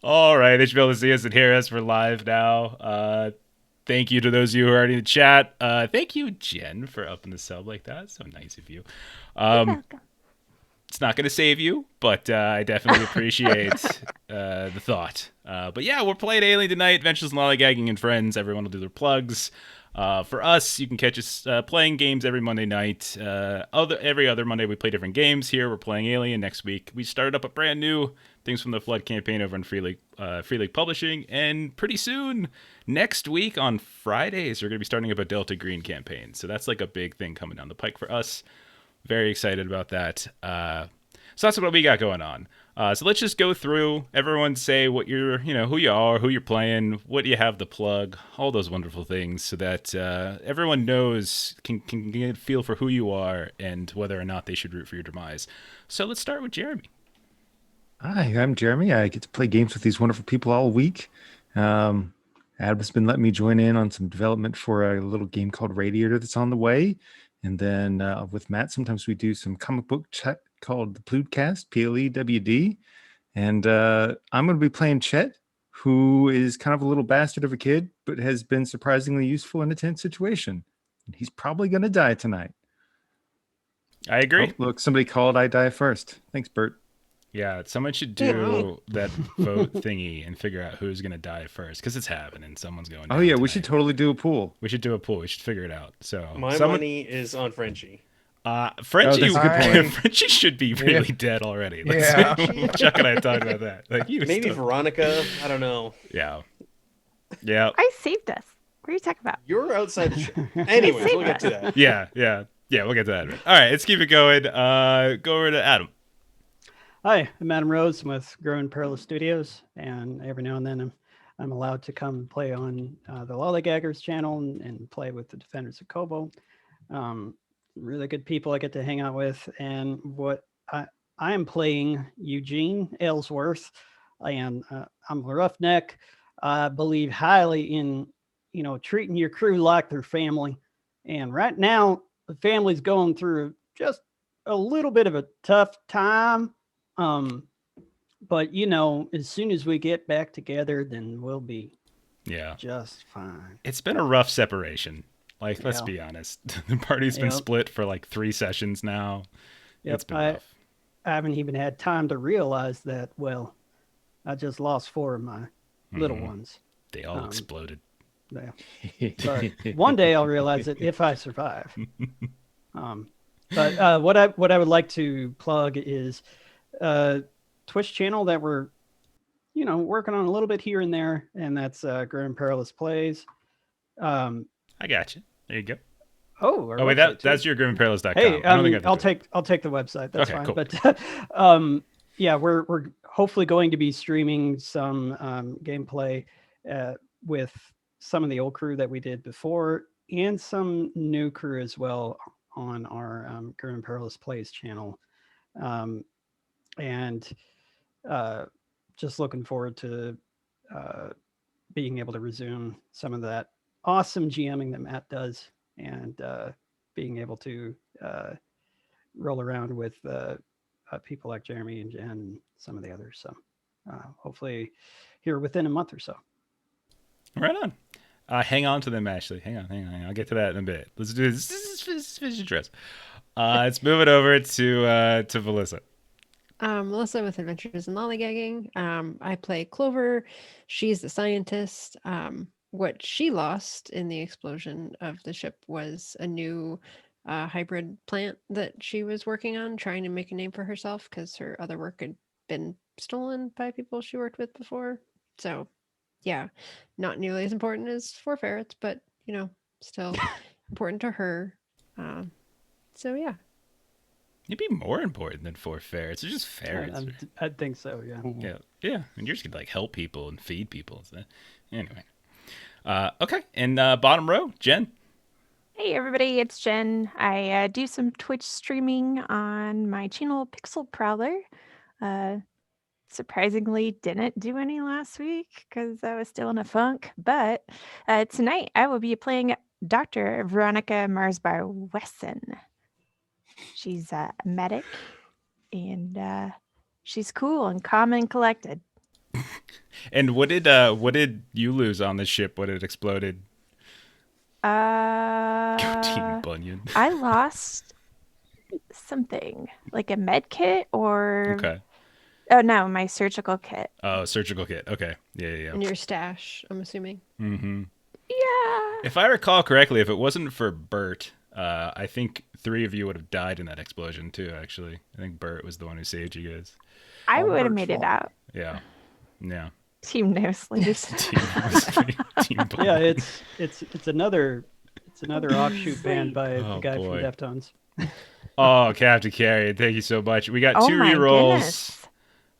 All right, they should be able to see us and hear us. We're live now. Thank you to those of you who are already in the chat. Thank you, Jen, for upping the sub like that. So nice of you. You're Um, welcome. it's not going to save you, but I definitely appreciate the thought. But yeah, we're playing Alien tonight. Adventures in Lollygagging and Friends. Everyone will do their plugs. For us, you can catch us playing games every Monday night. Every other Monday, we play different games. Here, we're playing Alien. Next week, we started up a brand new Things from the Flood campaign over in Free League Publishing. And pretty soon, next week on Fridays, we're going to be starting up a Delta Green campaign. So that's like a big thing coming down the pike for us. Very excited about that. So that's what we got going on. So let's just go through. Everyone say what you're, who you are, who you're playing, what you have to plug, all those wonderful things, so that everyone knows, can get a feel for who you are and whether or not they should root for your demise. So let's start with Jeremy. Hi, I'm Jeremy. I get to play games with these wonderful people all week. Adam's been letting me join in on some development for a little game called Radiator that's on the way. And then with Matt, sometimes we do some comic book chat called the Plewdcast, Plewd. And I'm going to be playing Chet, who is kind of a little bastard of a kid, but has been surprisingly useful in a tense situation. He's probably going to die tonight. I agree. Oh, look, somebody called I die first. Thanks, Bert. Yeah, someone should do that vote thingy and figure out who's going to die first, because it's happening. Someone's going down Oh, yeah, tonight. we should totally do a pool. We should do a pool. We should figure it out. So My money is on Frenchie. Frenchie, that's a good point. Frenchie should be really dead already. Yeah. Chuck and I talked about that. Like Maybe Veronica. I don't know. Yeah. I saved us. What are you talking about? You're outside the show. Anyways, we'll get to that. Yeah. We'll get to that. All right, let's keep it going. Go over to Adam. Hi, I'm Adam Rose. I'm with Growing Perilous Studios, and every now and then I'm allowed to come play on the Lollygaggers channel and play with the Defenders of Kobo. Really good people I get to hang out with, and what I am playing Eugene Ellsworth, and I'm a roughneck. I believe highly in treating your crew like their family, and right now the family's going through just a little bit of a tough time. But as soon as we get back together, then we'll be just fine. It's been a rough separation. Like, let's be honest. The party's been split for like 3 sessions now. It's been rough. I haven't even had time to realize that, well, I just lost 4 of my little ones. They all exploded. Yeah. But one day I'll realize it if I survive. But what I would like to plug is Twitch channel that we're working on a little bit here and there, and that's Grim Perilous Plays. I got you. There you go. Oh wait, that's your grimandperilous.com. Hey, I'll take the website. That's fine. Cool. But yeah, we're hopefully going to be streaming some gameplay with some of the old crew that we did before, and some new crew as well on our Grim and Perilous Plays channel. And just looking forward to being able to resume some of that awesome GMing that Matt does, and being able to roll around with people like Jeremy and Jen and some of the others. So hopefully here within a month or so. Right on. Hang on to them, Ashley. Hang on. I'll get to that in a bit. Let's do this. Finish your dress. Let's move it over to Melissa. Melissa with Adventures in Lollygagging. I play Clover. She's the scientist. What she lost in the explosion of the ship was a new hybrid plant that she was working on, trying to make a name for herself because her other work had been stolen by people she worked with before. So, yeah, not nearly as important as 4 ferrets, but, still important to her. So, yeah. It'd be more important than 4 ferrets. They're just ferrets. I'd think so, yeah. Yeah. And you're just going to help people and feed people. So, anyway. Okay. And bottom row, Jen. Hey everybody, it's Jen. I do some Twitch streaming on my channel Pixel Prowler. Surprisingly didn't do any last week because I was still in a funk, but tonight I will be playing Dr. Veronica Marsbar Wesson. She's a medic, and she's cool and calm and collected. And what did you lose on this ship when it exploded? Team Bunyan. I lost something like a med kit or Okay. oh no, my surgical kit. Oh, surgical kit. Okay. Yeah. In your stash, I'm assuming. Mm-hmm. Yeah. If I recall correctly, if it wasn't for Bert, I think 3 of you would have died in that explosion too. Actually, I think Bert was the one who saved you guys. I All would have Bert's made it fault. out. Yeah. Team no sleeves. Team Yeah, Bunyan. it's another offshoot band by Oh, the guy boy. from Deftones. Oh, Captain Carrion, thank you so much. We got Oh 2 my rerolls. goodness.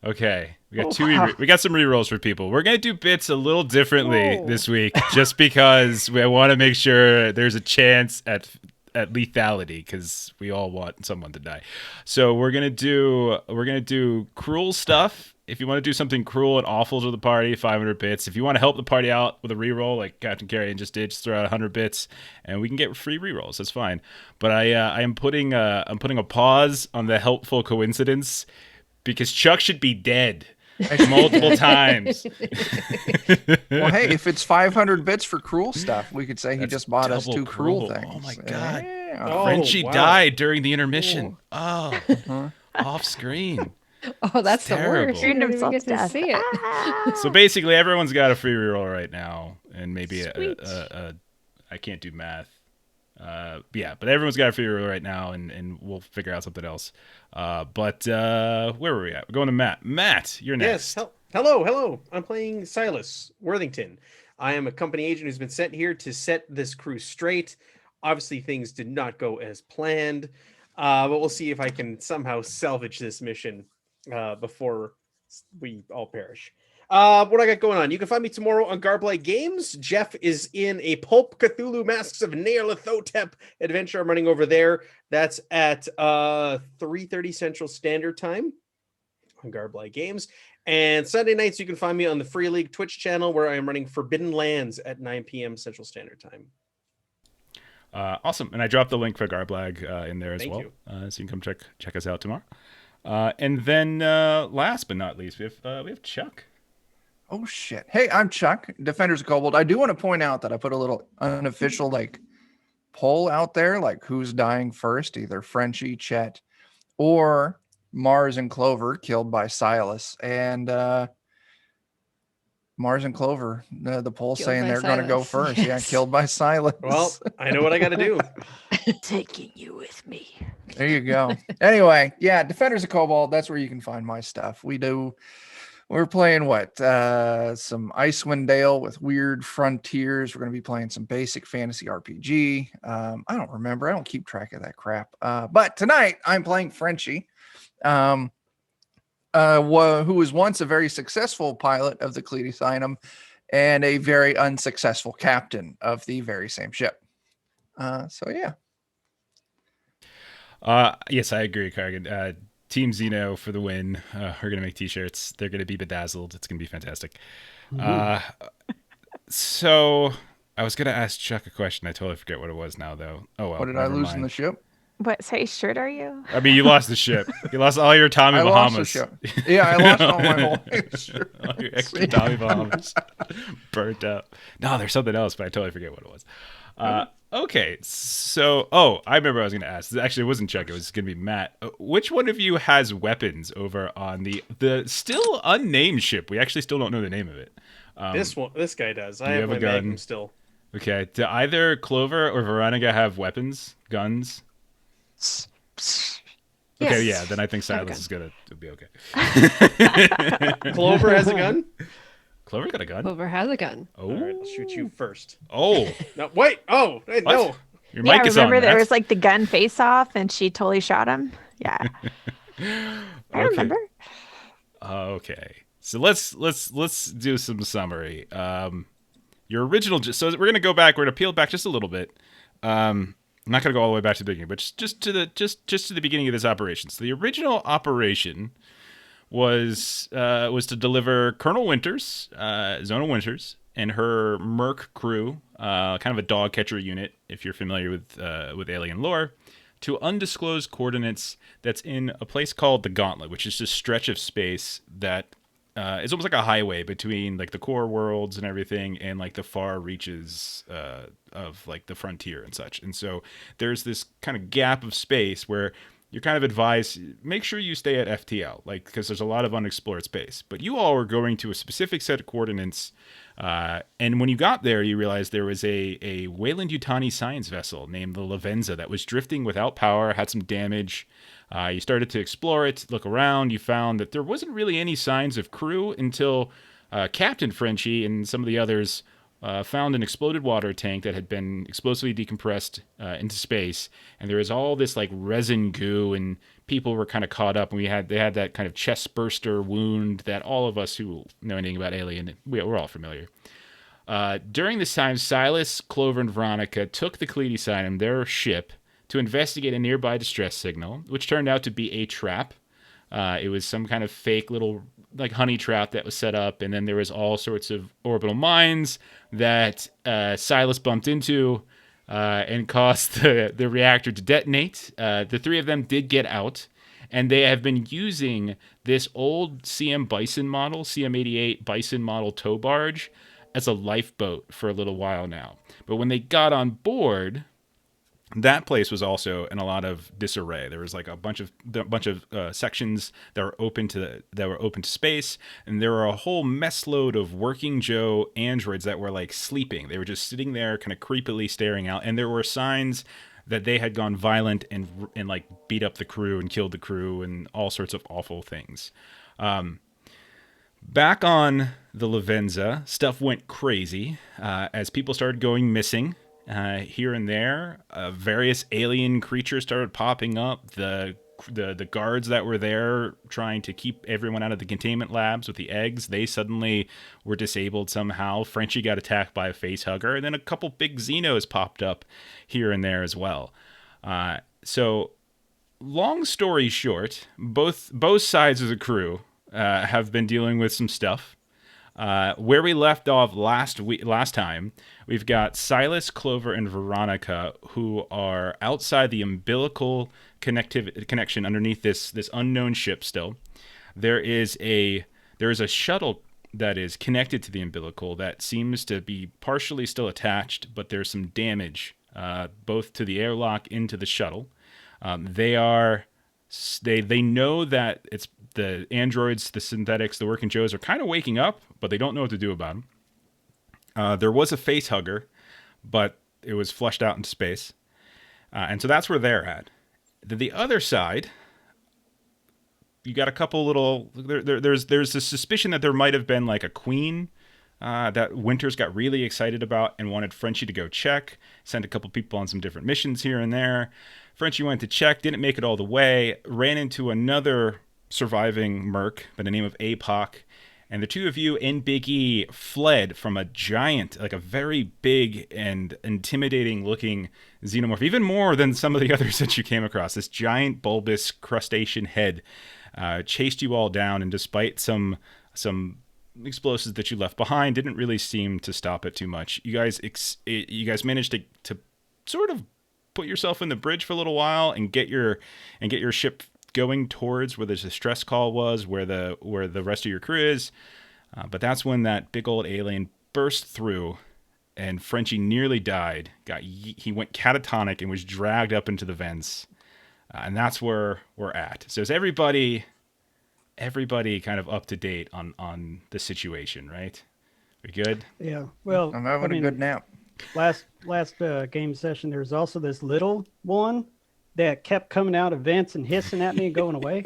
Okay, we got Oh, wow. we got some rerolls for people. We're gonna do bits a little differently Whoa. this week, just because we want to make sure there's a chance at lethality, because we all want someone to die. So we're gonna do cruel stuff. If you want to do something cruel and awful to the party, 500 bits. If you want to help the party out with a reroll, like Captain Carrion just did, just throw out 100 bits, and we can get free rerolls. That's fine. But I am putting a pause on the helpful coincidence, because Chuck should be dead multiple times. Well, hey, if it's 500 bits for cruel stuff, we could say he That's just bought us double 2 cruel cruel. things. Oh my God. Yeah. Oh, Frenchie wow. died during the intermission. Oh, Uh-huh. off screen. Oh, that's the terrible. worst. You Shooting don't even himself get to to death. see it. Ah. So basically, everyone's got a free reroll right now, and maybe Sweet. I can't do math. Yeah, but everyone's got a free reroll right now, and we'll figure out something else. But where were we at? We're going to Matt. Matt, you're next. Yes. Hello. I'm playing Silas Worthington. I am a company agent who's been sent here to set this crew straight. Obviously, things did not go as planned, but we'll see if I can somehow salvage this mission before we all perish. What I got going on? You can find me tomorrow on Garblight Games. Jeff is in a Pulp Cthulhu Masks of Nyarlathotep adventure I'm running over there. That's at 3:30 Central Standard Time on Garblight Games. And Sunday nights, you can find me on the Free League Twitch channel, where I am running Forbidden Lands at 9 p.m. Central Standard Time. Awesome, and I dropped the link for Garblag in there as Thank well, you. so you can come check us out tomorrow. And then last but not least, we have Chuck. Oh shit. Hey, I'm Chuck, Defenders of Kobold. I do want to point out that I put a little unofficial poll out there, who's dying first, either Frenchie, Chet, or Mars and Clover killed by Silas. And Mars and Clover, the poll Killed saying by they're going to go Silas. first. Yeah, Yes. killed by Silas. Well, I know what I got to do. Taking you with me. There you go. Anyway, yeah, Defenders of Kobold, that's where you can find my stuff. We're playing some Icewind Dale with weird frontiers. We're going to be playing some basic fantasy RPG. I don't remember. I don't keep track of that crap. But tonight I'm playing Frenchie, who was once a very successful pilot of the Cletus and a very unsuccessful captain of the very same ship. So yeah. Yes, I agree, Cargan. Team Xeno for the win. We're going to make t-shirts. They're going to be bedazzled. It's going to be fantastic. So I was going to ask Chuck a question. I totally forget what it was now, though. Oh, well. What did I never lose mind. in the ship? What size shirt are you? I mean, you lost the ship. You lost all your Tommy I Bahamas. lost the ship. Yeah, I lost all my whole All your extra Tommy Bahamas. Burnt up. No, there's something else, but I totally forget what it was. Okay, so I remember I was going to ask. Actually, it wasn't Chuck. It was going to be Matt. Which one of you has weapons over on the still unnamed ship? We actually still don't know the name of it. This guy does. I you have have my a gun? Magnum still. Okay, do either Clover or Veronica have weapons, guns? Okay, Yes. yeah, then I think I have a Silas is going to be okay. Clover has a gun. Clover got a gun? Clover has a gun. Oh. All right, I'll shoot you first. Oh. No, wait. Oh, hey, What? no. Your Yeah, mic is on. remember there Matt. was the gun face off and she totally shot him? Yeah. I remember. Okay, so let's do some summary. Your original. So we're gonna go back. We're gonna peel it back just a little bit. I'm not gonna go all the way back to the beginning, but just to the beginning of this operation. So the original operation was to deliver Colonel Winters, Zona Winters, and her Merc crew, kind of a dog catcher unit, if you're familiar with alien lore, to undisclosed coordinates that's in a place called the Gauntlet, which is just a stretch of space that it's almost like a highway between like the core worlds and everything and like the far reaches of like the frontier and such. And so there's this kind of gap of space where you're kind of advised, make sure you stay at FTL, like, because there's a lot of unexplored space. But you all were going to a specific set of coordinates, and when you got there, you realized there was a Weyland-Yutani science vessel named the Lavenza that was drifting without power, had some damage. You started to explore it, look around. You found that there wasn't really any signs of crew until Captain Frenchie and some of the others found an exploded water tank that had been explosively decompressed into space, and there was all this like resin goo, and people were kind of caught up. And they had that kind of chest burster wound that all of us who know anything about Alien, we're all familiar. During this time, Silas, Clover, and Veronica took the Cleidocynum, their ship, to investigate a nearby distress signal, which turned out to be a trap. It was some kind of fake little like honey trap that was set up, and then there was all sorts of orbital mines that Silas bumped into and caused the reactor to detonate. The three of them did get out, and they have been using this old CM Bison model, CM88 Bison model tow barge, as a lifeboat for a little while now. But when they got on board, that place was also in a lot of disarray. There was like a bunch of sections that were open to space, and there were a whole mess load of working Joe androids that were like sleeping. They were just sitting there, kind of creepily staring out, and there were signs that they had gone violent and like beat up the crew and killed the crew and all sorts of awful things. Back on the Lavenza, stuff went crazy as people started going missing. Here and there, various alien creatures started popping up. The guards that were there trying to keep everyone out of the containment labs with the eggs, they suddenly were disabled somehow. Frenchie got attacked by a face hugger, and then a couple big Xenos popped up here and there as well. So, long story short, both sides of the crew have been dealing with some stuff. Where we left off last time, we've got Silas, Clover, and Veronica, who are outside the umbilical connection underneath this unknown ship still. There is a shuttle that is connected to the umbilical that seems to be partially still attached, but there's some damage both to the airlock into the shuttle. They know that it's the androids, the synthetics, the working Joes are kind of waking up, but they don't know what to do about them. There was a face hugger, but it was flushed out into space. And so that's where they're at. The other side, you got a couple little... There's a suspicion that there might have been like a queen that Winters got really excited about and wanted Frenchie to go check. Sent a couple people on some different missions here and there. Frenchie went to check, didn't make it all the way, ran into another surviving merc by the name of APOC, and the two of you and Big E fled from a giant, like a very big and intimidating looking xenomorph, even more than some of the others that you came across. This giant bulbous crustacean head chased you all down, and despite some explosives that you left behind, didn't really seem to stop it too much. You guys managed to sort of put yourself in the bridge for a little while and get your ship going towards where the distress call was, where the rest of your crew is. But that's when that big old alien burst through, and Frenchie nearly died. He went catatonic and was dragged up into the vents. And that's where we're at. So is everybody kind of up to date on the situation, right? We good? Yeah. Well, I'm having a good nap. Last game session, there was also this little one that kept coming out of vents and hissing at me and going away.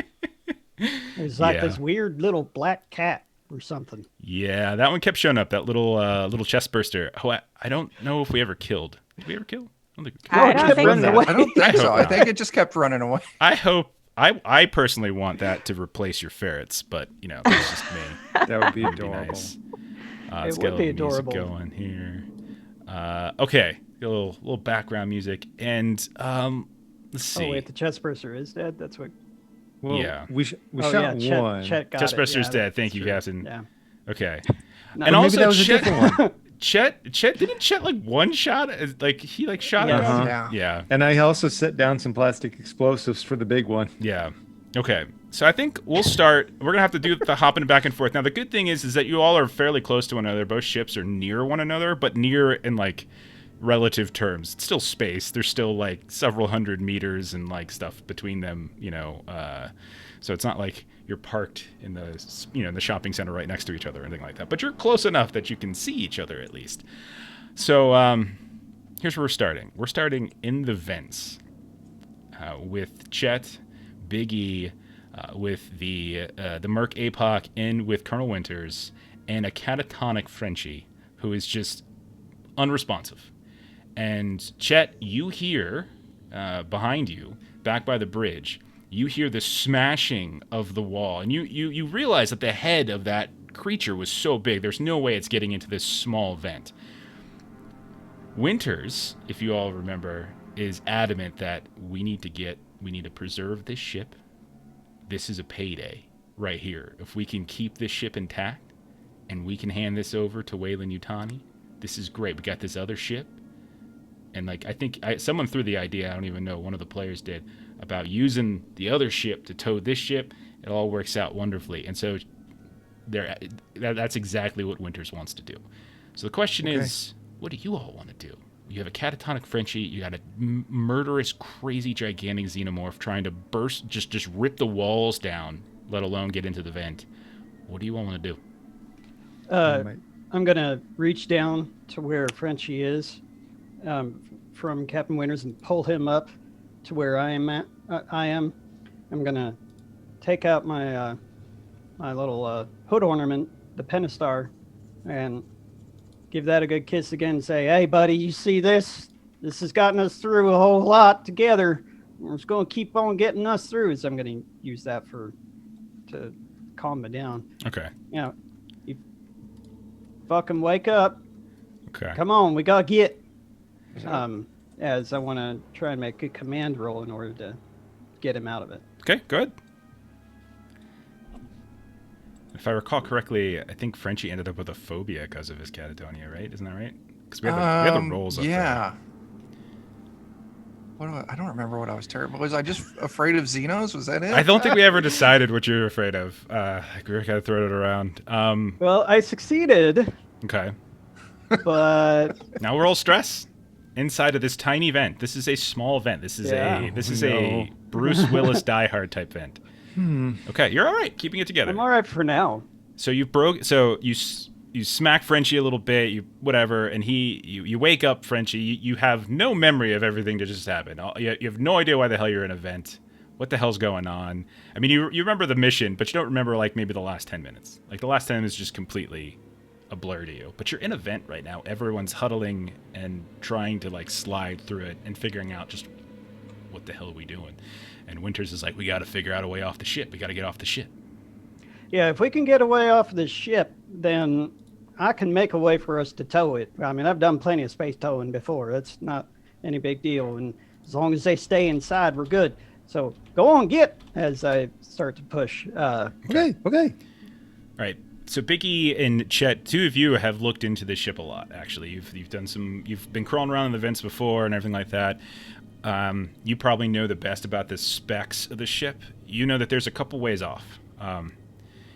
It was like this weird little black cat or something. Yeah, that one kept showing up. That little chest burster. Oh, I don't know if we ever killed. Did we ever kill? I don't think we killed. I don't think so. I don't think so. I think it just kept running away. I hope. I personally want that to replace your ferrets, but that's just me. That would be That'd be adorable. nice. Let's It get a would be little music adorable. going here. Okay, a little background music, and let's see. Oh wait, the chest burster is dead. That's what. Well, Yeah. we shot Chet, one. Chet got Chest it. burster's Yeah, dead. Thank that's you, true. Captain. Yeah. Okay. No, And Maybe also, that was a Chet, different one. Chet didn't Chet like one shot? Like he like shot Yeah. it? Yeah. Yeah. And I also set down some plastic explosives for the big one. Yeah. Okay. So I think we'll start. We're gonna have to do the hopping back and forth. Now the good thing is that you all are fairly close to one another. Both ships are near one another, but near in like relative terms. It's still space. There's still like several hundred meters and like stuff between them. So it's not like you're parked in the in the shopping center right next to each other or anything like that. But you're close enough that you can see each other at least. So here's where we're starting. We're starting in the vents with Chet, Big E. With the Merc APOC in with Colonel Winters and a catatonic Frenchie who is just unresponsive. And Chet, you hear behind you, back by the bridge, you hear the smashing of the wall. And you realize that the head of that creature was so big, there's no way it's getting into this small vent. Winters, if you all remember, is adamant that we need to preserve this ship. This is a payday right here. If we can keep this ship intact and we can hand this over to Weyland-Yutani, this is great. We got this other ship. And I think someone threw the idea, I don't even know, one of the players did, about using the other ship to tow this ship. It all works out wonderfully. And so that's exactly what Winters wants to do. So the question is, what do you all want to do? You have a catatonic Frenchie. You got a murderous, crazy, gigantic xenomorph trying to burst, just rip the walls down, let alone get into the vent. What do you all want to do? I'm going to reach down to where Frenchie is from Captain Winters and pull him up to where I am at. I'm going to take out my my little hood ornament, the Pentastar, and give that a good kiss again and say, hey, buddy, you see this? This has gotten us through a whole lot together. It's going to keep on getting us through. So I'm going to use that to calm me down. Okay. You fucking wake up. Okay. Come on, we got to get. As I want to try and make a command roll in order to get him out of it. Okay, good. If I recall correctly, I think Frenchie ended up with a phobia because of his catatonia, right? Isn't that right? Because we had the rolls up there. Yeah. I don't remember what I was terrible. Was I just afraid of Xenos? Was that it? I don't think we ever decided what you were afraid of. We were kind of throwing it around. Well, I succeeded. Okay. But now we're all stressed inside of this tiny vent. This is a small vent. This is a Bruce Willis Die Hard type vent. Okay, you're all right, keeping it together. I'm all right for now. So you smack Frenchie a little bit, and you wake up Frenchie. You have no memory of everything that just happened. You have no idea why the hell you're in a vent. What the hell's going on? I mean, you remember the mission, but you don't remember maybe the last 10 minutes. Like the last 10 minutes is just completely a blur to you. But you're in a vent right now. Everyone's huddling and trying to slide through it and figuring out just what the hell are we doing. And Winters is like, we got to figure out a way off the ship. We got to get off the ship. Yeah, if we can get away off the ship, then I can make a way for us to tow it. I mean, I've done plenty of space towing before. It's not any big deal. And as long as they stay inside, we're good. So go on, get, as I start to push. Okay. All right. So Biggie and Chet, two of you have looked into this ship a lot, actually. You've been crawling around in the vents before and everything like that. You probably know the best about the specs of the ship. You know that there's a couple ways off.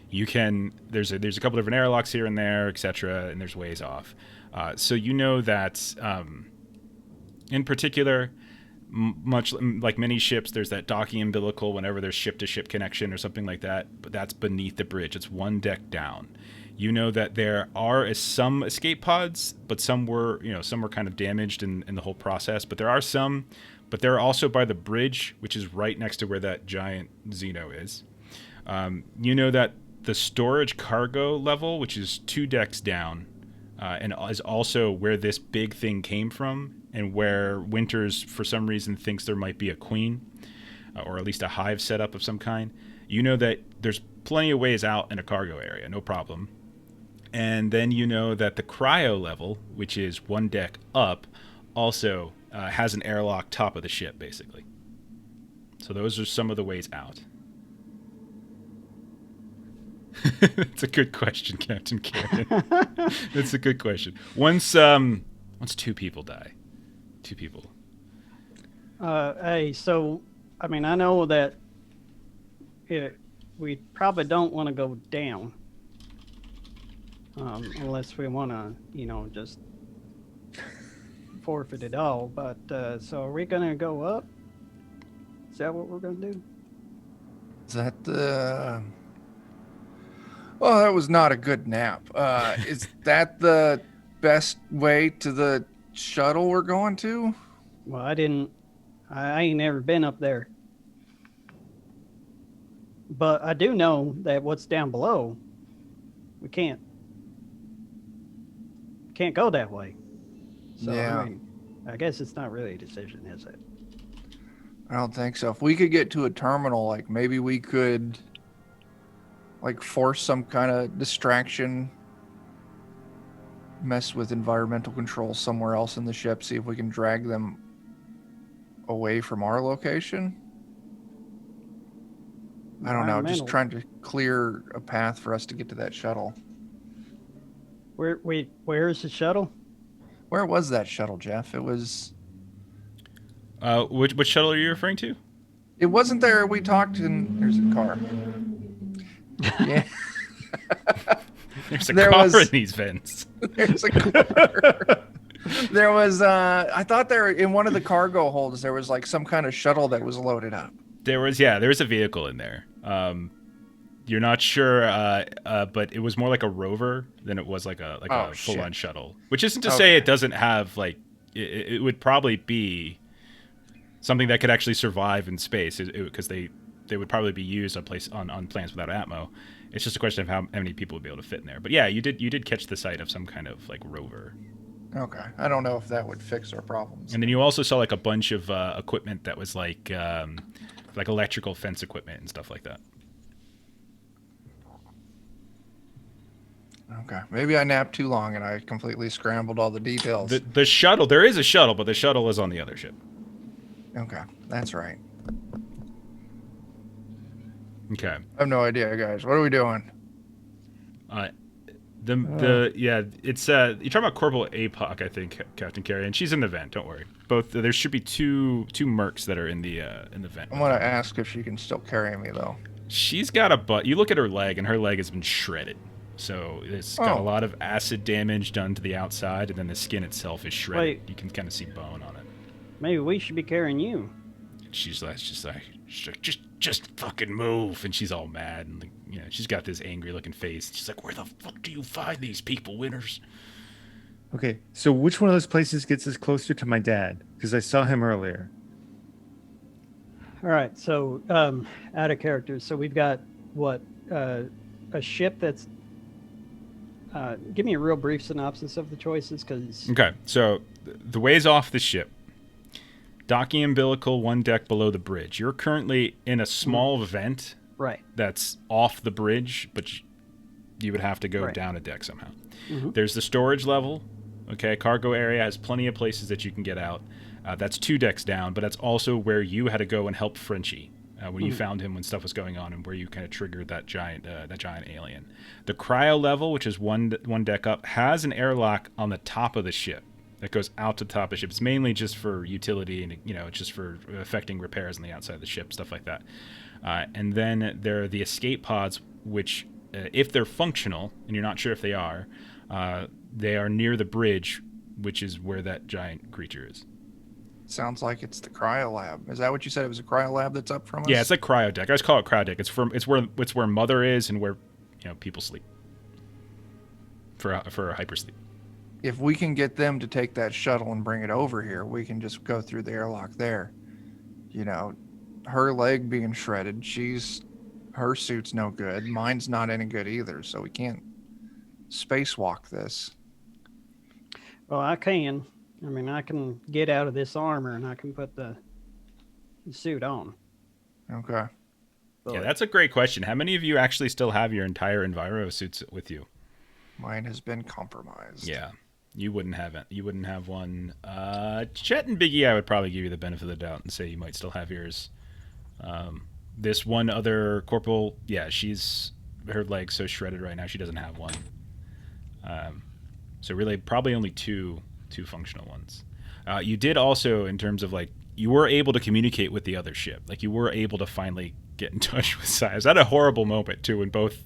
There's a couple different airlocks here and there, etc., and there's ways off. So you know that, in particular, much like many ships, there's that docking umbilical whenever there's ship-to-ship connection or something like that, but that's beneath the bridge. It's one deck down. You know that there are some escape pods, but some were kind of damaged in the whole process. But there are some, but they're also by the bridge, which is right next to where that giant Xeno is. You know that the storage cargo level, which is 2 decks down, and is also where this big thing came from, and where Winters, for some reason, thinks there might be a queen, or at least a hive setup of some kind. You know that there's plenty of ways out in a cargo area, no problem. And then you know that the cryo level, which is 1 deck up, also has an airlock top of the ship, basically. So those are some of the ways out. That's a good question, Captain Cannon. That's a good question. Once 2 people die. 2 people. Hey, so, I mean, I know that we probably don't want to go down. Unless we want to, just forfeit it all. But so are we going to go up? Is that what we're going to do? Is that the... Well, that was not a good nap. Is that the best way to the shuttle we're going to? Well, I ain't never been up there. But I do know that what's down below, we can't go that way. So, yeah. I guess it's not really a decision, is it? I don't think so. If we could get to a terminal, like maybe we could like force some kind of distraction, mess with environmental control somewhere else in the ship, see if we can drag them away from our location. I don't know, just trying to clear a path for us to get to that shuttle. Where's the shuttle? Where was that shuttle, Jeff? It was... Which shuttle are you referring to? It wasn't there. We talked and there's a car. Yeah. There's a car in these vents. There's a car. There was, I thought there in one of the cargo holds, there was like some kind of shuttle that was loaded up. There was a vehicle in there. You're not sure, but it was more like a rover than it was like a full-on shuttle. Which isn't to say it doesn't have like it would probably be something that could actually survive in space because they would probably be used on planets without atmo. It's just a question of how many people would be able to fit in there. But yeah, you did catch the sight of some kind of like rover. Okay, I don't know if that would fix our problems. And then you also saw like a bunch of equipment that was like electrical fence equipment and stuff like that. Okay, maybe I napped too long and I completely scrambled all the details. The shuttle, there is a shuttle, but the shuttle is on the other ship. Okay, that's right. Okay. I have no idea, guys. What are we doing? It's you're talking about Corporal APOC, I think, Captain Carey, and she's in the vent. Don't worry. There should be two mercs that are in the vent. I'm gonna ask if she can still carry me though. She's got a butt. You look at her leg, and her leg has been shredded. So it's got a lot of acid damage done to the outside, and then the skin itself is shredded. Wait. You can kind of see bone on it. Maybe we should be carrying you. She's like, just fucking move, and she's all mad, and she's got this angry looking face. She's like, where the fuck do you find these people, Winners? Okay, so which one of those places gets us closer to my dad? Because I saw him earlier. All right, so out of character. So we've got a ship that's. Give me a real brief synopsis of the choices, because. Okay, so the ways off the ship. Docking umbilical, one deck below the bridge. You're currently in a small vent. Right. That's off the bridge, but you would have to go down a deck somehow. Mm-hmm. There's the storage level. Okay, cargo area has plenty of places that you can get out. That's 2 decks down, but that's also where you had to go and help Frenchie when you found him when stuff was going on, and where you kind of triggered that giant alien. The cryo level, which is one deck up, has an airlock on the top of the ship that goes out to the top of the ship. It's mainly just for utility, and it's just for affecting repairs on the outside of the ship, stuff like that. And then there are the escape pods, which, if they're functional, and you're not sure if they are near the bridge, which is where that giant creature is. Sounds like it's the cryo lab. Is that what you said? It was a cryo lab that's up from us? Yeah, it's like cryo deck. I just call it cryo deck. It's where Mother is and where people sleep for hypersleep. If we can get them to take that shuttle and bring it over here, we can just go through the airlock there. Her leg being shredded, her suit's no good. Mine's not any good either, so we can't spacewalk this. Well, I can. I mean, I can get out of this armor and I can put the suit on. Okay. But, yeah, that's a great question. How many of you actually still have your entire Enviro suits with you? Mine has been compromised. Yeah. You wouldn't have it. You wouldn't have one. Chet and Biggie, I would probably give you the benefit of the doubt and say you might still have yours. This one other corporal, yeah, her leg's so shredded right now she doesn't have one. So really, probably only two functional ones. You did also, in terms of you were able to communicate with the other ship. You were able to finally get in touch with Silas. I had a horrible moment too when both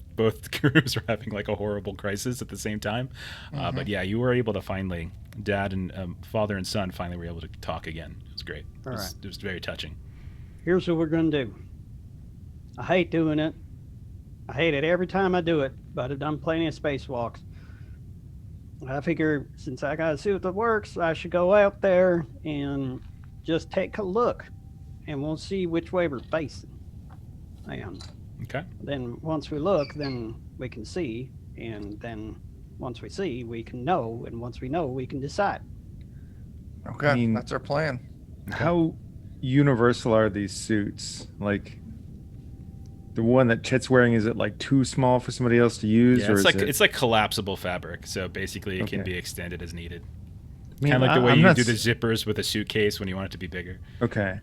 crews were having like a horrible crisis at the same time. But yeah, you were able to finally, Dad and father and son finally were able to talk again. It was great. It was very touching. Here's what we're going to do. I hate doing it. I hate it every time I do it, but I've done plenty of spacewalks. I figure since I got a suit that works, I should go out there and just take a look, and we'll see which way we're facing. And Okay. then once we look, then we can see, and then once we see, we can know, and once we know, we can decide. Okay, I mean, that's our plan. How universal are these suits? Like the one that Chet's wearing, is it like too small for somebody else to use? Yeah, or it's like collapsible fabric, so basically it can be extended as needed. I mean, Kind of like the way I'm you not do the zippers with a suitcase when you want it to be bigger. Okay.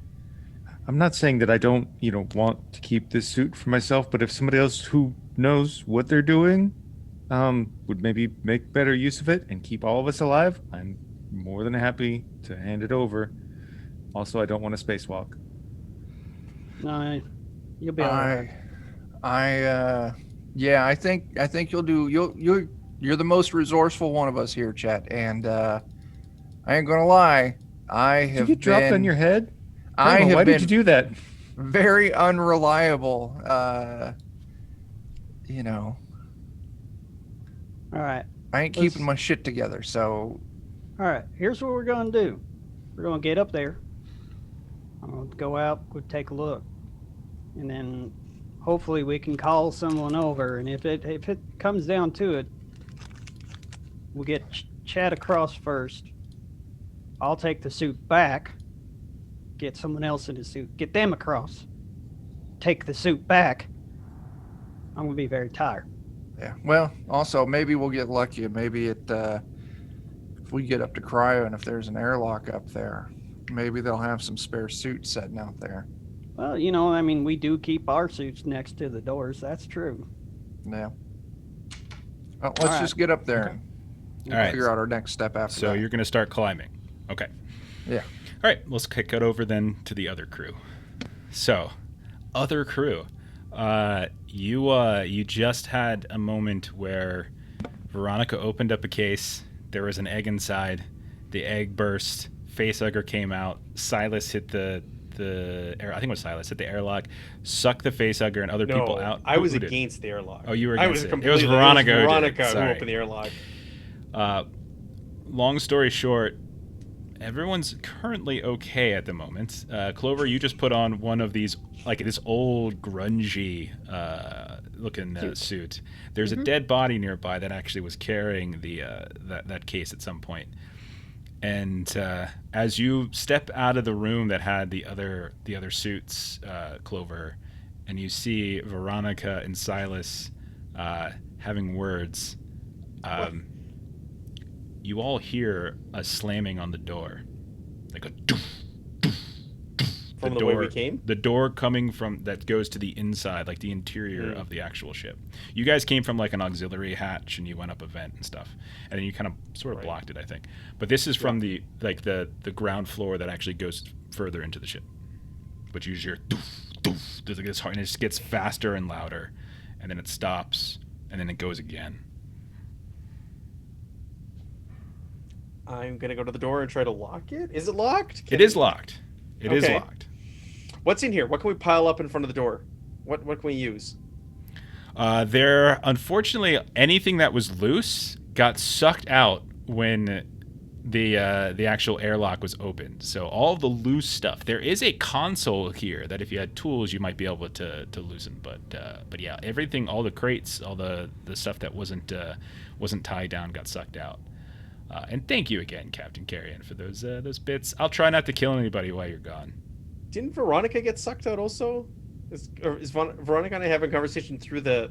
I'm not saying that I don't, want to keep this suit for myself, but if somebody else who knows what they're doing would maybe make better use of it and keep all of us alive, I'm more than happy to hand it over. Also, I don't want to spacewalk. No, you'll be all right. I think you'll do. You're the most resourceful one of us here, Chet. And I ain't gonna lie, I Did have you get dropped been. on your head? I Grandma, have why been did you do that? very unreliable. All right. I ain't keeping my shit together. So All right, here's what we're going to do. We're going to get up there. I'm going to go out, we'll take a look. And then hopefully we can call someone over. And if it comes down to it, we'll get Chet across first. I'll take the suit back, get someone else in the suit, get them across, take the suit back. I'm going to be very tired. yeah. Well, also maybe we'll get lucky. Maybe if we get up to cryo and if there's an airlock up there, maybe they'll have some spare suits sitting out there. Well, we do keep our suits next to the doors. That's true. Yeah. Well, let's just get up there and All right. figure out our next step after So that. you're going to start climbing. Okay. Yeah. All right, let's kick it over then to the other crew. So, other crew. You just had a moment where Veronica opened up a case. There was an egg inside. The egg burst. Facehugger came out. Silas hit the air. I think it was Silas hit the airlock, sucked the facehugger and other people out. I was Who did? against the airlock. Oh, you were I against was it. It was completely. Veronica. It was who did it. Veronica who Sorry. opened the airlock. Long story short, everyone's currently okay at the moment. Clover, you just put on one of these, like this old grungy looking suit. There's a dead body nearby that actually was carrying the that case at some point. And as you step out of the room that had the other suits, Clover, and you see Veronica and Silas having words, you all hear a slamming on the door, like a doof, doof, doof. From the way we came? The door coming from that goes to the inside, like the interior of the actual ship. You guys came from like an auxiliary hatch, and you went up a vent and stuff, and then you kind of sort of blocked it, I think. But this is from the ground floor that actually goes further into the ship. But you hear doof, doof. There's like this hard, and it just gets faster and louder, and then it stops, and then it goes again. I'm gonna go to the door and try to lock it. Is it locked? It is locked. It is Okay. locked. What's in here? What can we pile up in front of the door? What can we use? There, unfortunately, anything that was loose got sucked out when the actual airlock was opened. So all the loose stuff. There is a console here that if you had tools, you might be able to loosen. But yeah, everything, all the crates, all the stuff that wasn't tied down got sucked out. And thank you again, Captain Carrion, for those bits. I'll try not to kill anybody while you're gone. Didn't Veronica get sucked out also? Is Veronica and I having a conversation through the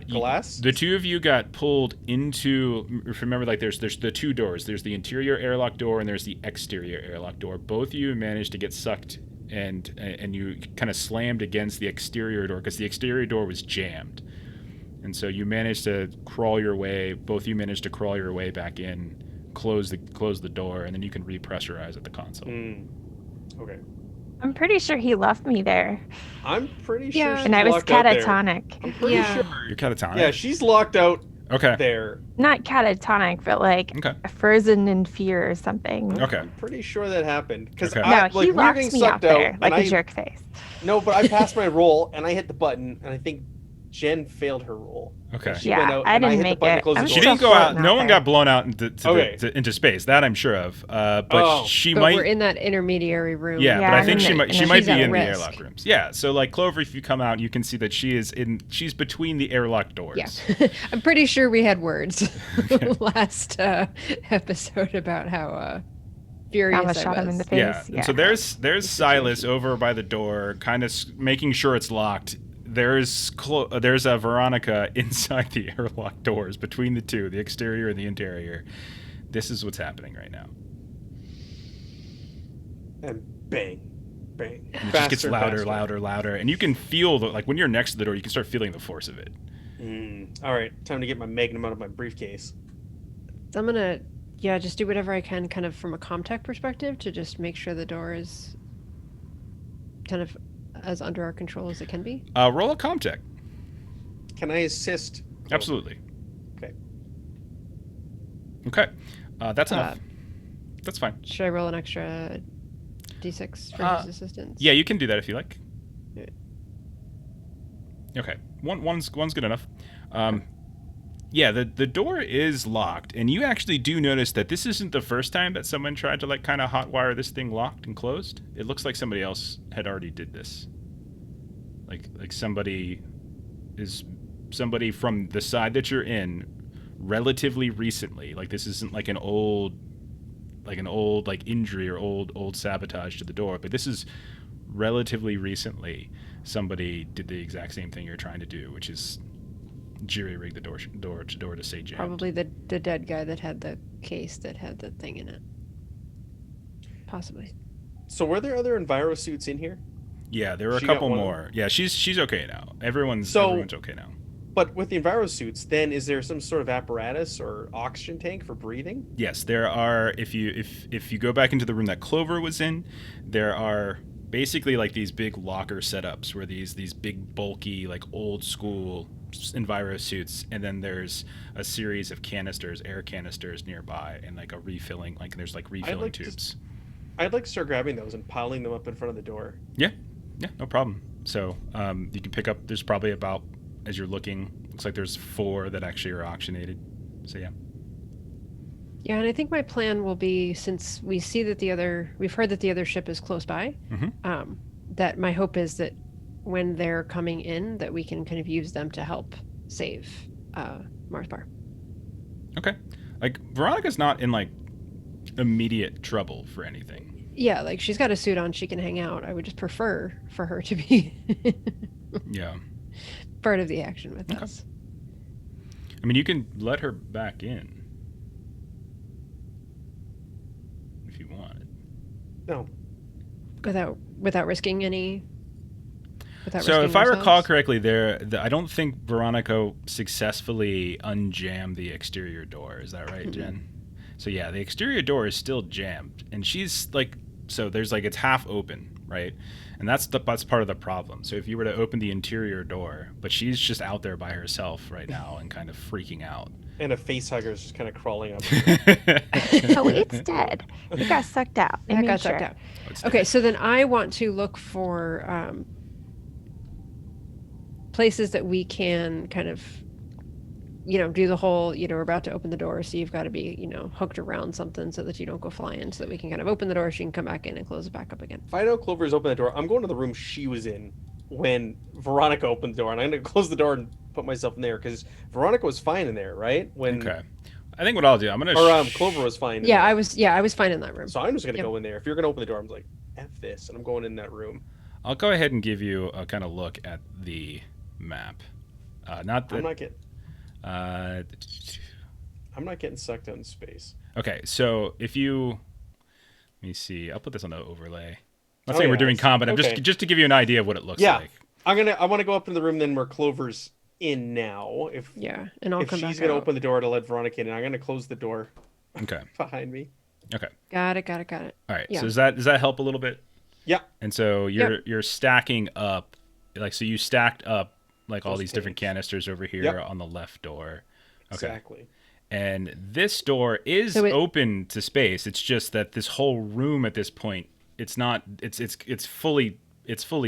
glass? The two of you got pulled into. Remember, like there's the two doors. There's the interior airlock door and there's the exterior airlock door. Both of you managed to get sucked, and you kind of slammed against the exterior door because the exterior door was jammed, and so you managed to crawl your way. Both of you managed to crawl your way back in, close the door, and then you can repressurize at the console. Okay. I'm pretty sure he left me there, I'm pretty sure Yeah. she's and I was locked out there. catatonic. I'm pretty Yeah. sure. You're catatonic. Yeah, she's locked out Okay. there. Not catatonic, but like Okay. frozen in fear or something. Okay. I'm pretty sure that happened because Okay. No, we he were locked getting me out sucked there out, like and a jerk face. No, but I passed my roll and I hit the button, and I think Jen failed her roll. Okay. She Yeah, went out, I and didn't hit the make button to it. close I'm the She door. still didn't go out. floating No out one there. got blown out Okay. into space. That I'm sure of. But Oh. she But might. we're in that intermediary room. Yeah, Yeah, but I I'm think in she the- might. in She the- might she's be at in the risk. airlock rooms. Yeah. So like Clover, if you come out, you can see that she is in. She's between the airlock doors. Yeah. I'm pretty sure we had words last episode about how furious Almost I shot him in the was. face. Yeah. And so there's Silas over by the door, kind of making sure it's locked. There's a Veronica inside the airlock doors between the two, the exterior and the interior. This is what's happening right now. And bang, bang. And it just Faster gets and louder, faster. louder, louder, and you can feel like when you're next to the door, you can start feeling the force of it. All right, time to get my Magnum out of my briefcase. So I'm gonna, just do whatever I can, kind of from a comtech perspective, to just make sure the door is kind of as under our control as it can be. Roll a comm check. Can I assist? Absolutely. Okay. Okay. That's enough. That's fine. Should I roll an extra d6 for his assistance? Yeah, you can do that if you like. Yeah. Okay. One's good enough. Yeah, the door is locked, and you actually do notice that this isn't the first time that someone tried to like kind of hotwire this thing locked and closed. It looks like somebody else had already did this. Like somebody from the side that you're in relatively recently. Like this isn't like an old injury or old sabotage to the door, but this is relatively recently somebody did the exact same thing you're trying to do, which is jury-rig the door to say jammed. Probably the dead guy that had the case that had the thing in it. Possibly. So were there other enviro suits in here? Yeah, there were a She got couple one. more. Yeah, she's okay now. Everyone's So- okay now. But with the enviro suits, then is there some sort of apparatus or oxygen tank for breathing? Yes, there are. If you go back into the room that Clover was in, there are basically like these big locker setups where these big bulky like old school enviro suits, and then there's a series of air canisters nearby, and like there's refilling like to- tubes. I'd like to start grabbing those and piling them up in front of the door. Yeah, no problem. So you can pick up. There's probably about, as you're looking, looks like there's 4 that actually are auctionated. So yeah. Yeah, and I think my plan will be, since we see that we've heard that the other ship is close by, that my hope is that when they're coming in, that we can kind of use them to help save Mars Bar. Okay. Like Veronica's not in like immediate trouble for anything. Yeah, like she's got a suit on, she can hang out. I would just prefer for her to be Yeah. part of the action with Okay. us. I mean, you can let her back in if you want. No. Without risking any. So if I recall correctly, I don't think Veronica successfully unjammed the exterior door. Is that right, Jen? So yeah, the exterior door is still jammed, and she's like, so there's like, it's half open, right? And that's part of the problem. So if you were to open the interior door, but she's just out there by herself right now and kind of freaking out. And a face hugger is just kind of crawling up. Oh, it's dead. It got sucked out. I That made got sucked sure. out. Okay, so then I want to look for places that we can kind of, do the whole, we're about to open the door, so you've got to be, hooked around something so that you don't go flying, so that we can kind of open the door, she can come back in and close it back up again. If I know Clover's opened the door, I'm going to the room she was in when Veronica opened the door, and I'm going to close the door and put myself in there, because Veronica was fine in there, right? Okay. I think what I'll do, I'm gonna. Clover was fine. Yeah, I was fine in that room. So I'm just gonna go in there. If you're gonna open the door, I'm like, F this, and I'm going in that room. I'll go ahead and give you a kind of look at the map. Not that. I'm not getting. Uh, I'm not getting sucked out in space. Okay, so if you, let me see. I'll put this on the overlay. Let's Oh, say we're yeah, doing it's- combat. I'm okay. just to give you an idea of what it looks Yeah. like. I want to go up to the room then where Clover's in now. If And I'll if come back she's gonna out. open the door to let Veronica in, and I'm gonna close the door Okay. behind me. Okay. Got it. All right. Yeah. So does that help a little bit? Yeah. And so you're stacking up, like, so you stacked up like all Those these different tanks. canisters over here Yep. on the left door. Okay. Exactly. And this door is So open to space. It's just that this whole room at this point, it's not. It's fully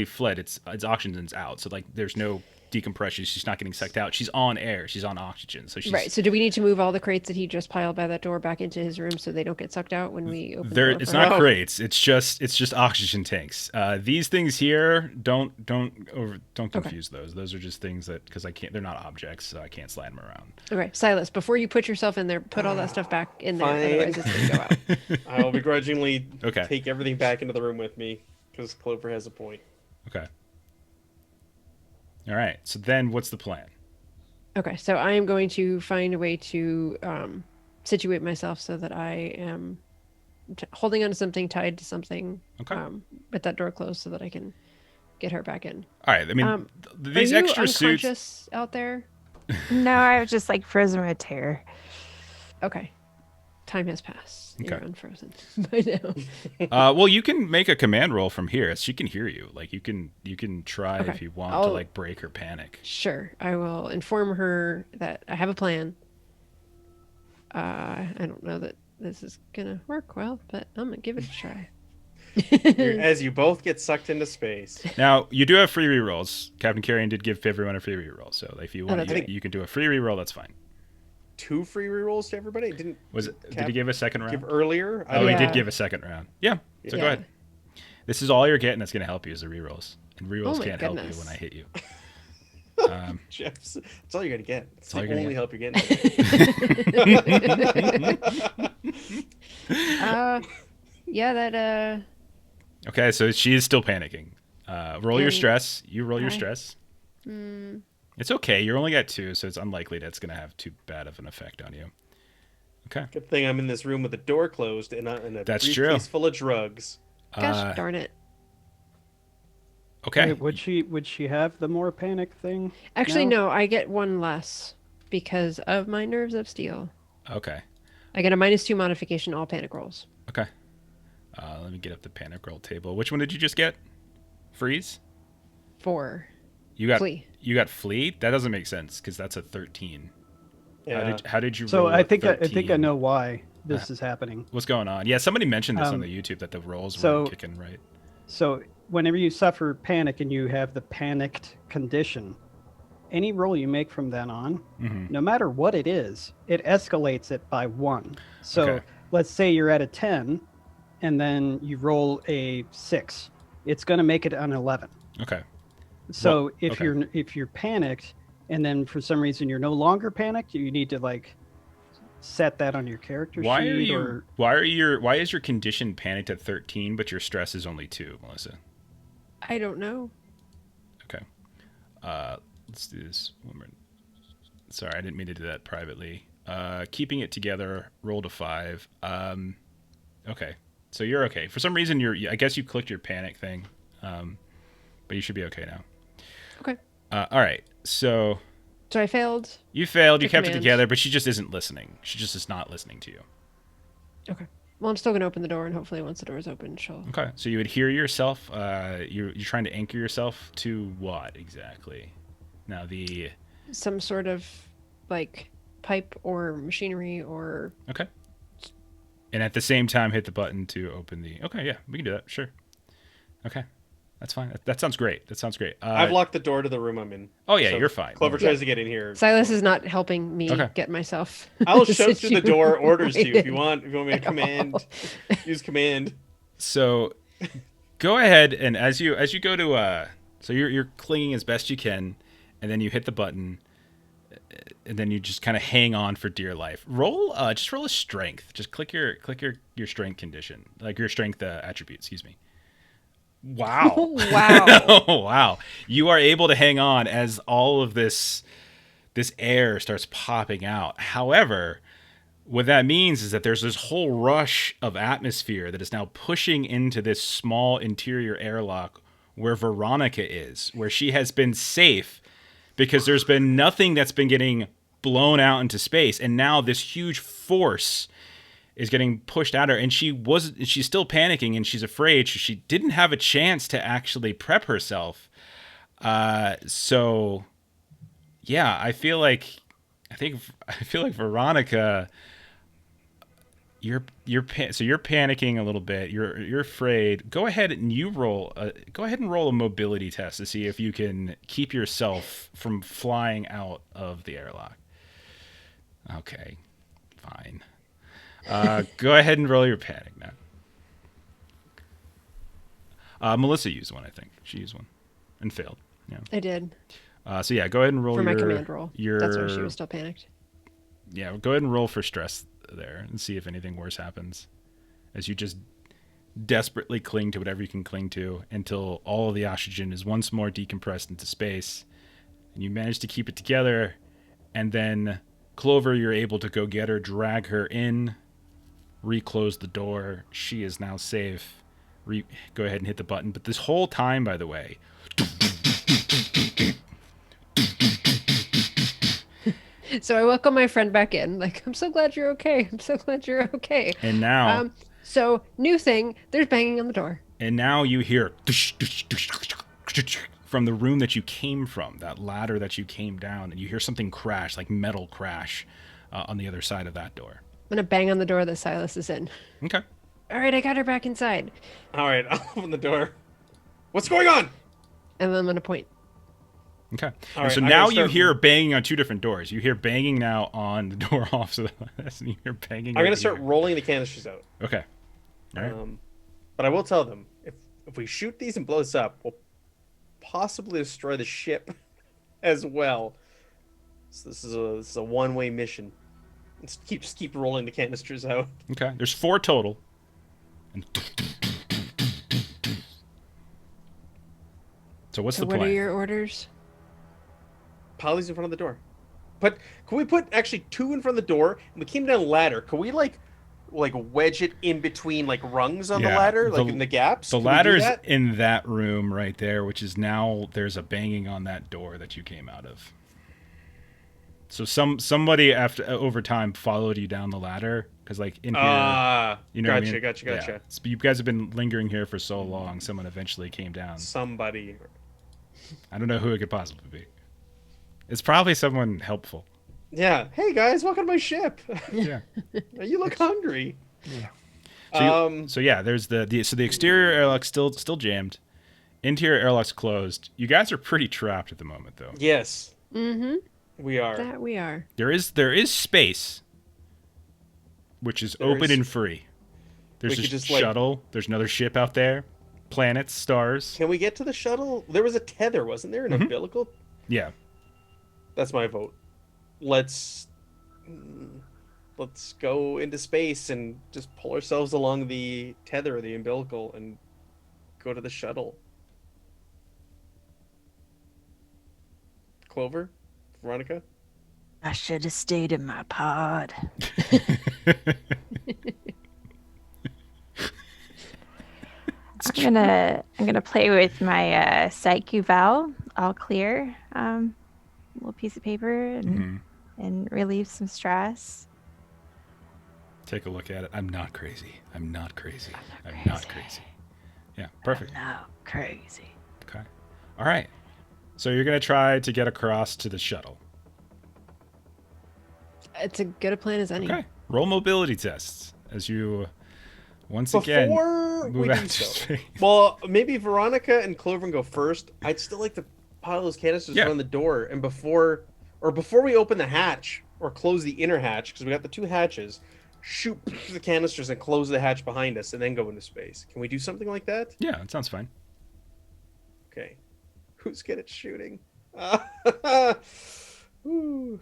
fled. Its oxygen's out. So like, there's no decompression. She's not getting sucked out. She's on air. She's on oxygen. So she's Right. So do we need to move all the crates that he just piled by that door back into his room so they don't get sucked out when we open the there. door? It's for not her? crates. It's just oxygen tanks. These things here don't confuse those. Those are just things that, because I can't. They're not objects, so I can't slide them around. Okay, Silas, before you put yourself in there, put all that stuff back in there. Fine. Otherwise, it's going to go out. I will begrudgingly Okay. take everything back into the room with me because Clover has a point. Okay. All right. So then, what's the plan? Okay, so I am going to find a way to situate myself so that I am holding onto something, tied to something, Okay. with that door closed so that I can get her back in. All right. I mean, these Are you extra suits. unconscious out there? No, I was just like frozen with terror. Okay. Time has passed. Okay. You're unfrozen by now. Well, you can make a command roll from here. She can hear you. Like, you can try Okay. if you want to I'll- like break her panic. Sure. I will inform her that I have a plan. I don't know that this is going to work well, but I'm going to give it a try. As you both get sucked into space. Now, you do have free rerolls. Captain Carrion did give everyone a free reroll, so if you want, that's right. you can do a free reroll. That's fine. 2 free rerolls to everybody. Did Did he give a second round? give earlier? Oh, he Yeah. did give a second round. Yeah. So go Yeah. ahead. This is all you're getting that's going to help you is the rerolls. And rerolls Oh my can't help you goodness. when I hit you. Jeff's, that's all you're gonna get. It's all the you're gonna only get. help you're getting. Yeah, that Okay, so she is still panicking. Roll your And- stress. You roll your Okay. stress. It's okay. You're only at 2, so it's unlikely that's going to have too bad of an effect on you. Okay. Good thing I'm in this room with the door closed and a That's briefcase true. full of drugs. gosh darn it. Okay. Wait, would she have the more panic thing? Actually, No? no, I get one less because of my nerves of steel. Okay. I get a -2 modification all panic rolls. Okay. Let me get up the panic roll table. Which one did you just get? Freeze? 4. You got Flee. You got flee? That doesn't make sense because that's a 13. Yeah. How did you So roll I a think I 13? know why this is happening. What's going on? Yeah, somebody mentioned this on Um, the YouTube that the rolls so- weren't kicking right. So whenever you suffer panic and you have the panicked condition, any roll you make from then on, no matter what it is, it escalates it by 1. So Okay. let's say you're at a 10 and then you roll a 6. It's going to make it an 11. Okay. So Well, if okay. you're panicked and then for some reason you're no longer panicked, you need to like set that on your character Why are sheet you or why is your condition panicked at 13 but your stress is only 2, Melissa? I don't know. Okay. Let's do this one more. Sorry, I didn't mean to do that privately. Keeping it together, roll to 5. Okay. So you're okay. For some reason, I guess you clicked your panic thing, but you should be okay now. Okay. All right. So So I failed. you failed. You The kept it command. together, but she just isn't listening. She just is not listening to you. Okay. Well, I'm still going to open the door, and hopefully once the door is open, she'll... Okay. So you adhere yourself. You're trying to anchor yourself to what exactly? Now Some sort of, like, pipe or machinery or... Okay. And at the same time, hit the button to open the... Okay, yeah, we can do that. Sure. Okay. That's fine. That sounds great. That sounds great. I've locked the door to the room I'm in. Oh, yeah, So you're fine. Clover Don't worry. tries to get in here. Silas is not helping me Okay. get myself... I'll shout through the door orders to you if you situated. want. If you want me to command, use command. So go ahead and as you go to so you're clinging as best you can, and then you hit the button, and then you just kind of hang on for dear life. Just roll a strength. Just click your strength condition, like your strength attribute. Excuse me. Wow. Wow. Oh, wow. You are able to hang on as all of this air starts popping out. However, what that means is that there's this whole rush of atmosphere that is now pushing into this small interior airlock where Veronica is, where she has been safe because there's been nothing that's been getting blown out into space. And now this huge force is getting pushed at her, and she's still panicking and she's afraid. She didn't have a chance to actually prep herself. So yeah, I feel like Veronica, you're panicking a little bit. You're afraid. Go ahead and roll a mobility test to see if you can keep yourself from flying out of the airlock. Okay, fine. Go ahead and roll your panic now. Melissa used one, I think. She used one and failed. Yeah. I did. So yeah, go ahead and roll For my command roll. That's why she was still panicked. Yeah, go ahead and roll for stress there and see if anything worse happens. As you just desperately cling to whatever you can cling to until all of the oxygen is once more decompressed into space. And you manage to keep it together. And then Clover, you're able to go get her, drag her in, reclose the door. She is now safe. Go ahead and hit the button. But this whole time, by the way, so I welcome my friend back in. Like, I'm so glad you're okay. I'm so glad you're okay. And now, so new thing, there's banging on the door. And now you hear from the room that you came from, that ladder that you came down, and you hear something crash, like metal crash, on the other side of that door. I'm gonna bang on the door that Silas is in. Okay. All right, I got her back inside. All right, I'll open the door. What's going on? And then I'm gonna point. Okay. All right, so now you hear banging on two different doors. You hear banging now on the door off to the left, and you hear banging. I'm gonna start rolling the canisters out. Okay. All right. But I will tell them if we shoot these and blow this up, we'll possibly destroy the ship as well. So this is a one-way mission. Let's keep rolling the canisters out. Okay. There's 4 total. And so what's the plan? What are your orders? Pile these in front of the door. But can we put actually 2 in front of the door? And we came down a ladder. Can we like wedge it in between like rungs on the ladder, in the gaps? The ladder's in that room right there, which is now there's a banging on that door that you came out of. So somebody over time followed you down the ladder because like in here, you know, gotcha. Yeah. So you guys have been lingering here for so long. Someone eventually came down. Somebody. I don't know who it could possibly be. It's probably someone helpful. Yeah. Hey guys, welcome to my ship. Yeah. You look hungry. Yeah. So yeah, there's the exterior airlock's still jammed. Interior airlock's closed. You guys are pretty trapped at the moment, though. Yes. Mm-hmm. We are. That we are. There is space, which is open and free. There's a shuttle. There's another ship out there. Planets, stars. Can we get to the shuttle? There was a tether, wasn't there? An umbilical? Yeah. That's my vote. Let's go into space and just pull ourselves along the tether or the umbilical and go to the shuttle. Clover? Veronica? I should have stayed in my pod. I'm gonna play with my psych eval, all clear, little piece of paper, and relieve some stress. Take a look at it. I'm not crazy. I'm not crazy. Yeah, perfect. I'm not crazy. Okay. All right. So you're gonna try to get across to the shuttle. It's as good a plan as any. Okay. Roll mobility tests as you once again move out to space. Well, maybe Veronica and Clover go first. I'd still like to pile those canisters around the door, and before we open the hatch or close the inner hatch, because we got the 2 hatches, shoot the canisters and close the hatch behind us, and then go into space. Can we do something like that? Yeah, that sounds fine. Okay. Who's good at shooting? Ooh.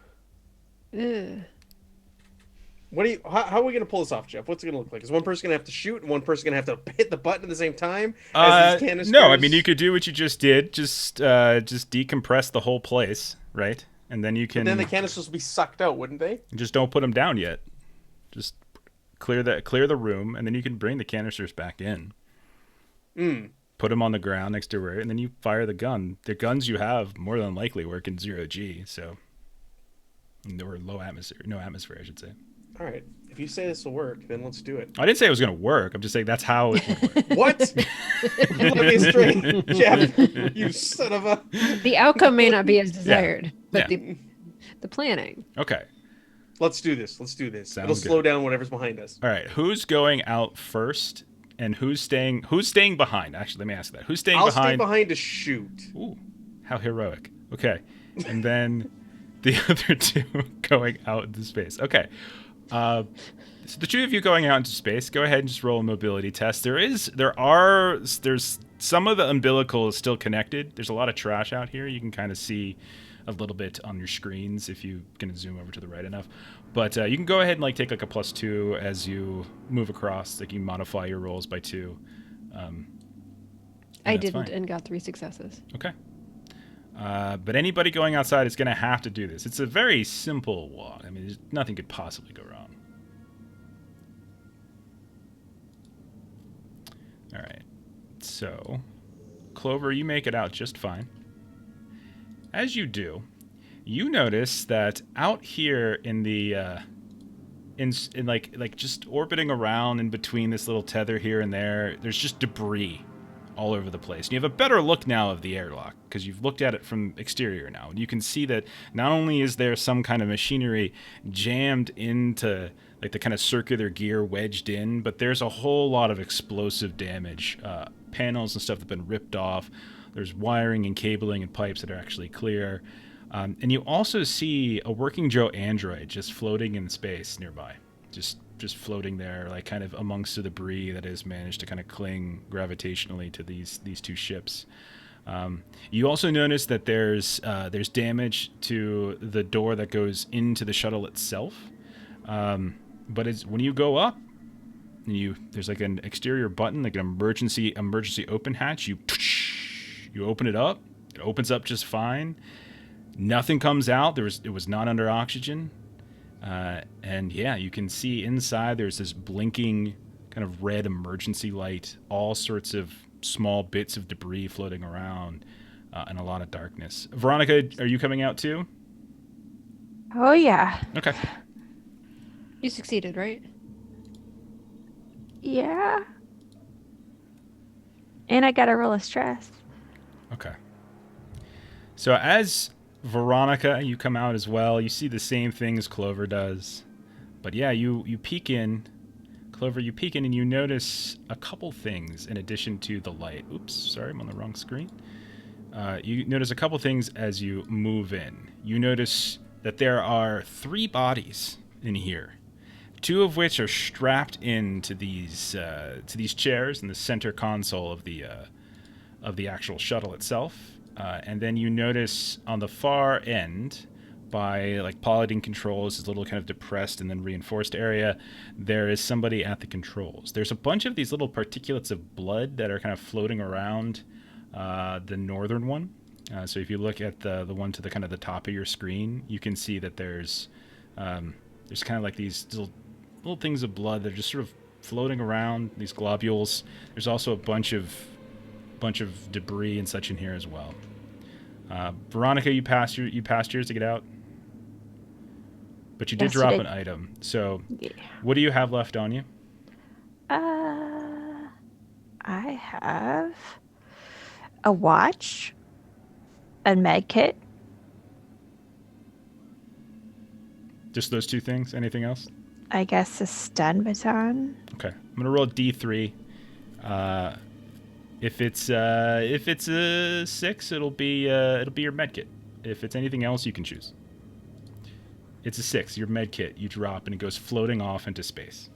How are we gonna pull this off, Jeff? What's it gonna look like? Is one person gonna have to shoot and one person gonna have to hit the button at the same time? As these canisters? No, I mean you could do what you just did. Just decompress the whole place, right? And then you can. But then the canisters will be sucked out, wouldn't they? Just don't put them down yet. Just clear the room, and then you can bring the canisters back in. Put them on the ground next to where, and then you fire the gun. The guns you have more than likely work in 0G, so or no atmosphere, I should say. All right. If you say this will work, then let's do it. I didn't say it was going to work. I'm just saying that's how it would work. What? You led me astray, Jeff. You son of a. The outcome may not be as desired, but Yeah. the planning. Okay. Let's do this. Let's do this. Sounds It'll good. slow down whatever's behind us. All right. Who's going out first, and who's staying behind? Actually, let me ask that. Who's staying I'll behind? stay behind to shoot. Ooh, how heroic. Okay. And then the other two going out into space. Okay. So the two of you going out into space, go ahead and just roll a mobility test. There's some of the umbilical is still connected. There's a lot of trash out here. You can kind of see a little bit on your screens if you can zoom over to the right enough. But you can go ahead and like take like a +2 as you move across. Like you modify your rolls by 2. I that's didn't fine. and got 3 successes. Okay. But anybody going outside is going to have to do this. It's a very simple walk. I mean, nothing could possibly go wrong. All right. So, Clover, you make it out just fine. As you do, you notice that out here in the in like just orbiting around in between this little tether here and there, there's just debris all over the place. And you have a better look now of the airlock because you've looked at it from exterior now. And you can see that not only is there some kind of machinery jammed into like the kind of circular gear wedged in, but there's a whole lot of explosive damage. Panels and stuff that have been ripped off. There's wiring and cabling and pipes that are actually clear. And you also see a working Joe android just floating in space nearby. Just floating there, like kind of amongst the debris that has managed to kind of cling gravitationally to these two ships. You also notice that there's damage to the door that goes into the shuttle itself. But when you go up, there's like an exterior button, like an emergency open hatch. You open it up. It opens up just fine. Nothing comes out. It was not under oxygen. And yeah, you can see inside there's this blinking kind of red emergency light, all sorts of small bits of debris floating around, and a lot of darkness. Veronica, are you coming out too? Oh, yeah. Okay. You succeeded, right? Yeah. And I got a roll of stress. Okay. So as Veronica, you come out as well. You see the same things Clover does. But yeah, you peek in. Clover, you peek in and you notice a couple things in addition to the light. Oops, sorry, I'm on the wrong screen. You notice a couple things as you move in. You notice that there are 3 bodies in here. 2 of which are strapped into these chairs in the center console of the actual shuttle itself. And then you notice on the far end, by like piloting controls, this little kind of depressed and then reinforced area, there is somebody at the controls. There's a bunch of these little particulates of blood that are kind of floating around the northern one. So if you look at the one to the kind of the top of your screen, you can see that there's kind of like these little things of blood that are just sort of floating around, these globules. There's also a bunch of debris and such in here as well. Veronica, you passed yours to get out, but you did Yes, you drop did. an item. So, Yeah. what do you have left on you? I have a watch, a med kit. Just those 2 things? Anything else? I guess a stun baton. Okay, I'm gonna roll a D3. If it's a 6, it'll be your med kit. If it's anything else, you can choose. It's a 6. Your med kit. You drop and it goes floating off into space.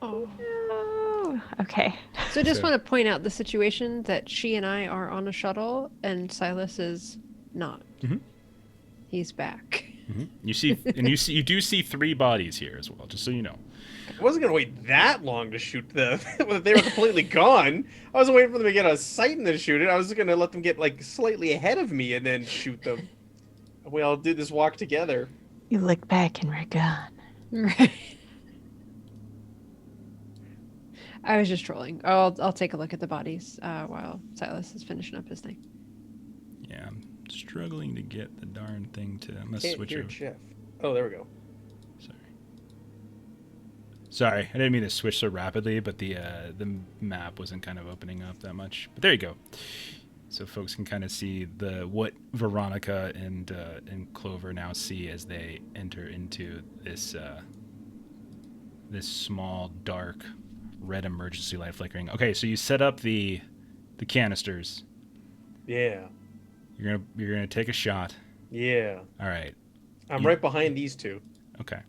Oh. Oh, okay. So I just So- want to point out the situation that she and I are on a shuttle and Silas is not. Mhm. He's back. You do see 3 bodies here as well. Just so you know. I wasn't gonna wait that long to shoot them. They were completely gone. I wasn't waiting for them to get a sight and then shoot it. I was gonna let them get like slightly ahead of me and then shoot them. We all do this walk together. You look back and we're gone. Right. I was just trolling. I'll take a look at the bodies while Silas is finishing up his thing. Yeah, I'm struggling to get the darn thing to. I'm gonna Can't switch hear over. Jeff. Oh, there we go. Sorry. Sorry, I didn't mean to switch so rapidly, but the map wasn't kind of opening up that much. But there you go. So folks can kind of see what Veronica and Clover now see as they enter into this this small, dark, red emergency light flickering. Okay, so you set up the canisters. Yeah. You're gonna take a shot. Yeah. All right. I'm right behind these two. Okay.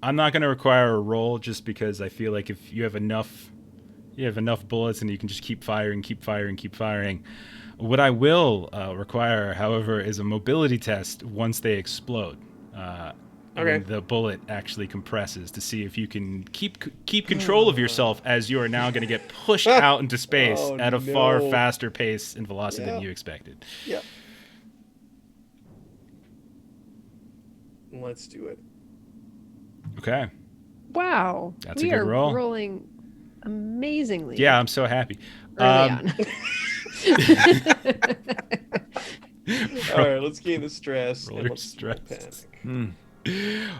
I'm not gonna require a roll just because I feel like if you have enough bullets and you can just keep firing. What I will require, however, is a mobility test once they explode. When the bullet actually compresses to see if you can keep control of yourself as you are now going to get pushed out into space at a far faster pace and velocity than you expected. Yep. Let's do it. Okay. Wow. That's a good roll. We are rolling amazingly. Yeah, I'm so happy. Early on. All right, let's gain the stress. Roll and your let's stress. panic.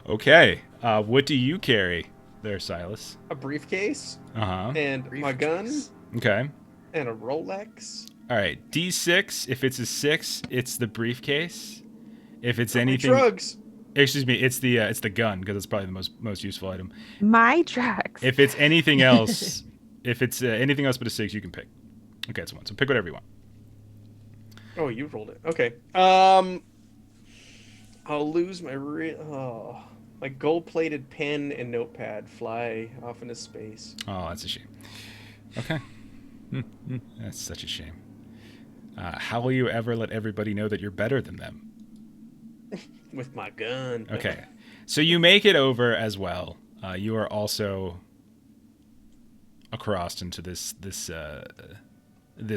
Okay. What do you carry there, Silas? A briefcase Uh-huh. and my gun Okay. and a Rolex. All right. D6. If it's a 6, it's the briefcase. If it's My anything, drugs. excuse me, it's the gun because it's probably the most useful item. My drugs. If it's anything else, if it's anything else but a 6, you can pick. Okay, it's 1. So pick whatever you want. Oh, you rolled it. Okay. I'll lose my my gold-plated pen and notepad fly off into space. Oh, that's a shame. Okay. That's such a shame. How will you ever let everybody know that you're better than them? With my gun. Okay. So you make it over as well. You are also across into this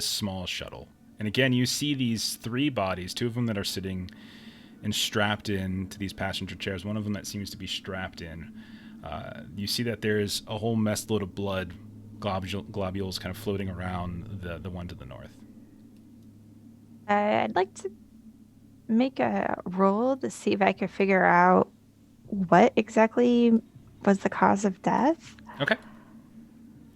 small shuttle. And again, you see these 3 bodies, 2 of them that are sitting and strapped in to these passenger chairs, one of them that seems to be strapped in. You see that there's a whole mess load of blood globules kind of floating around the one to the north. I'd like to make a roll to see if I could figure out what exactly was the cause of death. Okay.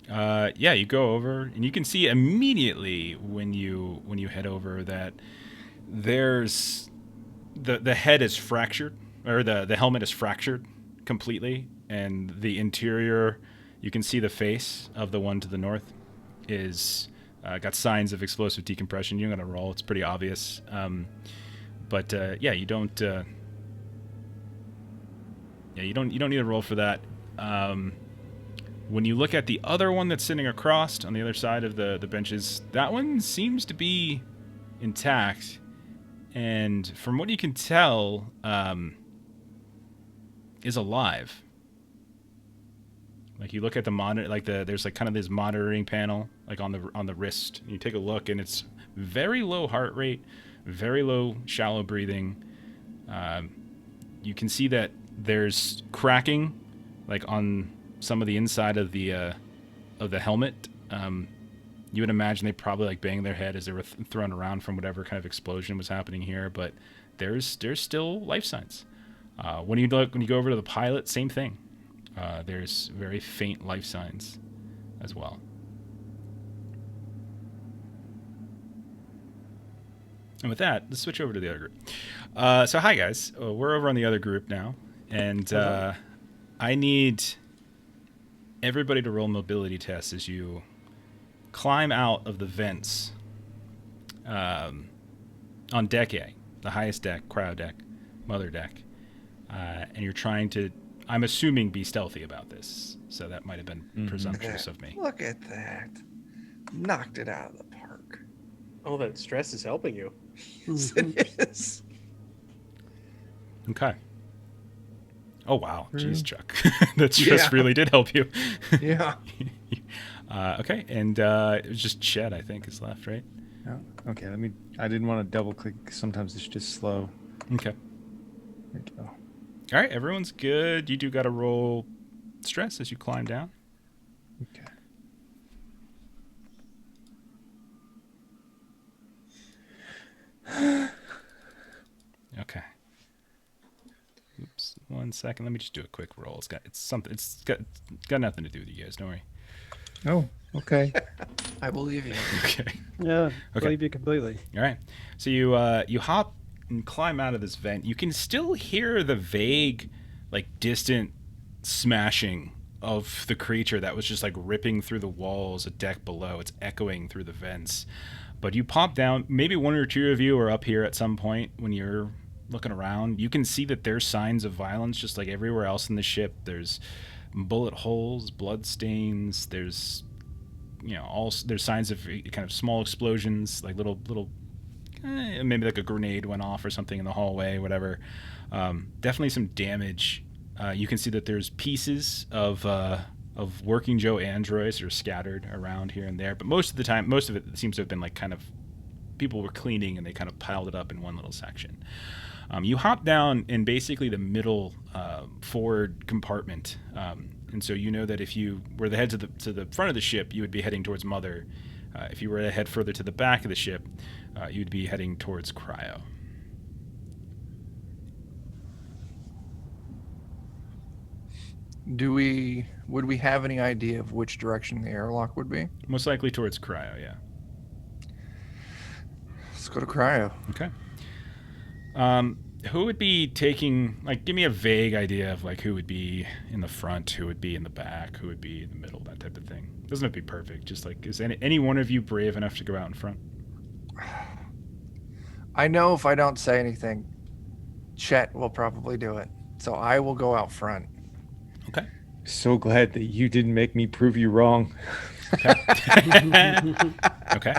Yeah, you go over and you can see immediately when you head over that there's the head is fractured, or the helmet is fractured completely, and the interior, you can see the face of the one to the north is got signs of explosive decompression. You're gonna roll; it's pretty obvious. But yeah, you don't. You don't need a roll for that. When you look at the other one that's sitting across on the other side of the benches, that one seems to be intact, and from what you can tell, is alive. Like you look at the monitor, like there's like kind of this monitoring panel, like on the wrist. And you take a look, and it's very low heart rate, very low shallow breathing. You can see that there's cracking, like on some of the inside of the helmet. You would imagine they probably like banged their head as they were thrown around from whatever kind of explosion was happening here. But there's still life signs. When you go over to the pilot, same thing. There's very faint life signs as well. And with that, let's switch over to the other group. So hi guys, we're over on the other group now, and I need everybody to roll mobility tests as you climb out of the vents on deck A, the highest deck, cryo deck, mother deck, and you're trying to, I'm assuming, be stealthy about this. So that might have been presumptuous of me. Look at that. Knocked it out of the park. Oh, that stress is helping you. Yes, it is. Okay. Oh, wow. Jeez, Chuck. That stress really did help you. Yeah. Okay, and it was just Chet, I think, is left, right? Oh, okay, I didn't want to double click. Sometimes it's just slow. Okay. There you go. All right, everyone's good. You do got to roll stress as you climb down. Okay. Okay. Oops, 1 1 second. Let me just do a quick roll. It's got nothing to do with you guys. Don't worry. Oh, okay. I believe you. Okay. Yeah, Okay. believe you completely. All right. So you hop and climb out of this vent. You can still hear the vague, like distant smashing of the creature that was just like ripping through the walls, a deck below. It's echoing through the vents. But you pop down. Maybe one or two of you are up here at some point when you're looking around. You can see that there's signs of violence just like everywhere else in the ship. There's bullet holes, blood stains. There's there's signs of kind of small explosions, like little maybe like a grenade went off or something in the hallway, whatever. Definitely some damage. You can see that there's pieces of working Joe androids that are scattered around here and there, but most of it seems to have been like kind of people were cleaning and they kind of piled it up in one little section. You hop down in basically the middle forward compartment, and so you know that if you were to head to the front of the ship, you would be heading towards Mother. If you were to head further to the back of the ship, you'd be heading towards Cryo. Would we have any idea of which direction the airlock would be? Most likely towards Cryo, yeah. Let's go to Cryo. Okay. Who would be taking, like, give me a vague idea of, like, who would be in the front, who would be in the back, who would be in the middle, that type of thing. Doesn't have to be perfect. Just, like, is any one of you brave enough to go out in front? I know if I don't say anything, Chet will probably do it. So I will go out front. Okay. So glad that you didn't make me prove you wrong. Okay.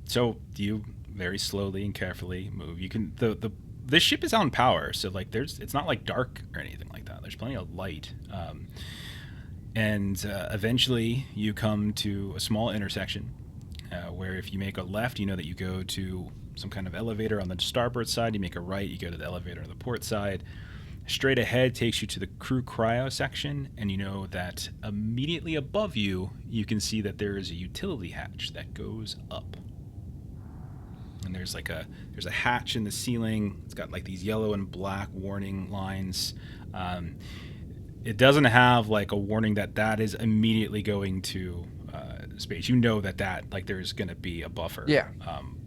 So you very slowly and carefully move. You can the ship is on power, so like it's not like dark or anything like that. There's plenty of light. And eventually you come to a small intersection where if you make a left, you know that you go to some kind of elevator on the starboard side. You make a right, you go to the elevator on the port side. Straight ahead takes you to the crew cryo section, and you know that immediately above you, you can see that there is a utility hatch that goes up. And there's a hatch in the ceiling. It's got like these yellow and black warning lines. It doesn't have like a warning that is immediately going to space. You know that like there's going to be a buffer. Yeah.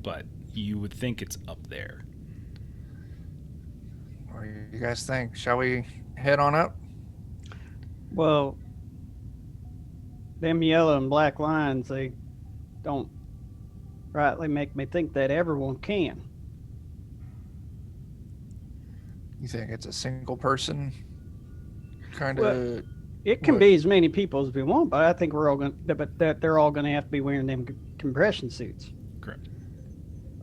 But you would think it's up there. What do you guys think? Shall we head on up? Well, them yellow and black lines, they don't rightly make me think that everyone can. You think it's a single person kind of? Well, it can be as many people as we want, but I think we're all going. But that they're all going to have to be wearing them compression suits. Correct.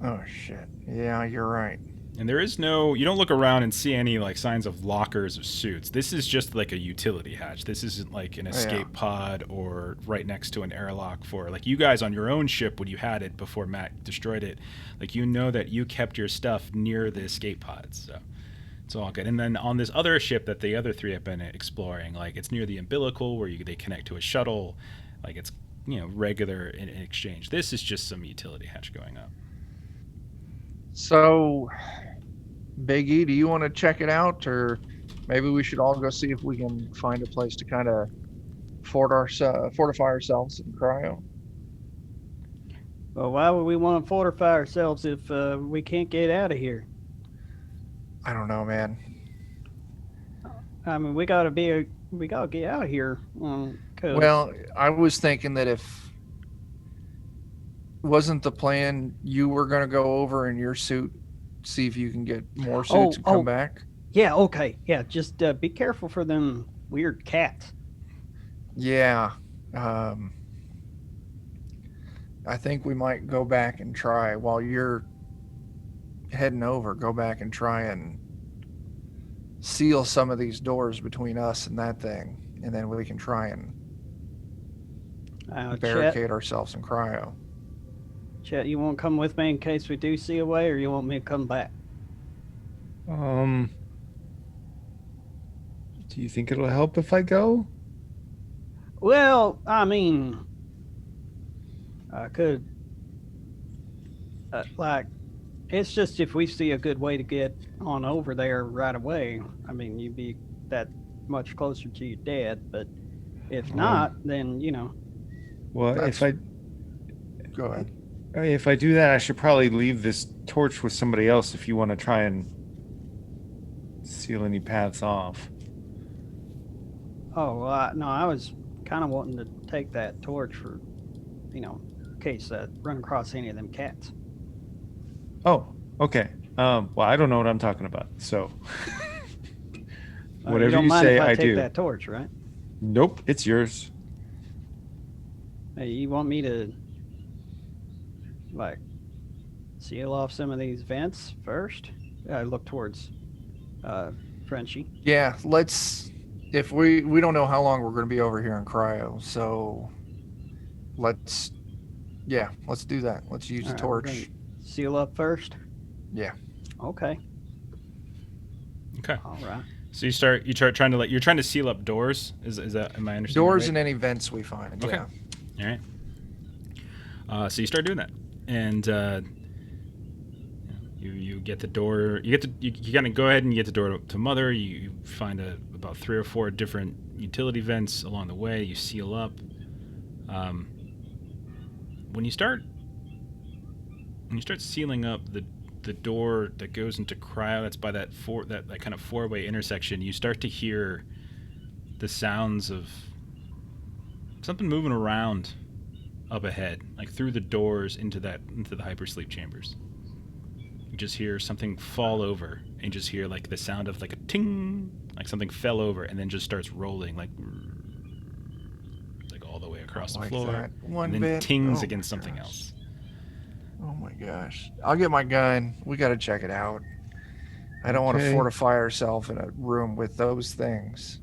Oh shit! Yeah, you're right. And there is you don't look around and see any like signs of lockers of suits. This is just like a utility hatch. This isn't like an escape pod or right next to an airlock for like you guys on your own ship when you had it before Matt destroyed it. Like you know that you kept your stuff near the escape pods, so it's all good. And then on this other ship that the other three have been exploring, like it's near the umbilical where they connect to a shuttle. Like it's regular in exchange. This is just some utility hatch going up. So, Big E, do you want to check it out, or maybe we should all go see if we can find a place to kind of fortify ourselves in Cryo? Well, why would we want to fortify ourselves if we can't get out of here? I don't know, man. I mean, we gotta get out of here. Well, I was thinking that if wasn't the plan you were going to go over in your suit, see if you can get more suits and come back? Yeah, okay. Yeah, just be careful for them weird cats. Yeah. I think we might go back and try while you're heading over, go back and try and seal some of these doors between us and that thing. And then we can try and barricade ourselves in Cryo. Chet, you want to come with me in case we do see a way, or you want me to come back? Do you think it'll help if I go? Well, I mean, I could, it's just if we see a good way to get on over there right away, I mean, you'd be that much closer to your dad. But if not, then Well, That's- Go ahead. if I do that, I should probably leave this torch with somebody else if you want to try and seal any paths off. Oh, well, no, I was kind of wanting to take that torch for, in case I run across any of them cats. Oh, okay. Well, I don't know what I'm talking about, so whatever you don't you mind say, if I take do. that torch, right? Nope, it's yours. Hey, you want me to, like, seal off some of these vents first? I look towards Frenchie. Yeah, let's. If we don't know how long we're going to be over here in cryo, so let's do that. Let's use All the right, we're torch. gonna seal up first? Yeah. Okay. Okay. All right. So you start trying to you're trying to seal up doors. Is that, am I understanding? Doors right? and any vents we find. Okay. Yeah. All right. So you start doing that, and you get the door. You kind of go ahead and you get the door to Mother. You find about 3 or 4 different utility vents along the way. You seal up. When you start sealing up the door that goes into cryo, that's by that kind of 4-way intersection, you start to hear the sounds of something moving around up ahead, like through the doors into the hypersleep chambers. You just hear something fall over, and you just hear like the sound of like a ting, like something fell over and then just starts rolling like all the way across the Like floor, that. One and then bit. tings Oh against my something gosh. else. Oh my gosh. I'll get my gun. We got to check it out. I don't want to Okay. fortify ourselves in a room with those things.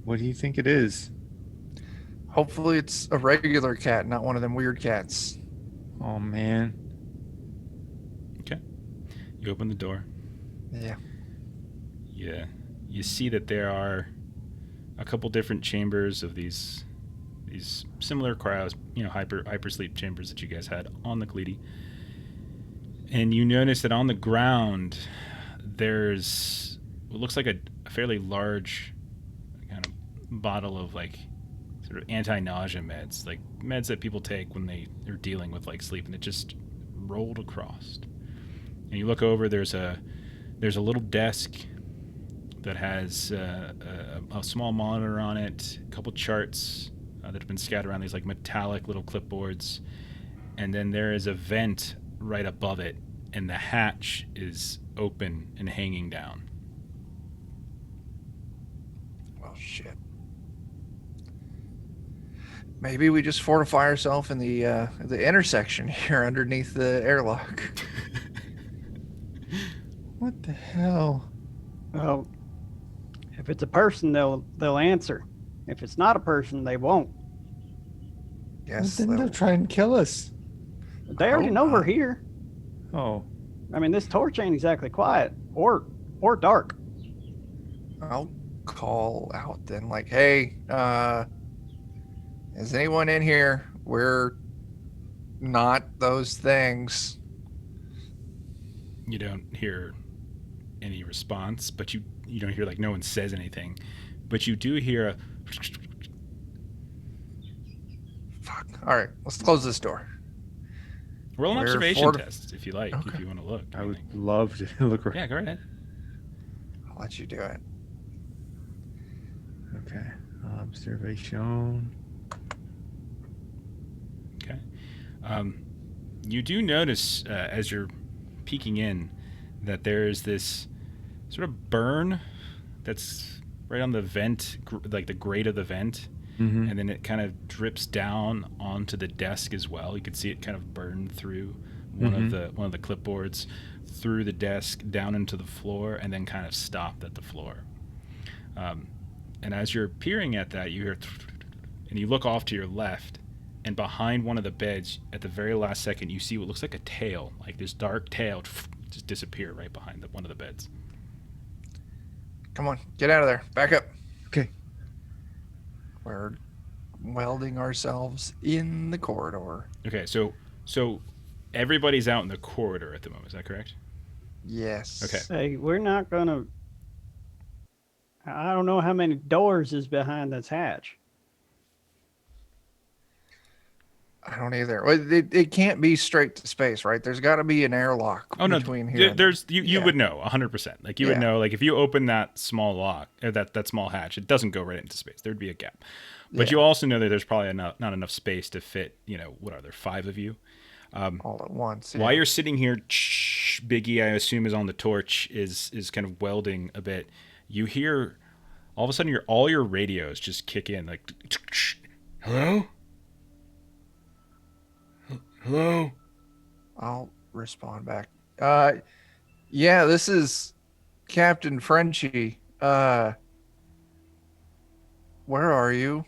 What do you think it is? Hopefully it's a regular cat, not one of them weird cats. Oh man. You open the door. Yeah. Yeah, you see that there are a couple different chambers of these similar cryos, hypersleep chambers that you guys had on the Cleety. And you notice that on the ground there's what looks like a fairly large kind of bottle of like sort of anti-nausea meds, like meds that people take when they're dealing with like sleep, and it just rolled across. And you look over, there's a little desk that has a small monitor on it, a couple charts that have been scattered around these like metallic little clipboards, and then there is a vent right above it, and the hatch is open and hanging down. Well, shit. Maybe we just fortify ourselves in the intersection here underneath the airlock. What the hell? Well, if it's a person, they'll answer. If it's not a person, they won't. Yes. Then they'll try and kill us. They already hope know we're not. here. Oh. I mean, this torch ain't exactly quiet or dark. I'll call out then, like, hey, is anyone in here? We're not those things. You don't hear any response, but you don't hear, like, no one says anything, but you do hear a Fuck. All right, let's close this door. roll an We're observation test if you like, if Okay. you want to look. I would love to look around. Yeah, go right ahead. I'll let you do it. Okay. Observation. Okay. You do notice as you're peeking in that there's this sort of burn that's right on the vent, like the grate of the vent, Mm-hmm. and then it kind of drips down onto the desk as well. You can see it kind of burn through one of the clipboards, through the desk, down into the floor, and then kind of stopped at the floor. And as you're peering at that, you hear, and you look off to your left, and behind one of the beds, at the very last second, you see what looks like a tail, like this dark tail, just disappear right behind one of the beds. Come on, get out of there. Back up. Okay. We're welding ourselves in the corridor. Okay, so everybody's out in the corridor at the moment. Is that correct? Yes. Okay. Hey, we're not gonna. I don't know how many doors is behind this hatch. I don't either. Well, it can't be straight to space, right? There's got to be an airlock Oh no, between here. and there's there. you Yeah. would know 100%. Like you would Yeah. know, like if you open that small lock or that small hatch, it doesn't go right into space. There'd be a gap. But you also know that there's probably not enough space to fit. What are there, 5 of you? All at once. While yeah. you're sitting here, Biggie, I assume, is on the torch, is kind of welding a bit. You hear all of a sudden all your radios just kick in, like, hello, hello. I'll respond back. Yeah, this is Captain Frenchie. Where are you?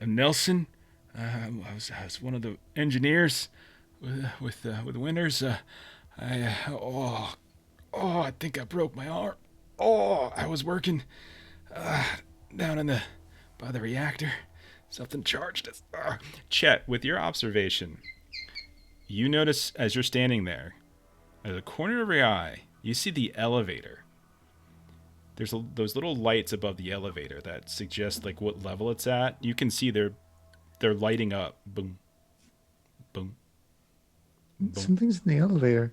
Nelson. I was one of the engineers with Winters. I think I broke my arm. I was working down by the reactor. Something charged us. Chet, with your observation, you notice as you're standing there, at the corner of your eye, you see the elevator. There's those little lights above the elevator that suggest like what level it's at. You can see they're lighting up. Boom, boom, boom. Something's in the elevator.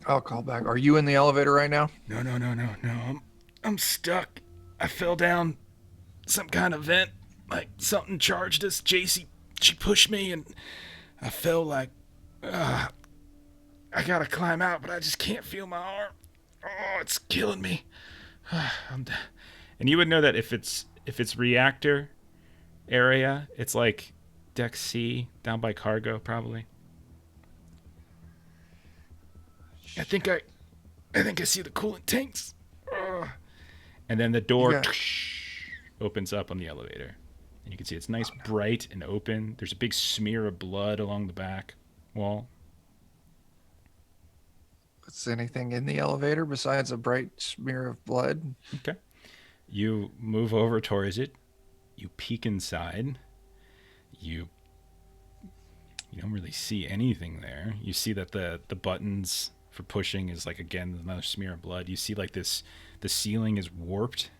I'll call back. Are you in the elevator right now? No. I'm stuck. I fell down some kind of vent. Like something charged us. JC, she pushed me and I fell like. I gotta climb out, but I just can't feel my arm. Oh, it's killing me. And you would know that if it's reactor area, it's like deck C down by cargo probably. I think I see the coolant tanks. And then the door opens up on the elevator. And you can see it's nice, bright, and open. There's a big smear of blood along the back wall. Is anything in the elevator besides a bright smear of blood? Okay. You move over towards it. You peek inside. You don't really see anything there. You see that the buttons for pushing is like, again, another smear of blood. You see like the ceiling is warped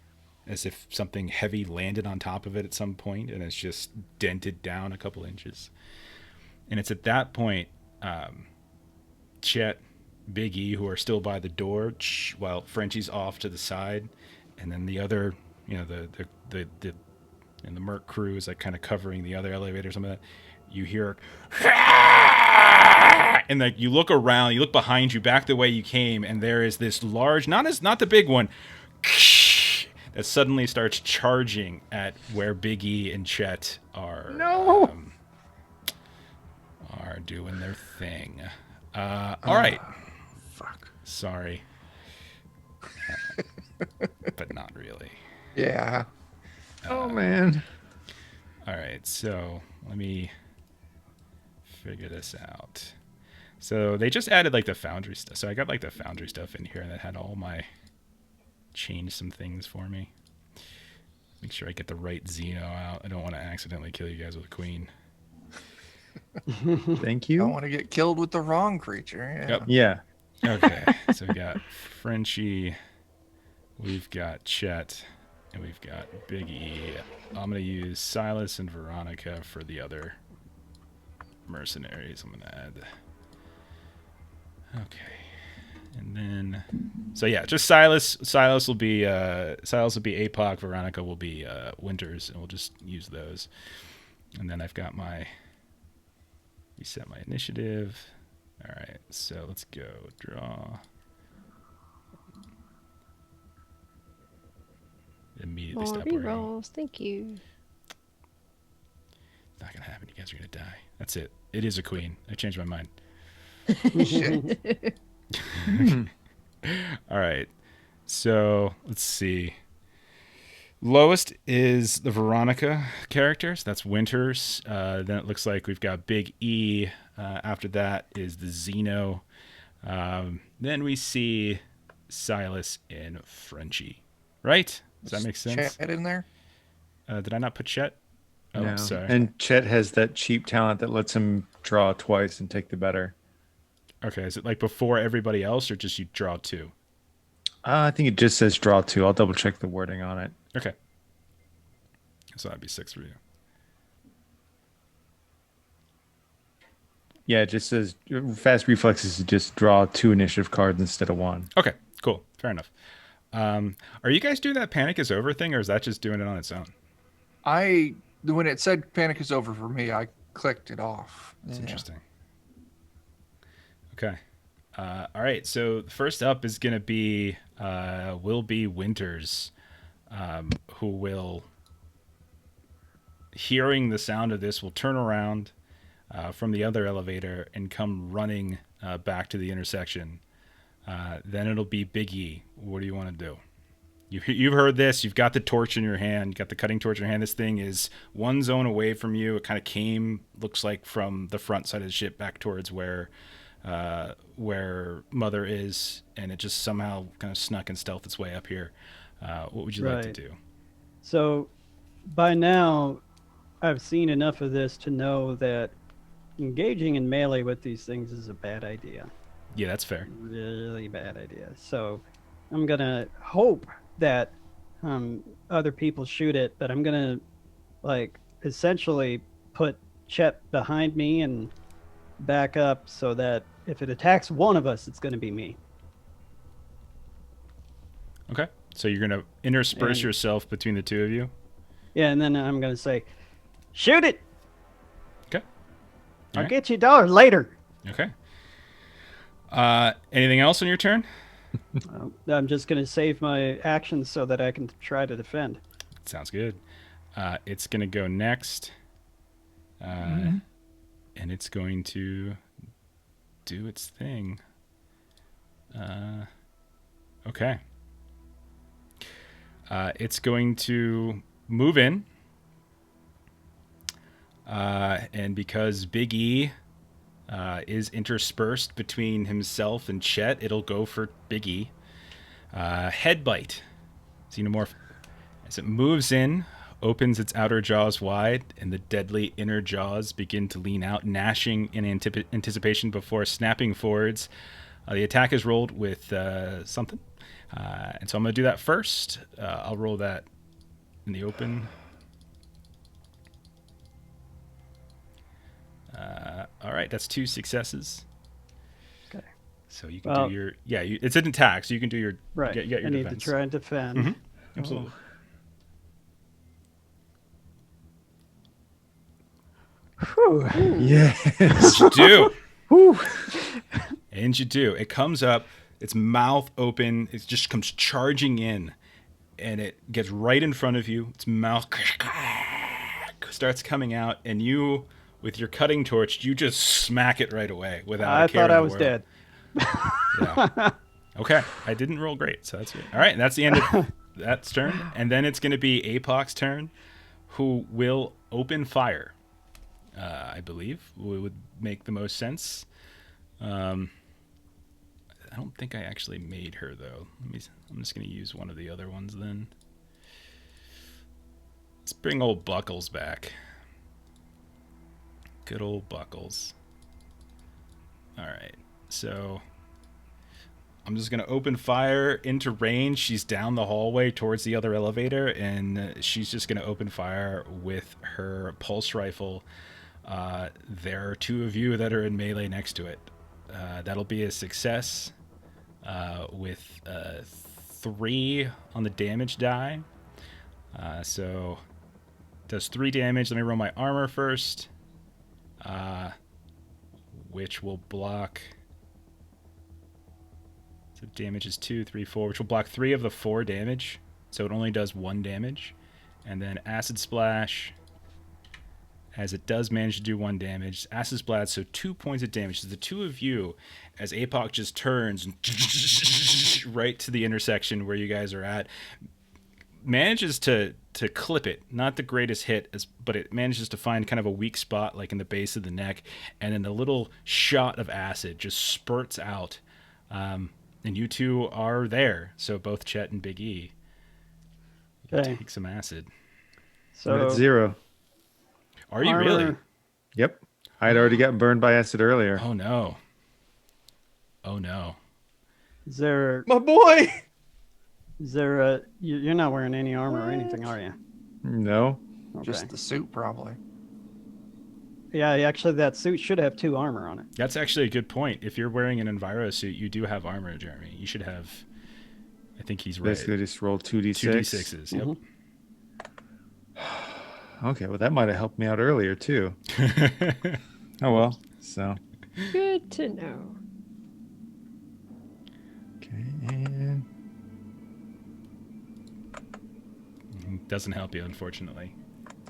as if something heavy landed on top of it at some point and it's just dented down a couple inches. And it's at that point, Chet, Big E, who are still by the door, while Frenchie's off to the side, and then the other, the Merc crew is like kind of covering the other elevator, some of that. You hear, and like you look around, you look behind you, back the way you came, and there is this large, not the big one, that suddenly starts charging at where Big E and Chet are. No. Are doing their thing. All right. Fuck. Sorry. But not really. Yeah. Oh man. All right, so let me figure this out. So they just added like the Foundry stuff. So I got like the Foundry stuff in here that had all my change some things for me. Make sure I get the right Xeno out. I don't want to accidentally kill you guys with a queen. Thank I you. don't want to get killed with the wrong creature. Yeah. Yep. Yeah. Okay, so we got Frenchie, we've got Chet, and we've got Big E. I'm going to use Silas and Veronica for the other mercenaries. I'm going to add. Okay. And then, so yeah, just Silas. Silas will be APOC. Veronica will be Winters, and we'll just use those. And then I've got my reset my initiative. All right, so let's go draw. Immediately More stop worrying. rerolls. Thank you. Not gonna happen. You guys are gonna die. That's it. It is a queen. I changed my mind. Shit. All right. So let's see. Lowest is the Veronica characters. That's Winters. Then it looks like we've got Big E. After that is the Xeno. Then we see Silas and Frenchie. Right? Does that make sense? Chet in there? Did I not put Chet? Oh, No. sorry. And Chet has that cheap talent that lets him draw twice and take the better. Okay, is it like before everybody else, or just you draw 2? I think it just says draw 2. I'll double check the wording on it. Okay. So that'd be 6 for you. Yeah, it just says fast reflexes to just draw 2 initiative cards instead of 1. Okay, cool. Fair enough. Are you guys doing that panic is over thing, or is that just doing it on its own? When it said panic is over for me, I clicked it off. That's Yeah. interesting. Okay. All right. So first up is going to be will be Winters, who will, hearing the sound of this, will turn around from the other elevator and come running back to the intersection. Then it'll be Big E. What do you want to do? You've heard this. You've got the torch in your hand. You got the cutting torch in your hand. This thing is one zone away from you. It kind of came, looks like, from the front side of the ship back towards where Mother is, and it just somehow kind of snuck and stealthed its way up here. What would you like to do? So by now, I've seen enough of this to know that engaging in melee with these things is a bad idea. Yeah, that's fair. Really bad idea. So I'm going to hope that other people shoot it, but I'm going to essentially put Chet behind me and back up so that if it attacks one of us, it's going to be me. Okay. So you're going to intersperse yourself between the two of you? Yeah, and then I'm going to say, shoot it! Okay. I'll get you $1 later. Okay. Anything else on your turn? I'm just going to save my actions so that I can try to defend. Sounds good. It's going to go next. And it's going to do its thing. Okay. It's going to move in. And because Big E is interspersed between himself and Chet, it'll go for Big E. Headbite. Xenomorph. As it moves in, opens its outer jaws wide, and the deadly inner jaws begin to lean out, gnashing in anticipation before snapping forwards. The attack is rolled with something. And so I'm going to do that first. I'll roll that in the open. All right, that's 2 successes. Okay. So you can do your... Yeah, it's an attack, so you can do your... Right. Get your I need defense. to try and defend. Mm-hmm. Absolutely. Whew. Yes. You do. Whew. And you do. It comes up, its mouth open, it just comes charging in, and it gets right in front of you. Its mouth starts coming out, and you, with your cutting torch, you just smack it right away without a care I thought in I the was world. dead. Yeah. Okay, I didn't roll great, so that's good. All right, and that's the end of that's turn. And then it's going to be Apoc's turn, who will open fire. I believe would make the most sense. I don't think I actually made her though. I'm just going to use one of the other ones then. Let's bring old Buckles back. Good old Buckles. All right, so I'm just going to open fire into range. She's down the hallway towards the other elevator, and she's just going to open fire with her pulse rifle. There are 2 of you that are in melee next to it. That'll be a success with 3 on the damage die. So does 3 damage. Let me roll my armor first, which will block... So damage is 2, 3, 4, which will block 3 of the 4 damage. So it only does 1 damage. And then Acid Splash, as it does manage to do 1 damage. Acid Splash, so 2 points of damage. So the 2 of you, as Apoc just turns and right to the intersection where you guys are at, manages to clip it. Not the greatest hit, but it manages to find kind of a weak spot, like in the base of the neck. And then the little shot of acid just spurts out. And you 2 are there. So both Chet and Big E Okay. take some acid. I'm So at 0. Are you really? armor. Yep. I'd already gotten burned by acid earlier. Oh no. Oh no. Is there My boy. a you're not wearing any armor or anything, are you? No. Okay. Just the suit, probably. Yeah, actually that suit should have 2 armor on it. That's actually a good point. If you're wearing an Enviro suit, you do have armor, Jeremy. You should have. I think he's right. Basically, just roll 2d6. 2d6s. Yep. Mhm. Okay, well, that might have helped me out earlier, too. Oh, well. So, Good to know. okay, and Doesn't help you, unfortunately.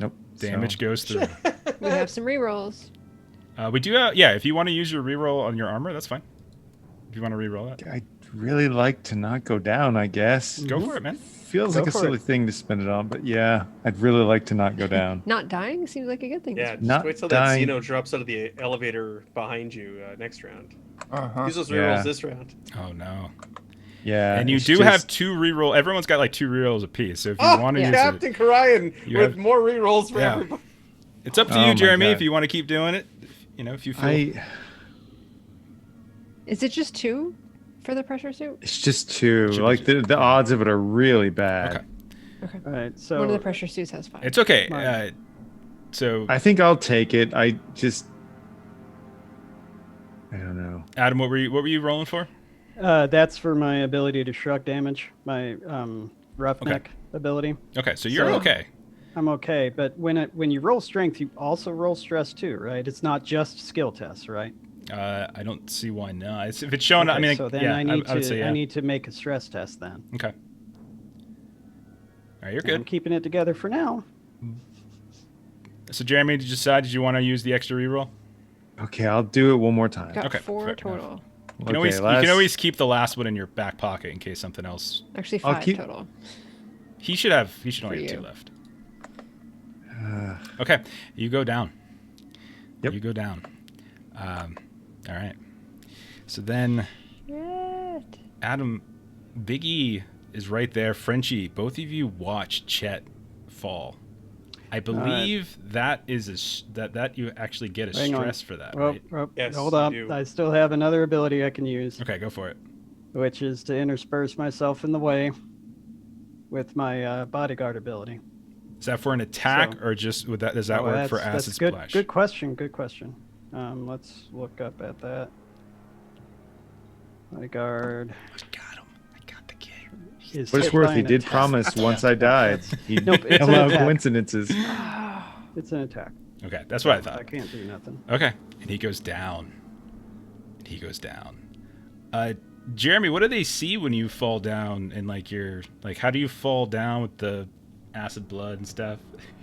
nope. Damage goes through. We have some rerolls. We do have, yeah, if you want to use your reroll on your armor, that's fine. If you want to reroll it, I'd really like to not go down, I guess. go for it, man. Feels Go like a for silly it. thing to spend it on, but yeah, I'd really like to not go down. Not dying seems like a good thing. Yeah, just Not wait till dying. that Xeno drops out of the elevator behind you next round. Uh-huh. Use those Yeah. rerolls this round. Oh, no. Yeah. And you it's do just- have 2 reroll. Everyone's got like 2 rerolls apiece. So if you Oh, want to use Captain it, Karayan You with have- more rerolls for Yeah. everybody. it's up to Oh you, my Jeremy, God. if you want to keep doing it. You know, if you feel. Is it just 2 for the pressure suit? It's just 2. Should be Like, just- the odds of it are really bad. Okay. Okay. All right, so One of the pressure suits has 5. It's okay. Mine. So, I think I'll take it. I don't know. Adam, what were you rolling for? that's for my ability to shrug damage, my roughneck ability. Okay, so you're So- okay. I'm okay, but when you roll strength, you also roll stress too, right? It's not just skill tests, right? I don't see why not. If it's showing, I Okay, mean, so then yeah, I need would to say yeah. I need to make a stress test then. Okay. All right, you're I'm good. keeping it together for now. So, Jeremy, did you decide? Did you want to use the extra reroll? Okay, I'll do it one more time. Got Okay, 4 fair total. enough. You can, always, you last- can always keep the last one in your back pocket in case something else. Actually, I'll 5 keep- total. He should only For have 2 you. left. Okay, you go down. Yep. You go down. All right. So then, Chet. Adam, Biggie is right there. Frenchie, both of you watch Chet fall. I believe that is that you actually get a Hang on. stress for that, Oh, right? oh, Yes, hold you up. do. I still have another ability I can use, Okay, go for it. which is to intersperse myself in the way with my bodyguard ability. Is that for an attack So- or just would that? Does that Oh, work for that's acid good, splash? Good question. Good question. Let's look up at that. Bodyguard I got him. I got the kid. is What it's hit worth, by he an did attack. promise once I died. He'd Nope, it's an allow attack. coincidences. It's an attack. Okay, that's what I I thought. can't do nothing. Okay, and he goes down. He goes down. Jeremy, what do they see when you fall down? And how do you fall down with the acid blood and stuff?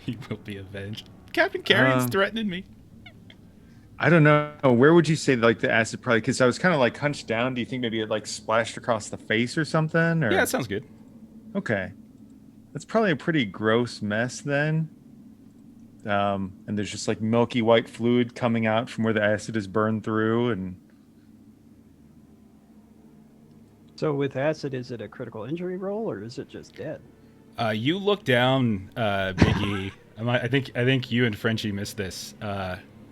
He will be avenged. Captain Carrion's threatening me. I don't know. Where would you say like the acid probably? Because I was kind of like hunched down. Do you think maybe it like splashed across the face or something? Or Yeah, that sounds good. okay, that's probably a pretty gross mess then. And there's just like milky white fluid coming out from where the acid is burned through, and So with acid, is it a critical injury roll or is it just dead? You look down, Biggie. I think you and Frenchie missed this.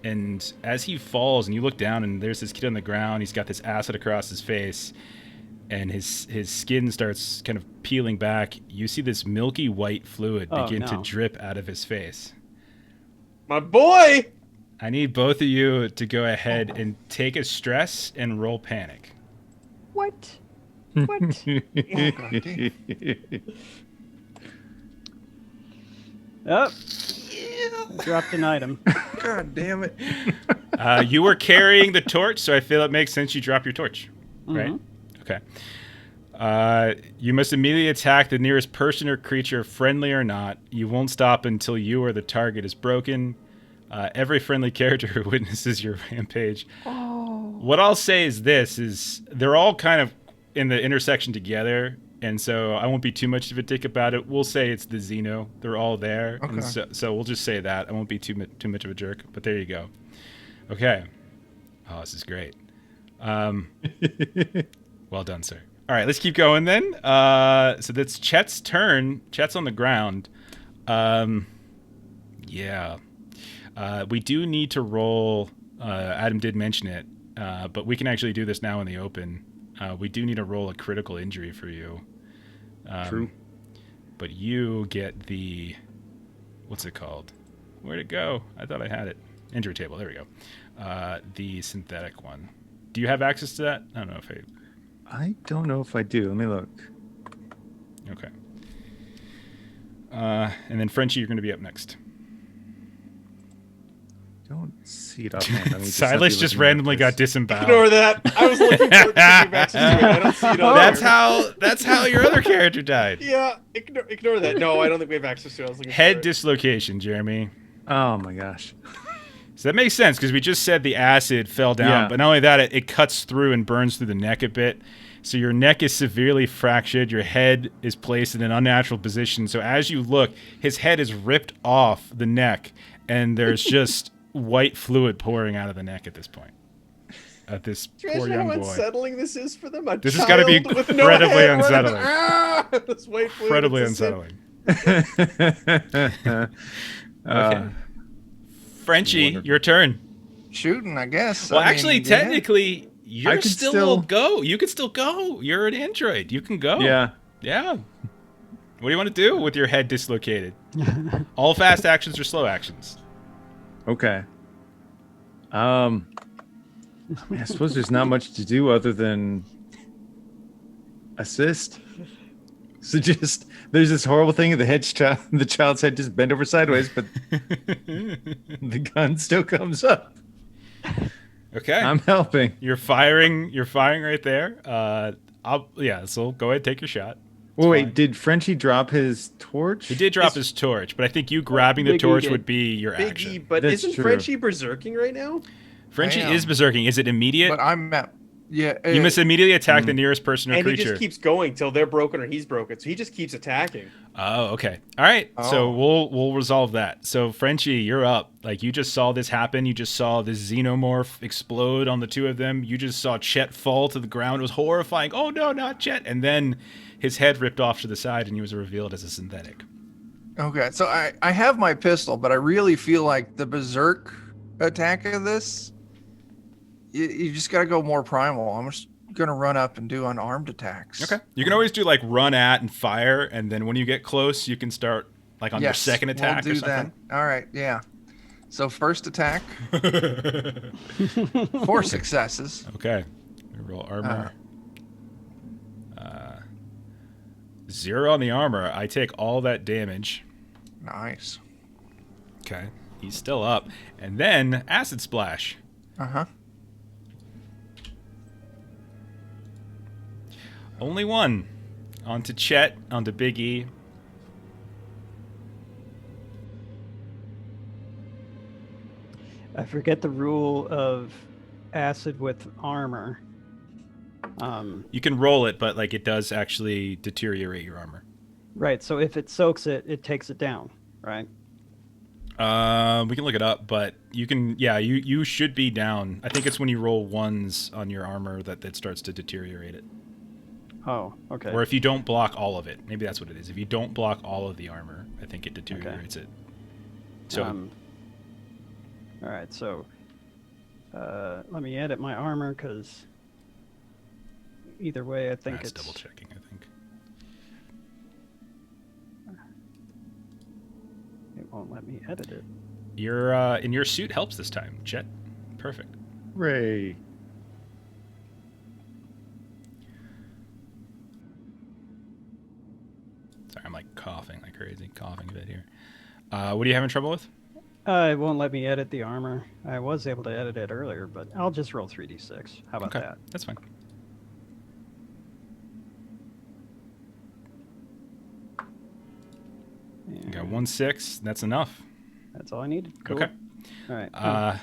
And as he falls, and you look down, and there's this kid on the ground. He's got this acid across his face, and his skin starts kind of peeling back. You see this milky white fluid Oh, begin to no. drip out of his face. My boy. I need both of you to go ahead and take a stress and roll panic. What? What? Oh, I dropped an item. God damn it. You were carrying the torch, so I feel it makes sense you drop your torch, right? Mhm. Okay. You must immediately attack the nearest person or creature, friendly or not. You won't stop until you or the target is broken. Every friendly character who witnesses your rampage. Oh. What I'll say is this, is they're all kind of in the intersection together, and so I won't be too much of a dick about it. We'll say it's the Xeno. They're all there, and Okay. so we'll just say that. I won't be too much of a jerk, but there you go. Okay. Oh, this is great. Well done, sir. All right, let's keep going then. So that's Chet's turn. Chet's on the ground. Yeah. We do need to roll. Adam did mention it, but we can actually do this now in the open. We do need to roll a critical injury for you. True. But you get the, what's it called? Where'd it go? I thought I had it. Injury table. There we go. The synthetic one. Do you have access to that? I don't know if I don't know if I do. Let me look. Okay. And then Frenchie, you're going to be up next. Don't see it offhand. I mean, Silas just randomly got disemboweled. Ignore that. I was looking for it to give access to it. I don't see it on That's how your other character died. Yeah, ignore that. No, I don't think we have access to it. I was looking Head for it. dislocation, Jeremy. Oh my gosh. So that makes sense because we just said the acid fell down, Yeah. but not only that, it cuts through and burns through the neck a bit. So your neck is severely fractured. Your head is placed in an unnatural position. So as you look, his head is ripped off the neck, and there's just white fluid pouring out of the neck at this point. At this Do you poor imagine young how boy. unsettling this is for them? This has gotta be incredibly unsettling. This white fluid, Incredibly it's a unsettling. Okay. Frenchie, Wonderful. your turn. Shooting, I guess. Well, I mean, actually, yeah. technically, I you're could still still- go. You can still go. You're an android. You can go. Yeah. Yeah. What do you want to do with your head dislocated? All fast actions or slow actions? Okay. I suppose there's not much to do other than assist. So just there's this horrible thing of the child's head just bent over sideways, but the gun still comes up. Okay. I'm helping. You're firing right there. So go ahead, take your shot. Well, wait, fine. did Frenchie drop his torch? He did drop his torch, but I think you grabbing the Big E torch did. would be your Big action. E, but That's isn't true. Frenchie berserking right now? Frenchie I am. is berserking. Is it immediate? But I'm at, yeah. You must immediately attack the nearest person or And he creature. just keeps going till they're broken or he's broken. So he just keeps attacking. Oh, okay. All right. So Oh. we'll resolve that. So Frenchie, you're up. Like you just saw this happen. You just saw this xenomorph explode on the two of them. You just saw Chet fall to the ground. It was horrifying. Oh no, not Chet. And then his head ripped off to the side and he was revealed as a synthetic. Okay, so I have my pistol, but I really feel like the berserk attack of this, you just got to go more primal. I'm just going to run up and do unarmed attacks. Okay. You can always do like run at and fire, and then when you get close, you can start like on your Yes, second attack we'll or do something. that. All right, yeah. So first attack, 4 successes. Okay. We roll armor. 0 on the armor. I take all that damage. Nice. Okay. He's still up. And then acid splash. Uh-huh. Only one. Onto Chet, onto Big E. I forget the rule of acid with armor. You can roll it, but like it does actually deteriorate your armor. Right. So if it soaks it, it takes it down. Right. We can look it up, but you can. Yeah, you should be down. I think it's when you roll ones on your armor that starts to deteriorate it. Oh, okay. Or if you don't block all of it, maybe that's what it is. If you don't block all of the armor, I think it deteriorates it. So all right. So let me edit my armor because either way, I think that's it's double checking. I think. It won't let me edit it. Your in your suit helps this time, Chet. Perfect. Ray. Sorry, I'm like coughing like crazy, coughing a bit here. What are you having trouble with? It won't let me edit the armor. I was able to edit it earlier, but I'll just roll 3d6. How about Okay, that? that's fine. You got 1 6. That's enough. That's all I needed. Cool. Okay. All right.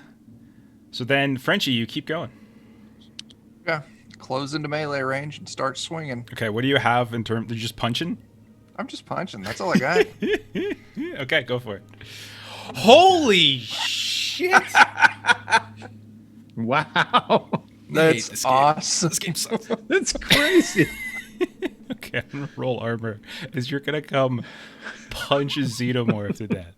So then, Frenchie, you keep going. Yeah. Close into melee range and start swinging. Okay, what do you have in terms? You're just punching? I'm just punching. That's all I got. Okay, go for it. Holy shit! Wow. That's this game. awesome. This game sucks. That's crazy. Okay, I'm gonna roll armor as you're gonna come punch a xenomorph to death.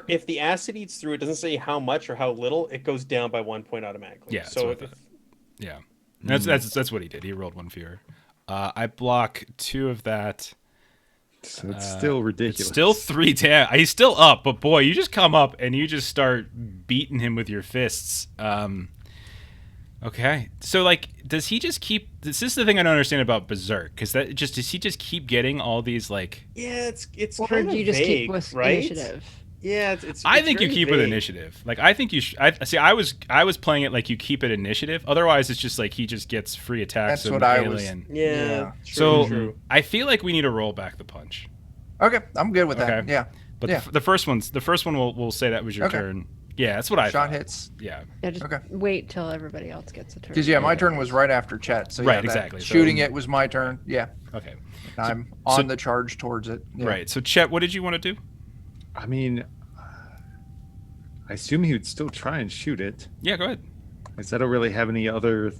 If the acid eats through, it doesn't say how much or how little. It goes down by 1 point automatically. Yeah. So Yeah. That's what he did. He rolled 1 fewer. I block 2 of that. So it's still ridiculous. It's still 3 damage. He's still up, but boy, you just come up and you just start beating him with your fists. Okay. So, like, does he just keep... This is the thing I don't understand about Berserk, because does he just keep getting all these, like... Yeah, it's Or kind do of you just vague, keep with right? initiative? Yeah, it's I think you very keep with vague. initiative. Like, I think you should... I was playing it like you keep it initiative. Otherwise, it's just like he just gets free attacks. That's what I was- alien. Yeah. So, True. I feel like we need to roll back the punch. Okay, I'm good with that. Okay. Yeah. But Yeah. the first one we'll say that was your Okay. turn. Yeah, that's what I Shot thought. hits. Yeah. Yeah, just Okay. wait till everybody else gets a turn. Because my turn was right after Chet. So Right, that exactly. So- Shooting it was my turn. Yeah. Okay. And I'm on the charge towards it. Yeah. Right. So, Chet, what did you want to do? I mean, I assume he would still try and shoot it, Yeah, go ahead. because I don't really have any other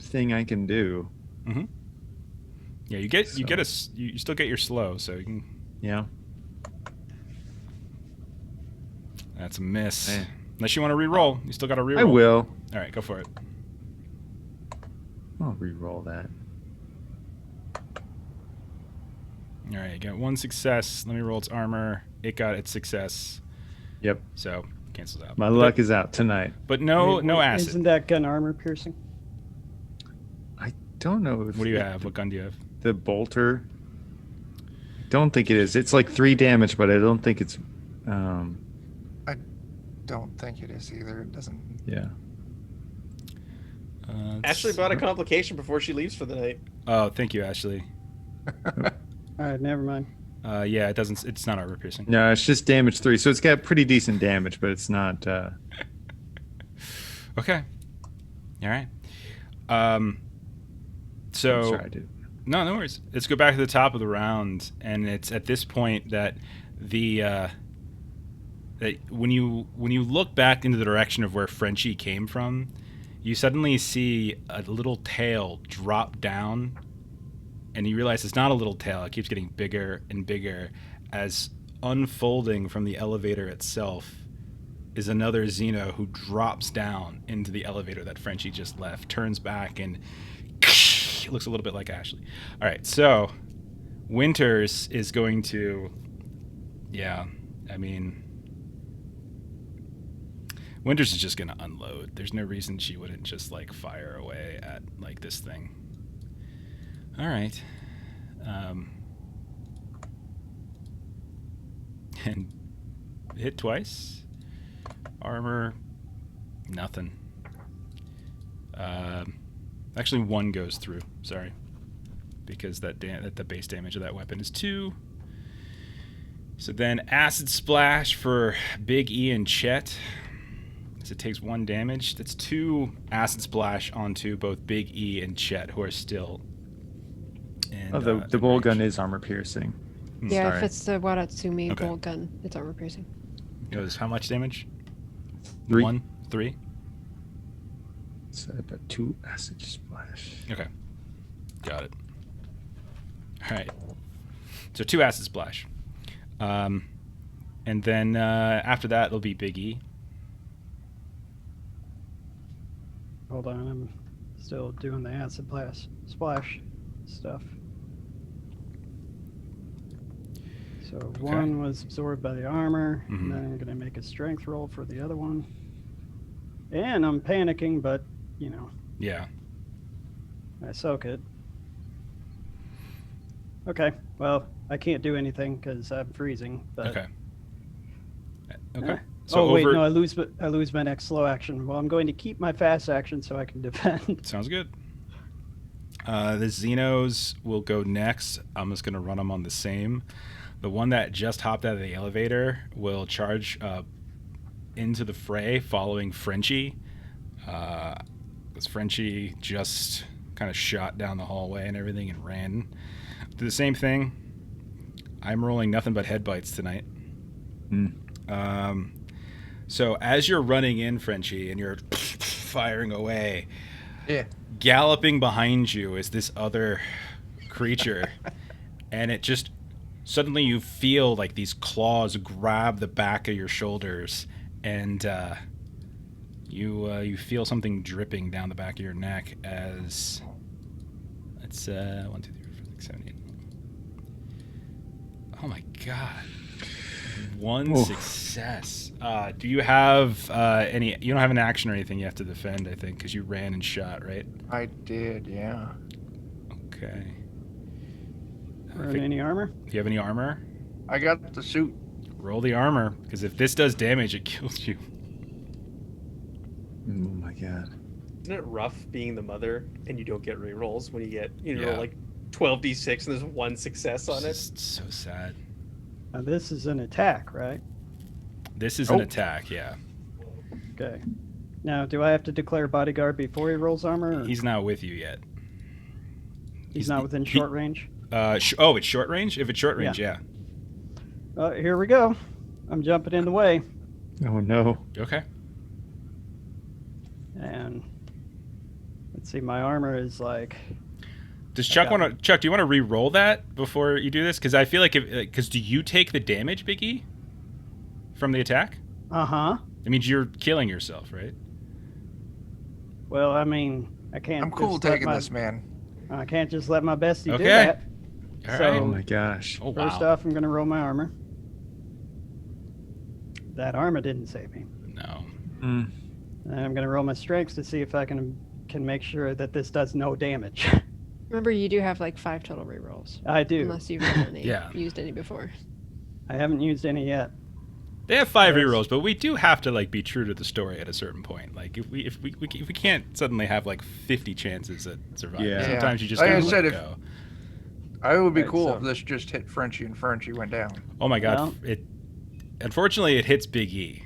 thing I can do. Yeah, you still get your slow, so you can. Yeah. That's a miss. Man. Unless you want to re-roll, you still got to re-roll. I will. All right, go for it. I'll re-roll that. All right, you got 1 success. Let me roll its armor. It got its success, Yep. so cancels out. My luck is out tonight. But no Wait, acid. Isn't that gun armor piercing? I don't know. What do you have? What gun do you have? The bolter. Don't think it is. It's like 3 damage, but I don't think it's. Don't think it is either. It doesn't. Yeah. Ashley bought a complication before she leaves for the night. Oh, thank you, Ashley. All right, never mind. Yeah, it doesn't. It's not armor piercing. No, it's just damage 3, so it's got pretty decent damage, but it's not. Okay. All right. So. I'm sorry, dude. No worries. Let's go back to the top of the round, and it's at this point that that when you look back into the direction of where Frenchie came from, you suddenly see a little tail drop down, and you realize it's not a little tail. It keeps getting bigger and bigger as unfolding from the elevator itself is another Xeno who drops down into the elevator that Frenchie just left, turns back, and it looks a little bit like Ashley. All right, so Winters is going to, Winters is just going to unload. There's no reason she wouldn't just like fire away at like this thing. All right. And hit twice. Armor, nothing. Actually, 1 goes through. Sorry, because that the base damage of that weapon is 2. So then acid splash for Big E and Chet. As it takes 1 damage. That's 2 acid splash onto both Big E and Chet, who are still. And, the bolt gun is armor piercing. Yeah, Sorry. if it's the Wadatsumi Okay. bolt gun, it's armor piercing. Goes how much damage? 3. 1, 3. So about 2 acid splash. Okay. Got it. All right. So 2 acid splash. And then after that, it'll be Big E. Hold on, I'm still doing the acid splash stuff. So 1 was absorbed by the armor, and then I'm gonna make a strength roll for the other one. And I'm panicking, but Yeah. I soak it. Okay, well, I can't do anything because I'm freezing. But Okay. Okay. Eh. So wait, over. no, I lose my next slow action. Well, I'm going to keep my fast action so I can defend. Sounds good. The Xenos will go next. I'm just going to run them on the same. The one that just hopped out of the elevator will charge into the fray following Frenchie. Because Frenchie just kind of shot down the hallway and everything and ran. Do the same thing. I'm rolling nothing but head bites tonight. So as you're running in, Frenchie, and you're firing away, galloping behind you is this other creature, and it just suddenly you feel like these claws grab the back of your shoulders, and you feel something dripping down the back of your neck as it's 1, 2, 3, 4, 5, 6, 7, 8. Oh my god. One Oof. success. Do you have any? You don't have an action or anything you have to defend, I think, because you ran and shot, right? I did, yeah. Okay. Wearing any armor? Do you have any armor? I got the suit. Roll the armor, because if this does damage, it kills you. Oh my god. Isn't it rough being the mother and you don't get rerolls when you get, Yeah. like 12d6 and there's one success on it? It's just so sad. Now, this is an attack, right? This is an attack, yeah. Okay. Now, do I have to declare bodyguard before he rolls armor? Or He's not with you yet. he's not within short range? It's short range? If it's short range, yeah. Here we go. I'm jumping in the way. Oh no. Okay. And let's see, my armor is like... Does Chuck got want to? Chuck, do you want to re-roll that before you do this? Because I feel like because do you take the damage, Big E, from the attack? Uh-huh. That means you're killing yourself, right? Well, I mean, I can't... I'm cool just let taking my- this, man. I can't just let my bestie do Okay. that. All So- right. Oh my gosh. Oh First wow. off, I'm going to roll my armor. That armor didn't save me. No. Mm. And I'm going to roll my strengths to see if I can make sure that this does no damage. Remember, you do have like 5 total rerolls, I do. unless you've done any, Yeah. used any before. I haven't used any yet. They have 5 Yes. rerolls, but we do have to be true to the story at a certain point. Like if we can't suddenly have 50 chances at surviving. Yeah. Sometimes you just Like I gotta let said, it if- go. It would be Right, cool so- if this just hit Frenchie and Frenchie went down. Oh my god! Well- Unfortunately, it hits Big E.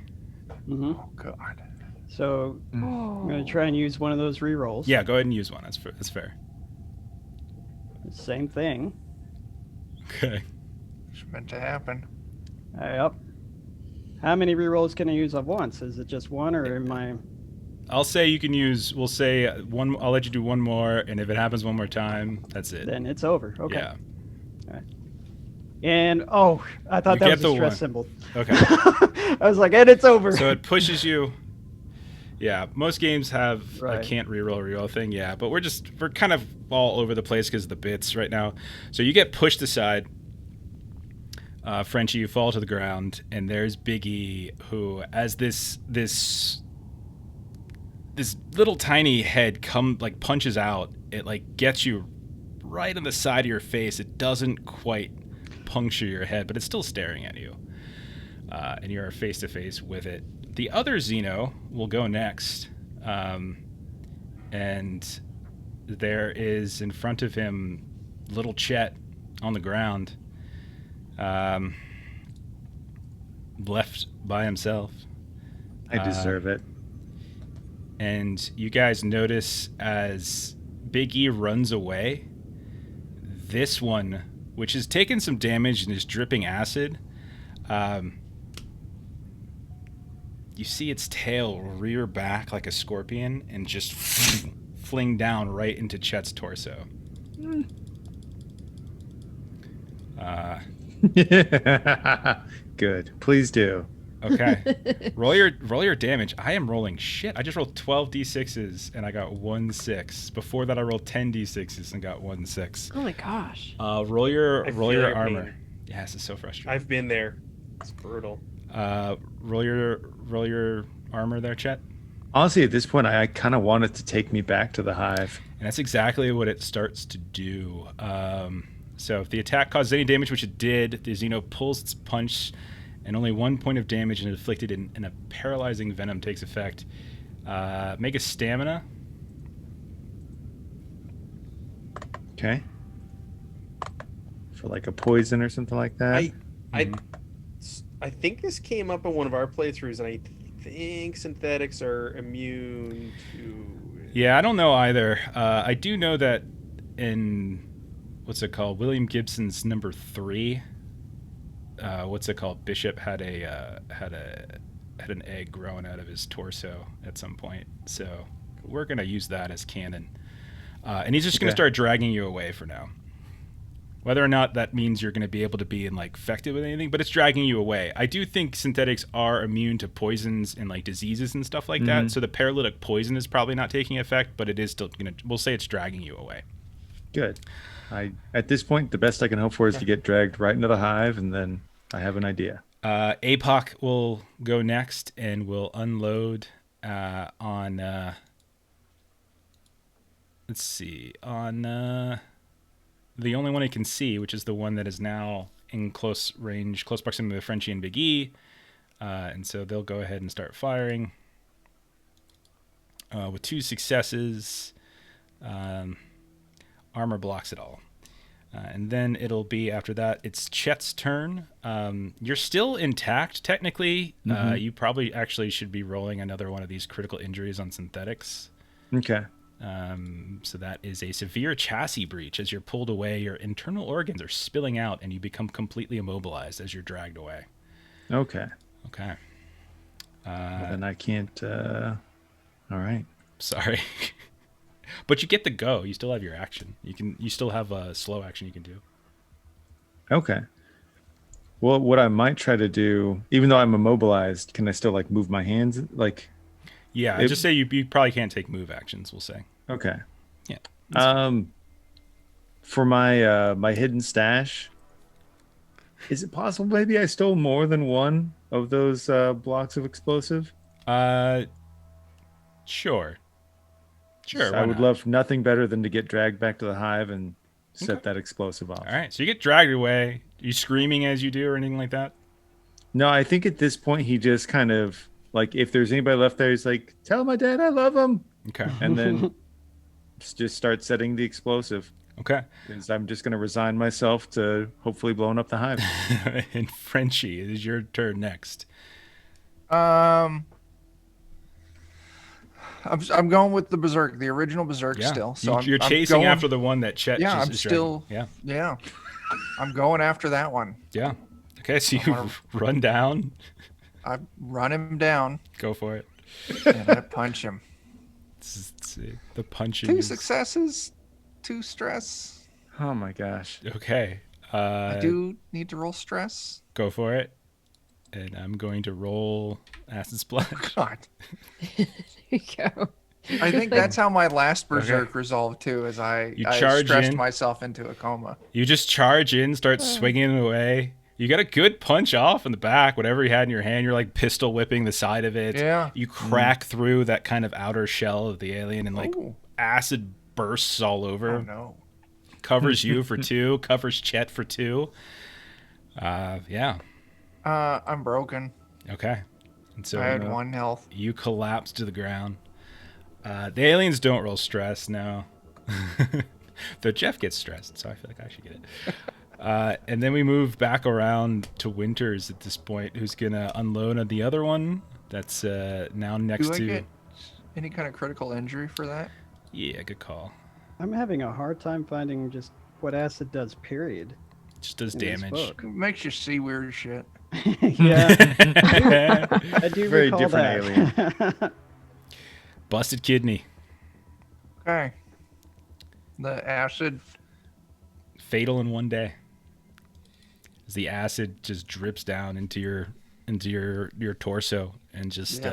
Hmm. Oh god. So I'm Oh. going to try and use one of those rerolls. Yeah, go ahead and use one. That's fair. Same thing. Okay. It's meant to happen. Yep. How many rerolls can I use at once? Is it just one, or am I... I'll say you can use. We'll say one. I'll let you do one more, and if it happens one more time, that's it. Then it's over. Okay. Yeah. And, I thought You that get was the a stress one. symbol. Okay. I was like, and it's over. So it pushes you. Yeah, most games have a Right. can't reroll thing. Yeah, but we're kind of all over the place because of the bits right now. So you get pushed aside. Frenchie, you fall to the ground, and there's Biggie, who, as this little tiny head punches out, it gets you right on the side of your face. It doesn't quite puncture your head, but it's still staring at you, and you're face to face with it. The other Xeno will go next, and there is in front of him little Chet on the ground, left by himself. I deserve it. And you guys notice as Big E runs away, this one, which has taken some damage and is dripping acid, you see its tail rear back like a scorpion and just fling down right into Chet's torso. Good. Please do. Okay. roll your damage. I am rolling shit. I just rolled 12 d6s and I got 1 6. Before that I rolled 10 d6s and got 1 6. Oh my gosh. Roll your I feel your armor. pain. Yes, it's so frustrating. I've been there. It's brutal. Roll your armor there, Chet. Honestly, at this point, I kind of want it to take me back to the hive. And that's exactly what it starts to do. So if the attack causes any damage, which it did, the Xeno pulls its punch, and only 1 point of damage inflicted in a paralyzing venom takes effect. Make a stamina. Okay. For like a poison or something like that. I think this came up in one of our playthroughs, and I think synthetics are immune to. Yeah, I don't know either. I do know that in what's it called, William Gibson's number 3. What's it called? Bishop had an egg growing out of his torso at some point. So we're gonna use that as canon. And he's just gonna Okay. start dragging you away for now. Whether or not that means you're going to be able to be infected with anything, but it's dragging you away. I do think synthetics are immune to poisons and diseases and stuff like that. So the paralytic poison is probably not taking effect, but it is still going to, we'll say it's dragging you away. Good. At this point, the best I can hope for is to get dragged right into the hive, and then I have an idea. APOC will go next and will unload on, let's see, on the only one he can see, which is the one that is now in close proximity to Frenchie and Big E. And so they'll go ahead and start firing with 2 successes. Armor blocks it all. And then it'll be, after that, it's Chet's turn. You're still intact, technically. You probably actually should be rolling another one of these critical injuries on synthetics. Okay. So that is a severe chassis breach. As you're pulled away, your internal organs are spilling out, and you become completely immobilized as you're dragged away. Okay. Okay. Well, then I can't... all right. Sorry. But you get to go. You still have your action. You still have a slow action you can do. Okay. Well, what I might try to do, even though I'm immobilized, can I still move my hands? Yeah, just say you probably can't take move actions, we'll say. Okay. Yeah. For my my hidden stash, is it possible maybe I stole more than one of those blocks of explosive? Sure. I would love nothing better than to get dragged back to the hive and set that explosive off. All right, so you get dragged away. Are you screaming as you do or anything like that? No, I think at this point he just kind of if there's anybody left there, he's like, "Tell my dad I love him." Okay. And then just start setting the explosive. Okay. Because I'm just going to resign myself to hopefully blowing up the hive. And Frenchie, it is your turn next. I'm going with the Berserk, the original Berserk still. So you're chasing after the one that Chet is still dragging. Yeah. I'm going after that one. Yeah. Okay, so you run down. I run him down. Go for it. And I punch him. Let's see. The punching. 2 successes, 2 stress. Oh my gosh. Okay. I do need to roll stress. Go for it. And I'm going to roll acid splash. God. There you go. I think that's how my last Berserk resolved too, as I stressed myself into a coma. You just charge in, start swinging away. You got a good punch off in the back, whatever you had in your hand. You're pistol whipping the side of it. Yeah. You crack through that kind of outer shell of the alien, and acid bursts all over. Oh no. Covers you for 2, covers Chet for 2. Yeah. I'm broken. Okay. And so I had 1 health. You collapse to the ground. The aliens don't roll stress, no. Though Jeff gets stressed, so I feel like I should get it. And then we move back around to Winters at this point, who's going to unload on the other one. That's now next Do I to... get any kind of critical injury for that? Yeah, good call. I'm having a hard time finding just what acid does, period. Just does in this damage. book. It makes you see weird shit. Yeah. I do Very recall different that. Busted kidney. Okay. The acid. Fatal in 1 day. As the acid just drips down into your torso and just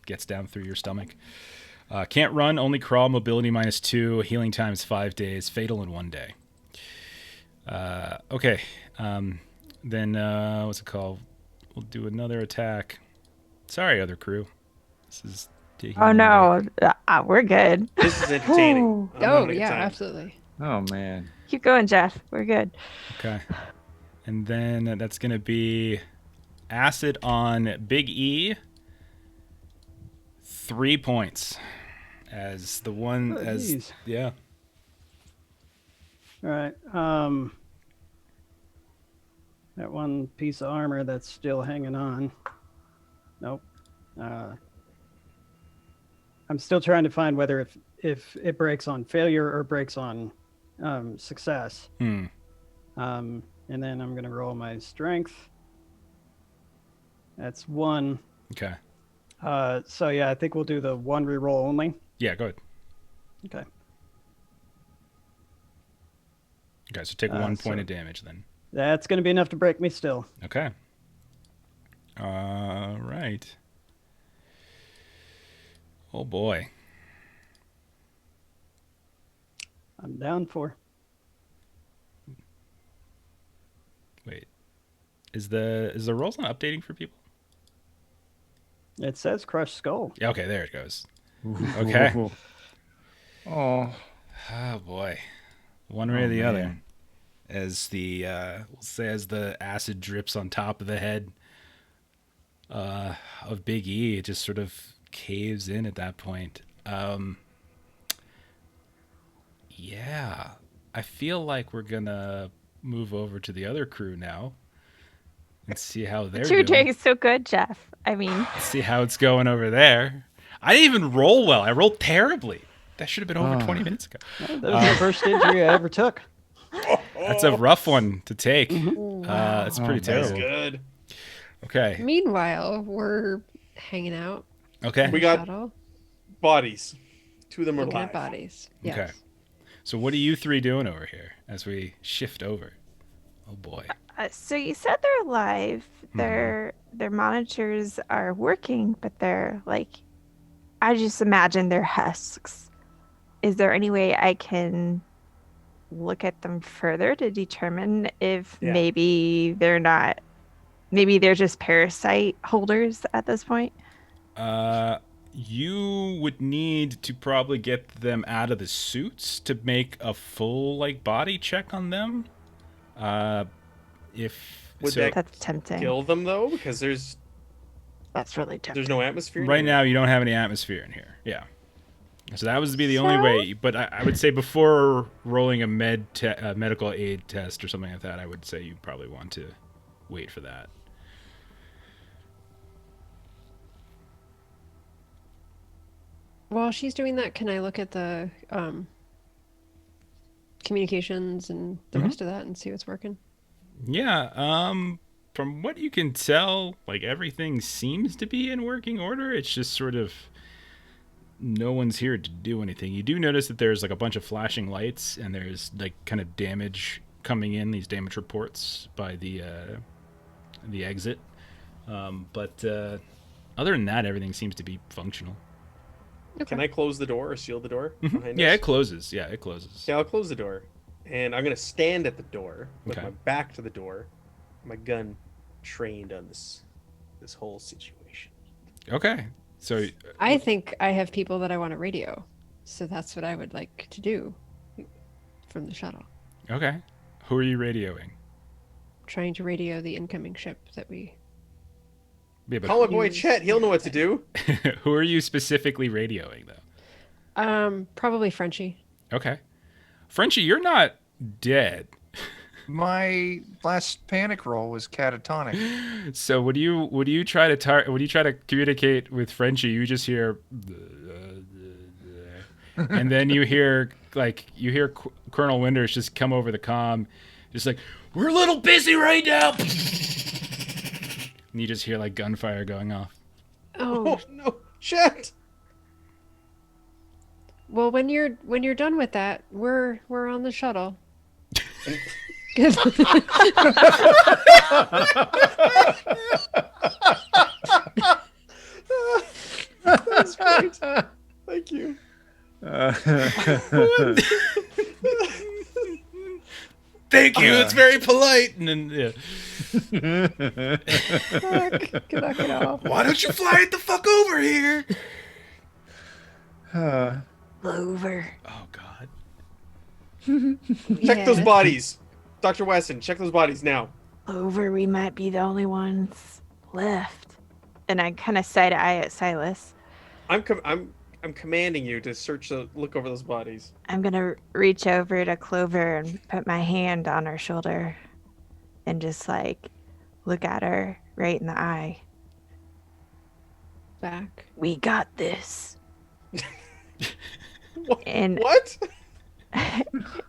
gets down through your stomach. Can't run, only crawl, mobility -2, healing time is 5 days, fatal in 1 day. Okay. Then what's it called? We'll do another attack. Sorry, other crew. This is taking Oh no, we're good. This is entertaining. I'm Oh, having a good yeah, time. absolutely. Oh man. Keep going, Jeff. We're good. Okay. And then that's going to be acid on Big E. 3 points. As the one geez. yeah. All right. That one piece of armor that's still hanging on. Nope. I'm still trying to find whether if it breaks on failure or breaks on success. And then I'm going to roll my strength. That's 1. Okay. So yeah, I think we'll do the 1 reroll only. Yeah, go ahead. Okay. Okay, so take 1 point so- of damage then. That's going to be enough to break me still. Okay. All right. Oh boy. I'm down 4. Wait. Is the rolls not updating for people? It says crushed skull. Yeah, okay, there it goes. Okay. Oh, Oh boy. One way or the other. man. As the we'll say as the acid drips on top of the head of Big E, it just sort of caves in at that point. Yeah. I feel like we're gonna move over to the other crew now and see how they're But you're doing. doing so good, Jeff. I mean, See how it's going over there. I didn't even roll well. I rolled terribly. That should have been over 20 minutes ago. That was the first injury I ever took. That's a rough one to take. Wow. That's pretty That's terrible. good. Okay. Meanwhile, we're hanging out. Okay. We got Shuttle, bodies. 2 of them are looking alive. at bodies. Yes. Okay. So what are you 3 doing over here as we shift over? Oh boy. so you said they're alive. Their monitors are working, but they're like, I just imagine they're husks. Is there any way I can look at them further to determine if Yeah. maybe they're just parasite holders at this point? You would need to probably get them out of the suits to make a full like body check on them. If Would so, that That's tempting. Kill them though, because there's That's really tempting. no atmosphere. right here. now you don't have any atmosphere in here. Yeah. So that was to be the only way. But I would say before rolling a medical aid test or something like that, I would say you probably want to wait for that. While she's doing that, can I look at the communications and the rest of that and see what's working? Yeah, from what you can tell, like everything seems to be in working order. It's just sort of no one's here to do anything. You do notice that there's like a bunch of flashing lights and there's like kind of damage coming in, these damage reports by the exit. But other than that, everything seems to be functional. Can I close the door or seal the door behind Yeah, us? it closes. Yeah, it closes. Yeah, I'll close the door, and I'm gonna stand at the door with Okay. my back to the door, my gun trained on this whole situation. Okay. So I think I have people that I want to radio. So that's what I would like to do from the shuttle. okay. Who are you radioing? Trying to radio the incoming ship that we. Yeah, but Call my boy Use- Chet. He'll know what to do. who are you specifically radioing though? Probably Frenchie. Okay. Frenchie, you're not dead. my last panic roll was catatonic. So would you try to communicate with Frenchie? You just hear, and then you hear Colonel Winters just come over the comm, just like, we're a little busy right now, and you just hear like gunfire going off. Oh, Oh no, Chet! well, when you're done with that, we're on the shuttle. That's great. Thank you. Thank you. It's very polite. And then, yeah. Knock it off. Why don't you fly it the fuck over here? Clover. Oh God. Check those Yeah. bodies, Dr. Wesson. Check those bodies now. Clover, we might be the only ones left. And I kind of side eye at Silas. I'm commanding you to look over those bodies. I'm gonna reach over to Clover and put my hand on her shoulder and just like look at her right in the eye. Back. We got this. What? And What?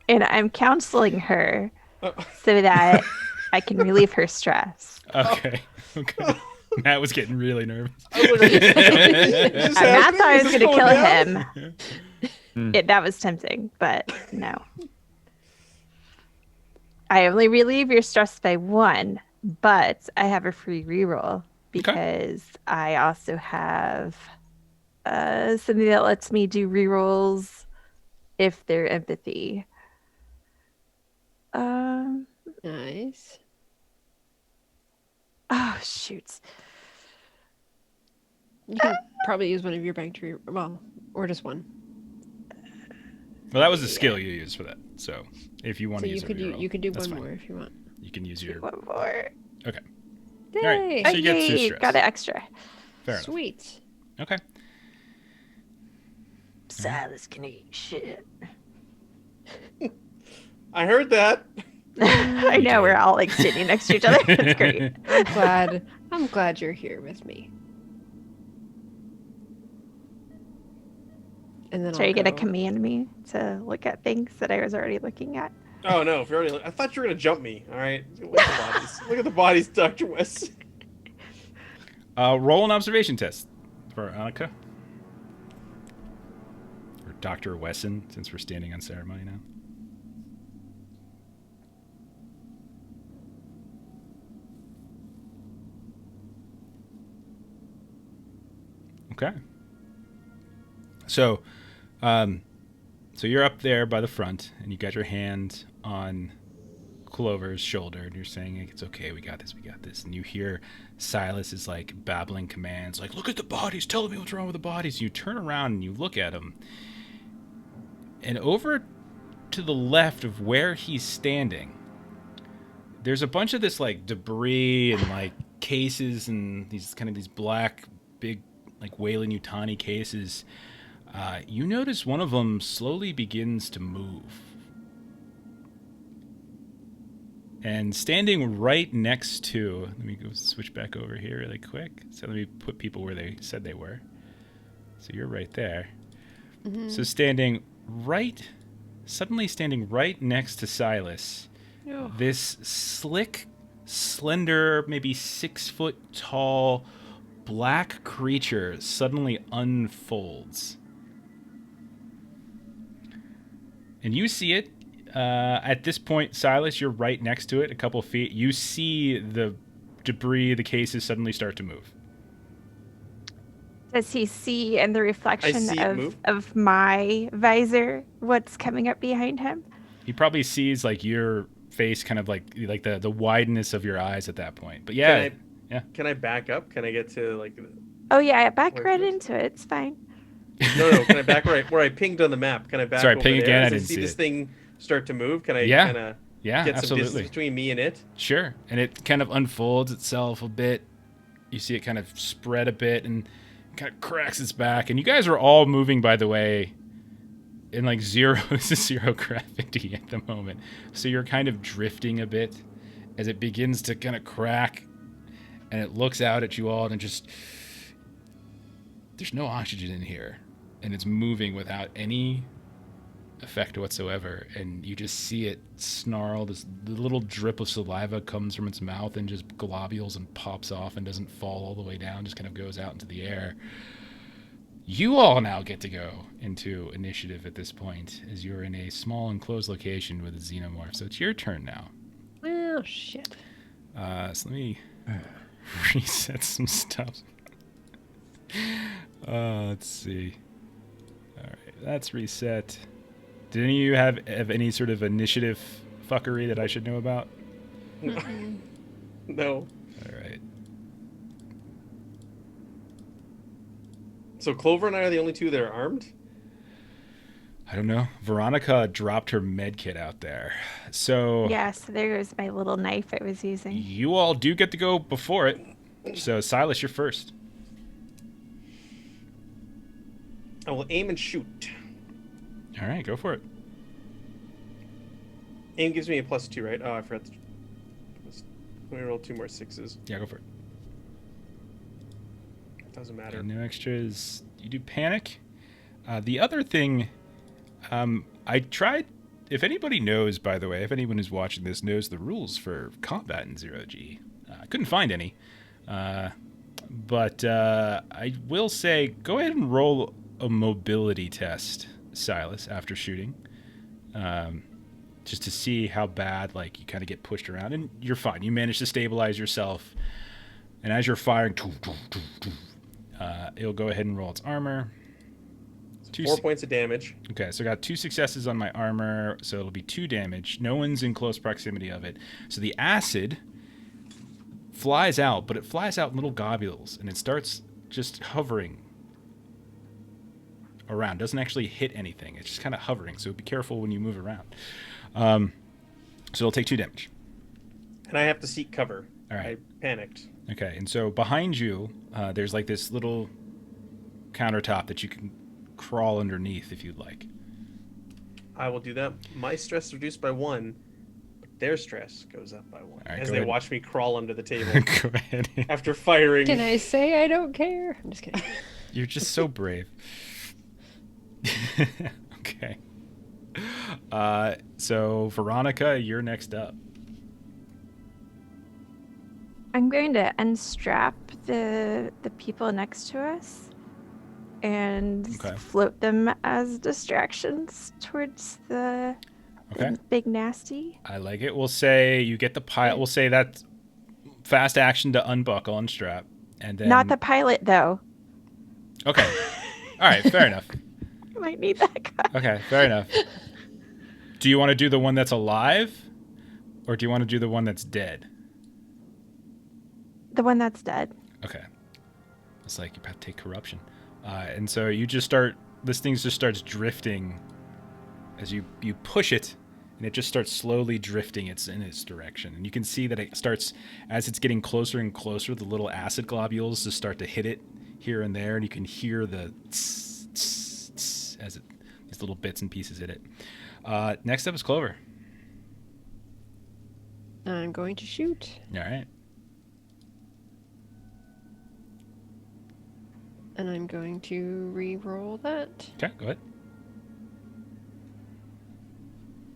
and I'm counseling her Oh. so that I can relieve her stress. Okay. Okay. Matt was getting really nervous. I was like, just Matt happening? thought I Is was this gonna going kill down? him. That was tempting, but no. I only relieve your stress by 1, but I have a free reroll because I also have something that lets me do rerolls if they're empathy. Nice. Oh, shoot. You can probably use one of your bacteria, well, or just one. Well, that was the skill you used for that. So if you want So to you use could a reroll, you could do that's one fine. more if you want. You can use your. One more. Okay. Yay! All right. So you get 2 Yay, stress. got an extra. Fair enough. Sweet. Okay. Silas can eat shit. I heard that. I know, we're all like sitting next to each other. It's great. I'm glad you're here with me. And then So are you I'll gonna go. command me to look at things that I was already looking at? Oh no! If you're already, I thought you were gonna jump me. All right, look at the bodies. Look at the bodies, Dr. West. Roll an observation test for Annika. Or Dr. Wesson, since we're standing on ceremony now. Okay. So, so you're up there by the front, and you got your hand on Clover's shoulder, and you're saying, it's okay, we got this, and you hear Silas is like babbling commands, like, look at the bodies, tell me what's wrong with the bodies. You turn around and you look at him, and over to the left of where he's standing, there's a bunch of this like debris and like cases and these black big like Weyland-Yutani cases. You notice one of them slowly begins to move. And standing right next to, let me go switch back over here really quick. So let me put people where they said they were. So you're right there. Mm-hmm. So suddenly standing right next to Silas, this slick, slender, maybe 6 foot tall, black creature suddenly unfolds. And you see it. At this point, Silas, you're right next to it, a couple feet. You see the debris, the cases suddenly start to move. Does he see in the reflection see it move. of my visor what's coming up behind him? He probably sees like your face, kind of like the wideness of your eyes at that point. But yeah, Can I back up? Can I get to like? Oh yeah, back Where right is it? into it. It's fine. No. Can I back where I pinged on the map? Can I back? Sorry, over ping there? again, I As didn't see see this it. thing start to move. Can I Yeah. kind of yeah, get some absolutely. distance between me and it? Sure. And it kind of unfolds itself a bit. You see it kind of spread a bit and kind of cracks its back. And you guys are all moving, by the way, in like zero gravity at the moment. So you're kind of drifting a bit as it begins to kind of crack, and it looks out at you all and there's no oxygen in here, and it's moving without any effect whatsoever, and you just see it snarl. The little drip of saliva comes from its mouth and just globules and pops off and doesn't fall all the way down, just kind of goes out into the air. You all now get to go into initiative at this point, as you're in a small enclosed location with a xenomorph. So it's your turn now. Well, shit. So let me reset some stuff. Let's see. All right, that's reset. Did any of you have any sort of initiative fuckery that I should know about? No. All right. So Clover and I are the only two that are armed? I don't know. Veronica dropped her med kit out there. So Yeah, so there goes my little knife I was using. you all do get to go before it. So Silas, you're first. I will aim and shoot. All right, go for it. Aim gives me a +2, right? Oh, I forgot to... Let me roll 2 more 6s. Yeah, go for it. Doesn't matter. And no extras. You do panic. The other thing, I tried. If anybody knows, by the way, if anyone who's watching this knows the rules for combat in 0G, I couldn't find any. But I will say, go ahead and roll a mobility test, Silas, after shooting. just to see how bad like you kind of get pushed around, and you're fine. You manage to stabilize yourself, and as you're firing, it'll go ahead and roll its armor. 4 points of damage. Okay, so I got 2 successes on my armor, so it'll be 2 damage. No one's in close proximity of it. So the acid flies out, but it flies out in little globules, and it starts just hovering around. Doesn't actually hit anything. It's just kind of hovering, so be careful when you move around. So it'll take 2 damage. And I have to seek cover. All right. I panicked. Okay, and so behind you, there's like this little countertop that you can crawl underneath if you'd like. I will do that. My stress is reduced by 1, but their stress goes up by 1 right, as go they ahead. watch me crawl under the table Go ahead. after firing. Can I say I don't care? I'm just kidding. You're just so brave. Okay. So Veronica, you're next up. I'm going to unstrap the people next to us and Okay. float them as distractions towards the Okay. big nasty. I like it. We'll say you get the pilot. We'll say that fast action to unbuckle and strap, and then Not the pilot, though. Okay. All right. Fair enough. I might need that guy. Okay. Fair enough. Do you want to do the one that's alive, or do you want to do the one that's dead? The one that's dead. Okay. It's like you have to take corruption. And so you just start, this thing just starts drifting as you push it, and it just starts slowly drifting in its direction. And you can see that it starts, as it's getting closer and closer, the little acid globules just start to hit it here and there, and you can hear the tss, tss, tss, as these little bits and pieces hit it. Next up is Clover. I'm going to shoot. All right. And I'm going to re-roll that. Okay, go ahead.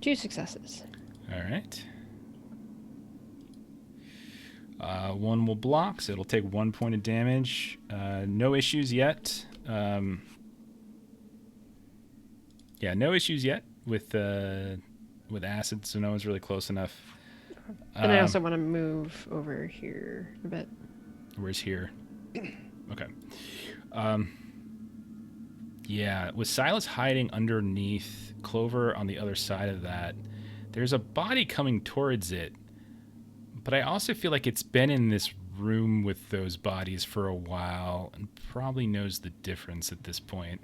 2 successes. All right. One will block, so it'll take 1 point of damage. No issues yet. Yeah, no issues yet with acid, so no one's really close enough. And I also want to move over here a bit. Where's here? Okay. Yeah, with Silas hiding underneath, Clover on the other side of that, there's a body coming towards it. But I also feel like it's been in this room with those bodies for a while and probably knows the difference at this point.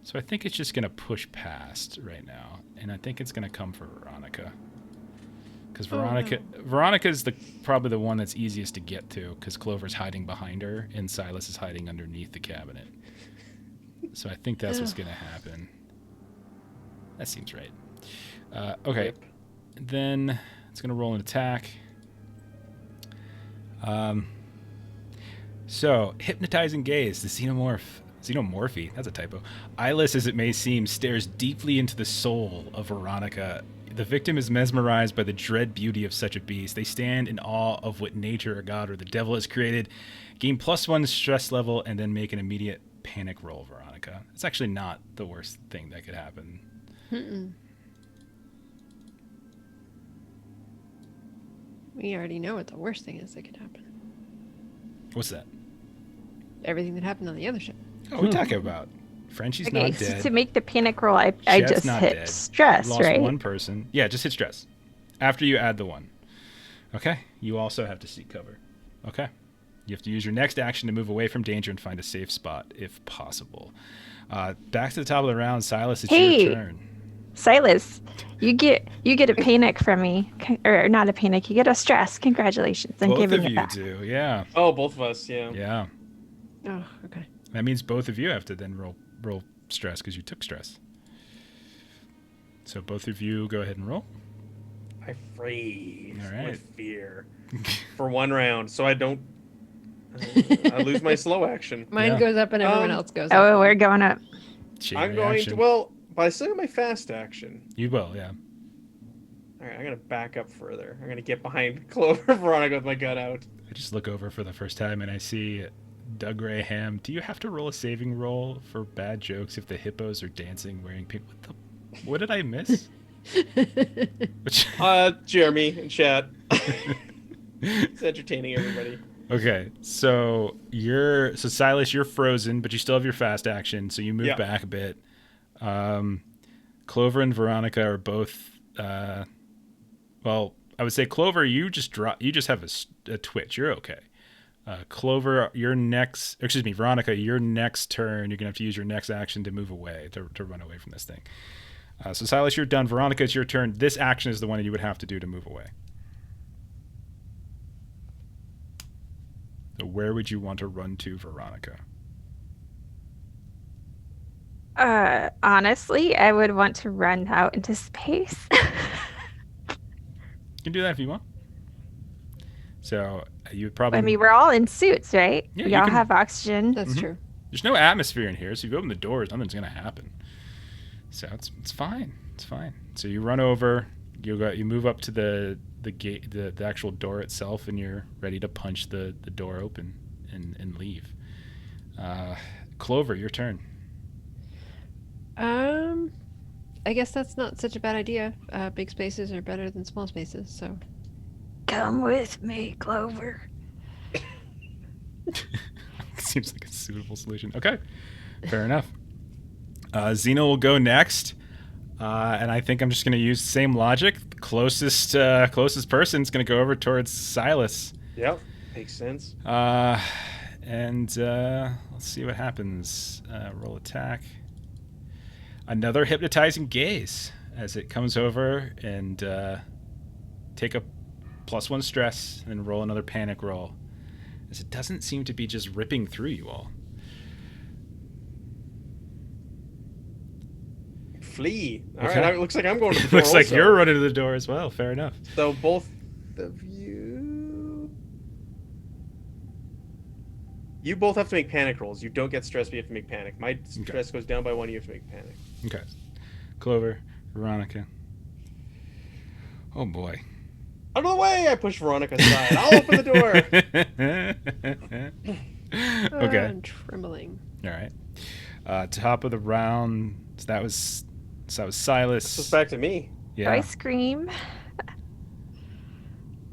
So I think it's just going to push past right now. And I think it's going to come for Veronica. Because Veronica's probably the one that's easiest to get to, because Clover's hiding behind her and Silas is hiding underneath the cabinet. So I think that's what's going to happen. That seems right. Okay. Yep. Then it's going to roll an attack. So, hypnotizing gaze, the xenomorphy, that's a typo. Eyeless as it may seem, stares deeply into the soul of Veronica. The victim is mesmerized by the dread beauty of such a beast. They stand in awe of what nature or God or the devil has created. Gain +1 stress level and then make an immediate panic roll, Veronica. It's actually not the worst thing that could happen. Mm-mm. We already know what the worst thing is that could happen. What's that? Everything that happened on the other ship. Oh, we're talking about Frenchie's Okay, not so dead. to make the panic roll, I Chet's just not hit dead. stress, Lost right? one person. Yeah, just hit stress. After you add the 1. Okay. You also have to seek cover. Okay. You have to use your next action to move away from danger and find a safe spot, if possible. Back to the top of the round, Silas. It's your turn. Silas, you get a panic from me, or not a panic. You get a stress. Congratulations! I'm Both giving of it you back. do. Yeah. Oh, both of us, yeah. Yeah. Oh, okay. That means both of you have to then roll stress because you took stress. So both of you go ahead and roll. I freeze All right. with fear for 1 round, so I don't. I lose my slow action. Mine Yeah. goes up and everyone Um, else goes up. Oh, we're going up. Chain I'm going reaction. to. Well, but I still have my fast action. You will, yeah. All right, I'm gonna back up further. I'm gonna get behind Clover Veronica with my gun out. I just look over for the first time and I see Doug Graham. Do you have to roll a saving roll for bad jokes if the hippos are dancing wearing pink? What did I miss? Which, Jeremy and chat. It's entertaining everybody. okay, so Silas, you're frozen, but you still have your fast action, so you move Yeah. back a bit. Clover and Veronica are both. Well, I would say Clover, you just have a twitch. You're okay. Clover, Veronica, your next turn, you're gonna have to use your next action to move away, to run away from this thing. So Silas, you're done. Veronica, it's your turn. This action is the one that you would have to do to move away. So where would you want to run to, Veronica? Honestly, I would want to run out into space. You can do that if you want. So you would probably. I mean, we're all in suits, right? Yeah, we you all can- have oxygen. That's Mhm. true. There's no atmosphere in here, so if you open the doors, nothing's gonna happen. So it's fine. It's fine. So you run over. You move up to the gate, the actual door itself, and you're ready to punch the door open and leave. Clover, your turn. I guess that's not such a bad idea. Big spaces are better than small spaces, so Come with me, Clover. Seems like a suitable solution. Okay, fair enough. Xena will go next, and I think I'm just going to use the same logic. Closest person's going to go over towards Silas. Yep, makes sense. And let's see what happens. Roll attack. Another hypnotizing gaze as it comes over and take a +1 stress and then roll another panic roll, as it doesn't seem to be just ripping through you all. Flee. All Okay. right, it looks like I'm going to the door. Looks like also. you're running to the door as well. Fair enough. So both of you both have to make panic rolls. You don't get stressed, but you have to make panic. My stress goes down by 1. You have to make panic. Okay. Clover, Veronica. Oh boy. Out of the way! I push Veronica aside. I'll open the door. Okay. I'm trembling. All right. Top of the round. So that was Silas. So it's back to me. Yeah. I scream.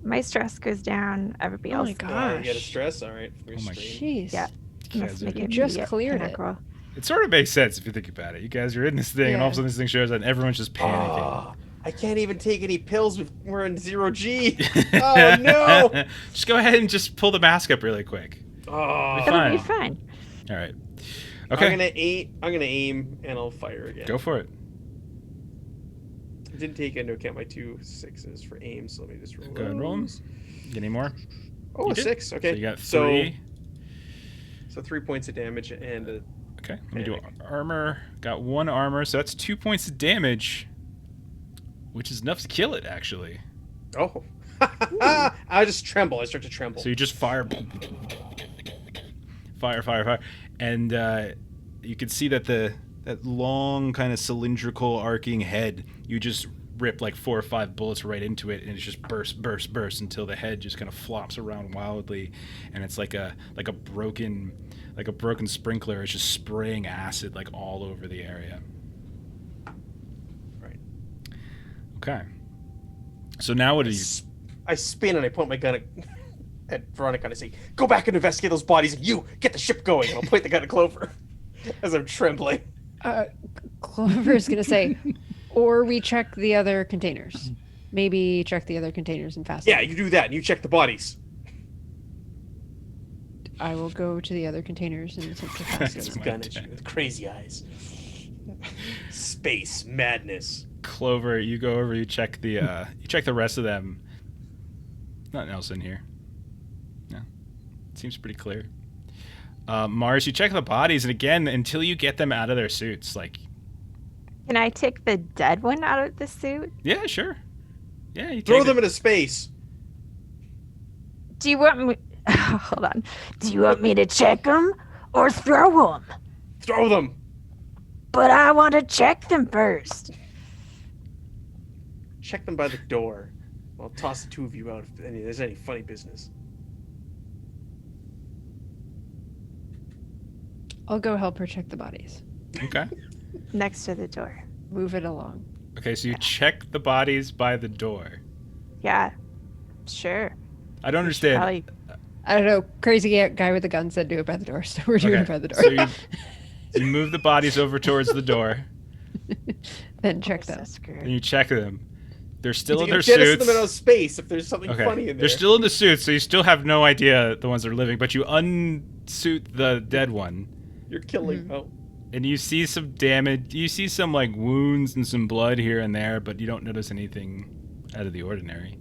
My stress goes down. Everybody Oh else. my You gosh. get a stress. All right. Oh my Jeez. Yeah. You Must guys are- make You it just immediate cleared panic it. roll. It sort of makes sense if you think about it. You guys are in this thing, and all of a Yeah. sudden this thing shows up, and everyone's just panicking. Ah, I can't even take any pills. We're in 0G. Oh no! Just go ahead and just pull the mask up really quick. Oh, It'll be Fine. fine. All right. Okay. I'm gonna aim and I'll fire again. Go for it. I didn't take into account my 2 6s for aim, so let me just roll. Go ahead and roll 'em. those. Get any more? Oh, You a did. 6. Okay. So you got 3. So 3 points of damage and a Okay. Let me do armor. Got 1 armor, so that's 2 points of damage, which is enough to kill it, actually. oh. I just tremble. I start to tremble. So you just fire, and you can see that that long kind of cylindrical arcing head, you just rip like 4 or 5 bullets right into it, and it's just burst until the head just kind of flops around wildly, and it's like a broken sprinkler. It's just spraying acid like all over the area. Right. Okay. So now what do you? I spin and I point my gun at Veronica and I say, "Go back and investigate those bodies, and you get the ship going." And I'll point the gun at Clover as I'm trembling. Clover's gonna say, or we check the other containers. Maybe check the other containers and fast. Yeah, you do that, and you check the bodies. I will go to the other containers and attempt to fast That's them. my Gun at you with crazy eyes. Space madness. Clover, you go over, you check the rest of them. Nothing else in here. No. Seems pretty clear. Mars, you check the bodies, and again, until you get them out of their suits, like, Can I take the dead one out of the suit? yeah, sure. Yeah, you Throw take them into space. Do you want me? Hold on. Do you want me to check them or throw them? Throw them. But I want to check them first. Check them by the door. I'll toss the 2 of you out if there's any funny business. I'll go help her check the bodies. Okay. Next to the door. Move it along. Okay, so you check the bodies by the door. Yeah, sure. I don't understand. Probably I don't know. Crazy guy with a gun said do it by the door, so we're doing it by the door. So you move the bodies over towards the door, Then check so them. and screwed. you check them. They're still in their Get us suits. them out of space if there's something Okay, funny in there. they're still in the suits, so you still have no idea the ones that are living. But you unsuit the dead one, You're killing. Mhm. Oh, and you see some damage. You see some like wounds and some blood here and there, but you don't notice anything out of the ordinary.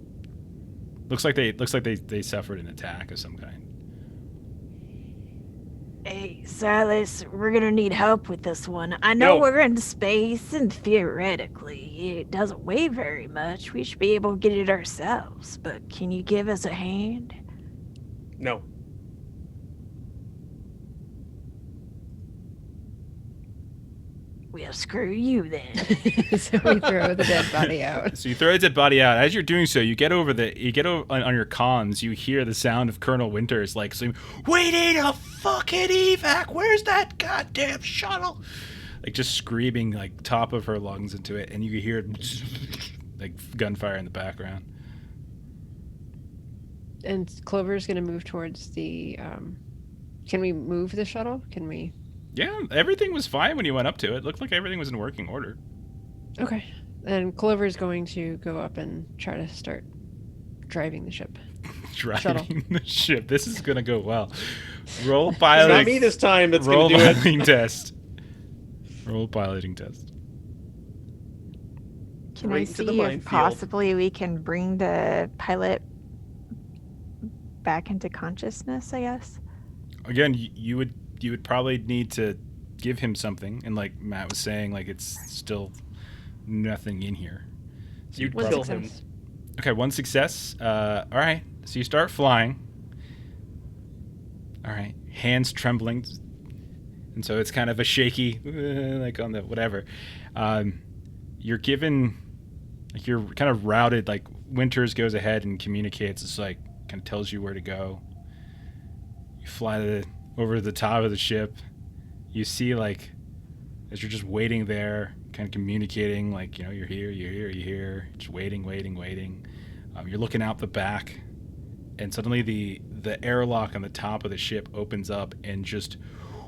Looks like they suffered an attack of some kind. Hey, Silas, we're gonna need help with this one. I know No. we're in space, and theoretically, it doesn't weigh very much. We should be able to get it ourselves, but can you give us a hand? no. Well, screw you then. So we throw the dead body out. So you throw the dead body out. As you're doing so, you get over on your comms. You hear the sound of Colonel Winters like saying, "We need a fucking evac. Where's that goddamn shuttle?" Like just screaming like top of her lungs into it, and you can hear like gunfire in the background. And Clover's gonna move towards the. Can we move the shuttle? Can we? Yeah, everything was fine when you went up to it. Looked like everything was in working order. Okay. And Clover's going to go up and try to start driving the ship. Driving the ship. This is gonna go well. Roll It's piloting. not me this time that's roll going to do it. piloting test. Roll piloting test. Can I Right into see the if minefield. possibly we can bring the pilot back into consciousness, I guess? Again, you would probably need to give him something, and like Matt was saying, like it's still nothing in here. So You'd One kill success. him. Okay, one success. All right, so you start flying. All right, hands trembling, and so it's kind of a shaky, like on the whatever. You're given, like you're kind of routed. Like Winters goes ahead and communicates. It's like kind of tells you where to go. You fly over to the top of the ship. You see like as you're just waiting there, kind of communicating, like you're here, just waiting. You're looking out the back, and suddenly the airlock on the top of the ship opens up, and just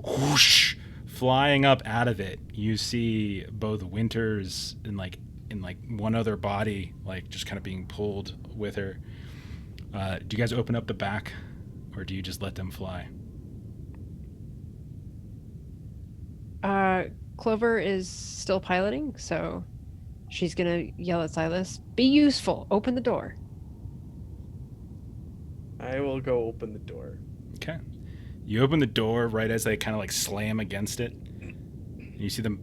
whoosh, flying up out of it, you see both Winters and like one other body, like just kind of being pulled with her. Do you guys open up the back, or do you just let them fly? Clover is still piloting, so she's gonna yell at Silas, "Be useful! Open the door!" I will go open the door. Okay. You open the door right as they kind of like slam against it. And you see them,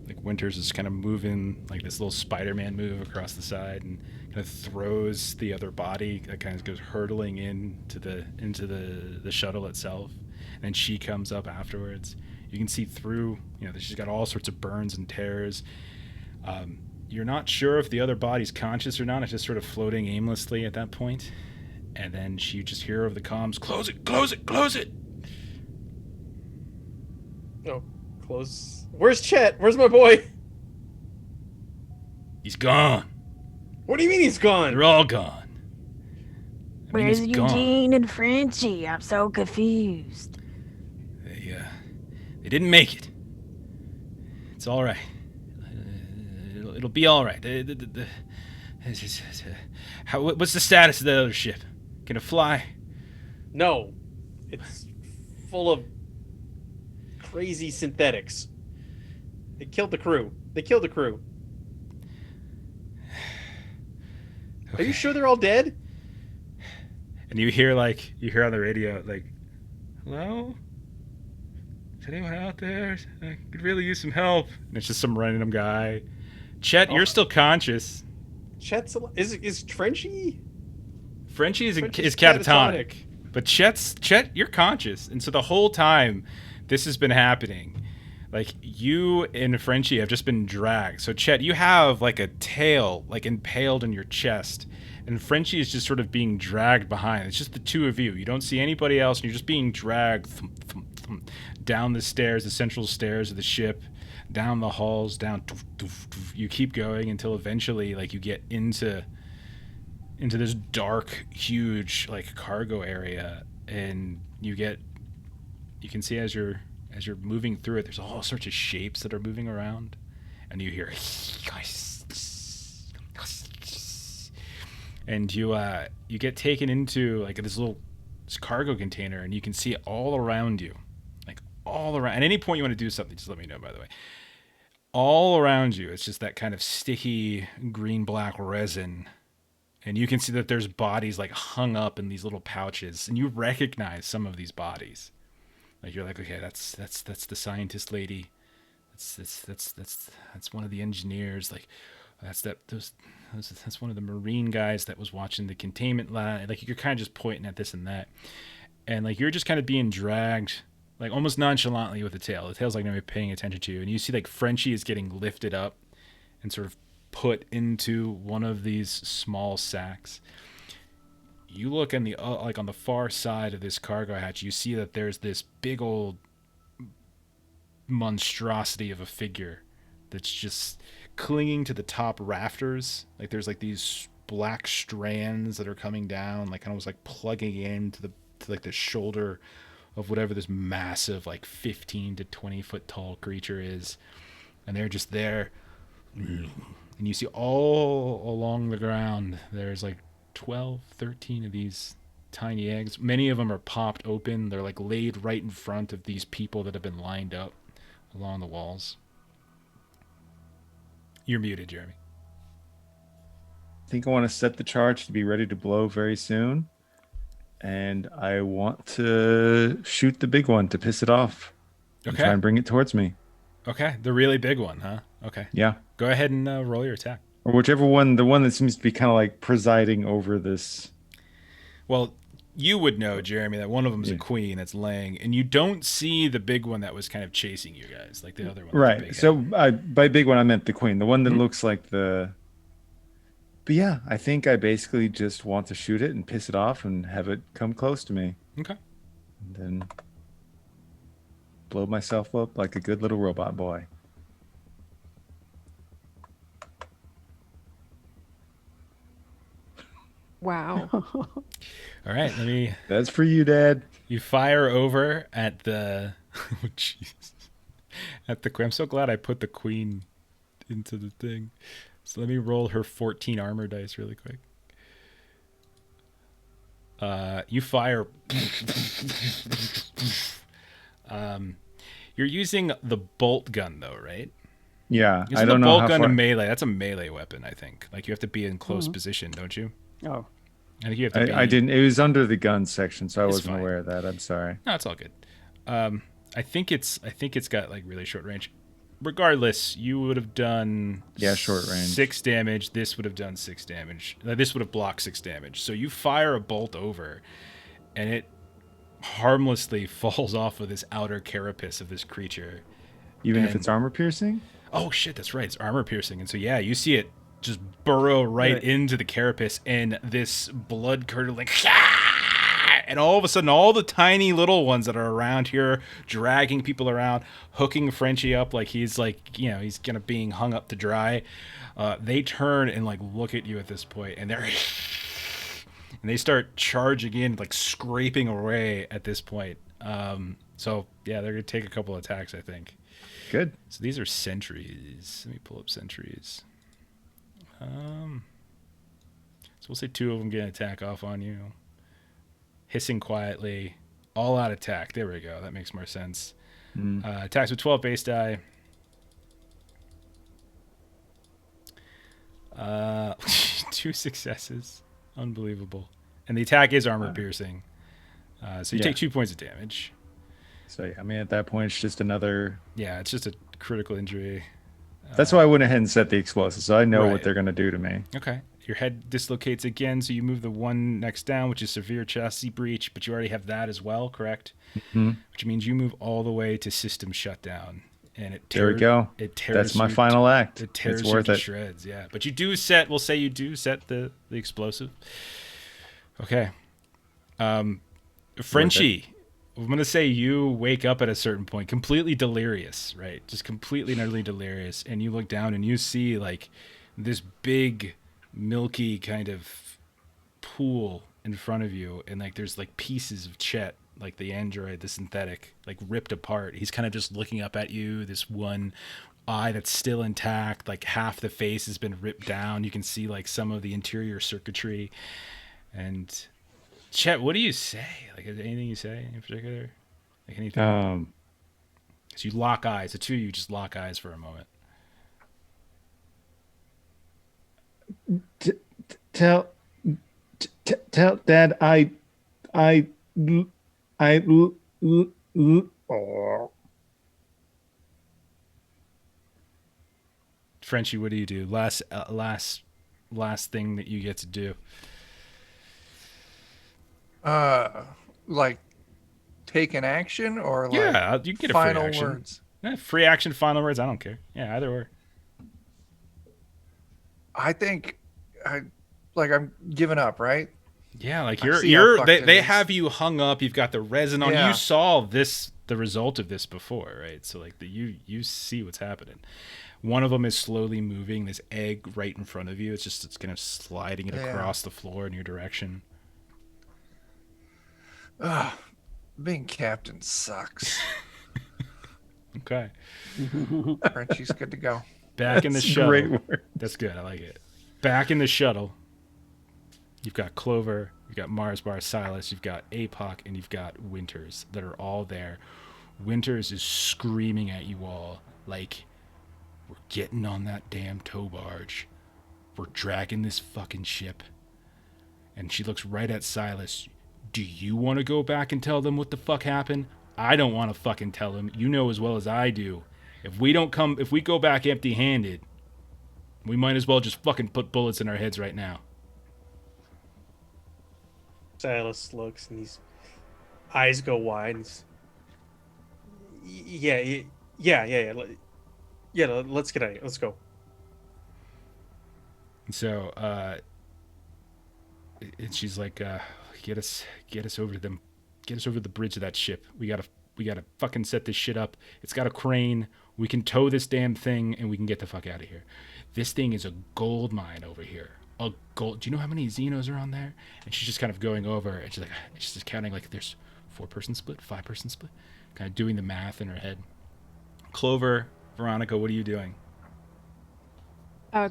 like Winters is kind of moving like this little Spider-Man move across the side, and kind of throws the other body that kind of goes hurtling into the shuttle itself. And then she comes up afterwards. You can see through, that she's got all sorts of burns and tears. You're not sure if the other body's conscious or not. It's just sort of floating aimlessly at that point. And then you just hear over the comms, "Close it, close it, close it." Oh, close. Where's Chet? Where's my boy? He's gone. What do you mean he's gone? They're all gone. I mean, Where's he's gone. Eugene and Frenchie? I'm so confused. They didn't make it. It's all right. It'll be all right. What's the status of the other ship? Can it fly? No. It's full of crazy synthetics. They killed the crew. Are you sure they're all dead? And you hear on the radio, like, "Hello? Is anyone out there? I could really use some help." And it's just some random guy. Chet, you're still conscious. Chet's is Frenchie? Frenchie is Frenchie's catatonic. But Chet, you're conscious. And so the whole time this has been happening, like you and Frenchie have just been dragged. So Chet, you have like a tail like impaled in your chest. And Frenchie is just sort of being dragged behind. It's just the two of you. You don't see anybody else, and you're just being dragged down the stairs, the central stairs of the ship. down the halls, down. You keep going until eventually, like, you get into this dark, huge, like, cargo area, and you can see as you're moving through it, there's all sorts of shapes that are moving around, and you hear, and you get taken into, like, this cargo container, and you can see it all around you, like, all around. At any point you want to do something, just let me know, by the way. All around you, it's just that kind of sticky green-black resin, and you can see that there's bodies, like, hung up in these little pouches, and you recognize some of these bodies. Like, you're like, okay, that's the scientist lady. That's one of the engineers. Like, that's one of the Marine guys that was watching the containment line. Like, you're kind of just pointing at this and that, and, like, you're just kind of being dragged, like, almost nonchalantly with the tail. The tail's, like, not really paying attention to you, and you see, like, Frenchie is getting lifted up and sort of put into one of these small sacks. You look in the like on the far side of this cargo hatch, you see that there's this big old monstrosity of a figure that's just clinging to the top rafters. Like, there's, like, these black strands that are coming down, like, almost like plugging into like the shoulder of whatever this massive, like, 15 to 20 foot tall creature is, and they're just there. And you see all along the ground, there's, like, 12, 13 of these tiny eggs. Many of them are popped open. They're, like, laid right in front of these people that have been lined up along the walls. You're muted, Jeremy. I think I want to set the charge to be ready to blow very soon. And I want to shoot the big one to piss it off. And Okay. try and bring it towards me. Okay, the really big one, huh? Okay. Yeah. Go ahead and roll your attack. Or whichever one, the one that seems to be kind of like presiding over this. Well, you would know, Jeremy, that one of them is Yeah. a queen that's laying, and you don't see the big one that was kind of chasing you guys, like the other one. Right. So by big one, I meant the queen, the one that looks like the. But yeah, I think I basically just want to shoot it and piss it off and have it come close to me. Okay. And then blow myself up like a good little robot boy. Wow. All right, let me. That's for you, Dad. You fire over at the. Oh, jeez. At the queen. I'm so glad I put the queen into the thing. So let me roll her 14 armor dice really quick. You fire. You're using the bolt gun, though, right? Yeah, Using I don't the know bolt how gun far. and melee. That's a melee weapon, I think. Like, you have to be in close position, don't you? Oh, I think you have to be. I didn't. It was under the gun section, so I It's wasn't fine. aware of that. I'm sorry. No, it's all good. I think it's got, like, really short range. Regardless, you would have done short range. 6 damage. This would have done 6 damage. This would have blocked 6 damage. So you fire a bolt over, and it harmlessly falls off of this outer carapace of this creature. Even if And- it's armor piercing. Oh shit, that's right. It's armor piercing, and so yeah, you see it just burrow right into the carapace, and this blood curdling. And all of a sudden, all the tiny little ones that are around here, dragging people around, hooking Frenchie up like he's, like, you know, he's gonna being hung up to dry. They turn and, like, look at you at this point, and they're and they start charging in, like, scraping away at this point. So yeah, they're gonna take a couple attacks, I think. Good. So these are sentries. Let me pull up sentries. So we'll say 2 of them get an attack off on you. Hissing quietly. All out attack. There we go. That makes more sense. Attacks with 12 base die. 2 successes. Unbelievable. And the attack is armor piercing. So you take 2 points of damage. So yeah, I mean, at that point, it's just another. Yeah, it's just a critical injury. That's why I went ahead and set the explosive, so I know Right. what they're gonna do to me. Okay. Your head dislocates again, so you move the one next down, which is severe chassis breach, but you already have that as well, correct? Mhm. Which means you move all the way to system shutdown, and it There we tears. go. It tears. That's my you- final act. It tears It's you worth to it. shreds. Yeah, but you do set. We'll say you do set the explosive. Okay. Frenchie, I'm gonna say you wake up at a certain point, completely delirious, right? Just completely and utterly delirious, and you look down and you see like this big, milky kind of pool in front of you, and like there's like pieces of Chet, like the android, the synthetic, like ripped apart. He's kind of just looking up at you. This one eye that's still intact, like half the face has been ripped down. You can see like some of the interior circuitry, and Chet, what do you say? Like, is there anything you say in particular? Like anything? So you lock eyes. The two of you just lock eyes for a moment. Tell Dad Frenchie, what do you do? Last thing that you get to do. Like take an action or like Yeah, you can get a free final action. words. Free action, final words. I don't care. Yeah, either or. I think I'm giving up, right? Yeah, like I see how fucked it they is. have you hung up. You've got the resin on. Yeah. You saw the result of this before, right? So like you see what's happening. One of them is slowly moving this egg right in front of you. It's kind of sliding it across the floor in your direction. Ugh, being captain sucks. Okay. Frenchie's good to go. Back in the That's shuttle. great word. That's good. I like it. Back in the shuttle. You've got Clover, you've got Mars Bar Silas, you've got APOC, and you've got Winters that are all there. Winters is screaming at you all like, we're getting on that damn tow barge. We're dragging this fucking ship. And she looks right at Silas. Do you want to go back and tell them what the fuck happened? I don't want to fucking tell them. You know as well as I do. If we go back empty-handed, we might as well just fucking put bullets in our heads right now. Silas looks and his eyes go wide. And yeah. Let's get out of here. Let's go. So, and she's like, get us over to them, get us over the bridge of that ship. We gotta fucking set this shit up. It's got a crane. We can tow this damn thing and we can get the fuck out of here. This thing is a gold mine over here. A gold. Do you know how many Xenos are on there? And she's just kind of going over and she's just counting like there's 4-person split, 5-person split, kind of doing the math in her head. Clover, Veronica, what are you doing?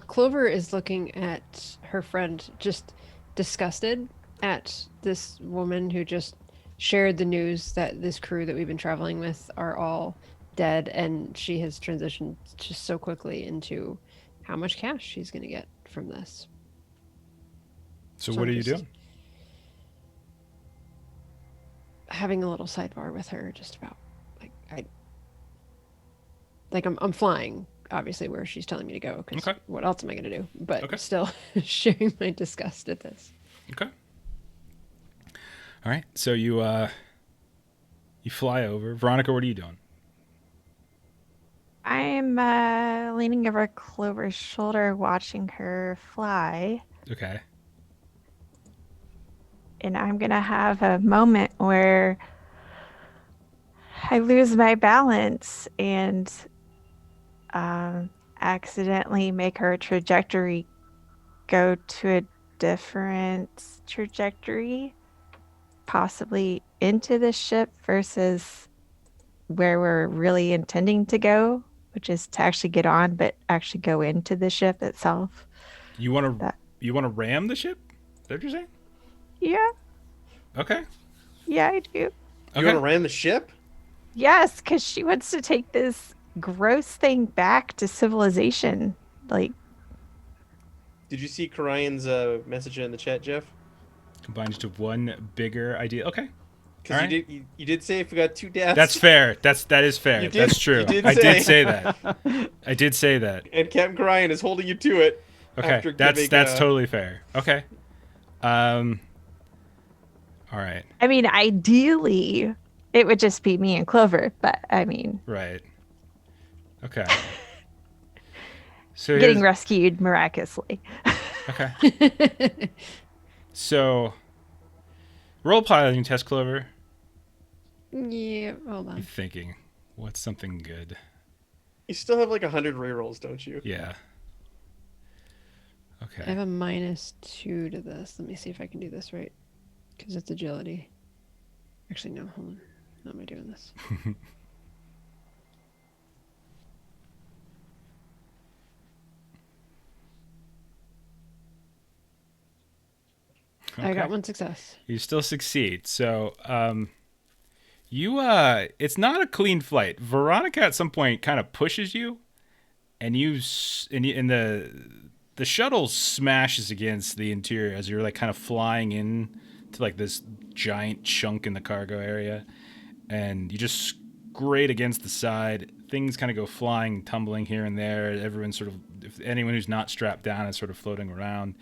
Clover is looking at her friend, just disgusted at this woman who just shared the news that this crew that we've been traveling with are all dead, and she has transitioned just so quickly into how much cash she's going to get from this. So So what I'm are you just doing? Having a little sidebar with her, just about I'm flying obviously where she's telling me to go, because Okay. what else am I going to do? But Okay. still sharing my disgust at this. Okay. All right. So you fly over. Veronica, what are you doing? I'm leaning over Clover's shoulder, watching her fly, Okay. and I'm gonna have a moment where I lose my balance and accidentally make her trajectory go to a different trajectory, possibly into the ship versus where we're really intending to go, which is to actually get on, but actually go into the ship itself. You want to That- ram the ship? Is that what you're saying? Yeah, Okay. yeah, I do. You Okay. want to ram the ship? Yes, because she wants to take this gross thing back to civilization. Like, Did you see Karian's message in the chat, Jeff? Combined into one bigger idea. Okay. Because Alright. you did say if we got 2 deaths. That's fair. That is fair. You did- That's true. you did I did say- say that. I did say that. And Captain Karian is holding you to it. Okay. After That's giving, totally fair. Okay. All right. I mean, ideally, it would just be me and Clover, but I mean, Right. Okay. So getting here's- rescued miraculously. Okay. So roll piloting test, Clover. Yeah, hold You're on. thinking, what's something good? You still have like 100 rerolls, don't you? Yeah. I Okay. have a -2 to this. Let me see if I can do this right. Because it's agility. Actually, no, hold on. How am I doing this? I Okay. got 1 success. You still succeed. So, it's not a clean flight. Veronica at some point kind of pushes you, and and the shuttle smashes against the interior as you're like kind of flying in to like this giant chunk in the cargo area, and you just grate against the side. Things kind of go flying, tumbling here and there. Everyone's sort of, if anyone who's not strapped down is sort of floating around.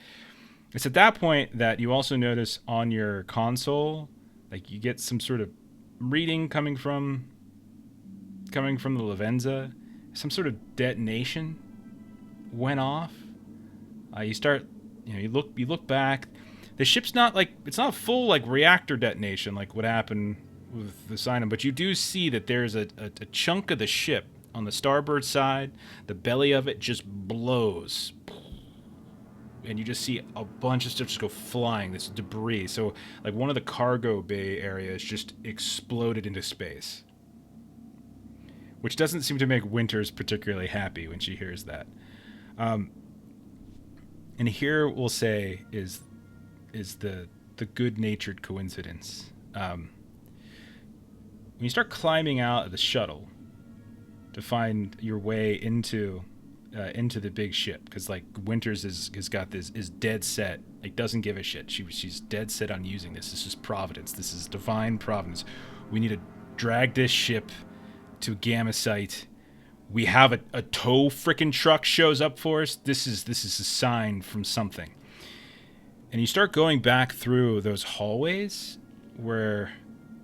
It's at that point that you also notice on your console, like you get some sort of reading coming from the Lavenza. Some sort of detonation went off. You start, you look back. The ship's not like, it's not a full like reactor detonation like what happened with the Sinum, but you do see that there's a chunk of the ship on the starboard side. The belly of it just blows. And you just see a bunch of stuff just go flying, this debris. So, like, one of the cargo bay areas just exploded into space. Which doesn't seem to make Winters particularly happy when she hears that. And here we'll say is the good-natured coincidence. When you start climbing out of the shuttle to find your way into the big ship, because like Winters is got this, is dead set, like doesn't give a shit. She's dead set on using this. This is providence. This is divine providence. We need to drag this ship to Gamma Site. We have a tow frickin' truck shows up for us. This is a sign from something. And you start going back through those hallways where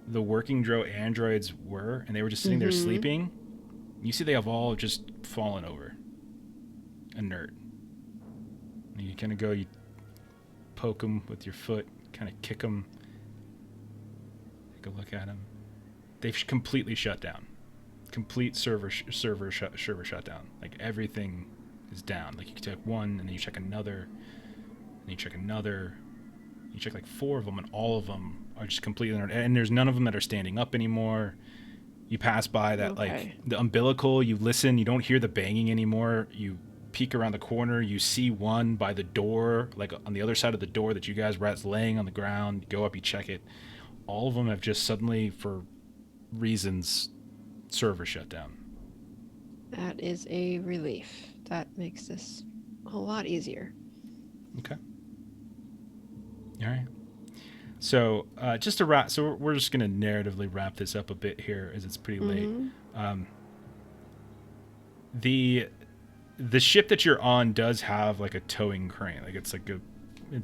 the working androids were, and they were just sitting there sleeping. You see they have all just fallen over. Inert. You kind of go, you poke them with your foot, kind of kick them, take a look at them. They've completely shut down. Complete server shutdown. Like everything is down. Like you check one, and then you check another, and you check another. You check like 4 of them, and all of them are just completely inert. And there's none of them that are standing up anymore. You pass by that, like the umbilical. You listen. You don't hear the banging anymore. You peek around the corner, you see one by the door, like on the other side of the door that you guys were at, laying on the ground. You go up, you check it. All of them have just suddenly, for reasons, server shut down. That is a relief. That makes this a lot easier. Okay. All right. So just to wrap, so we're just going to narratively wrap this up a bit here as it's pretty late. The ship that you're on does have like a towing crane. Like it's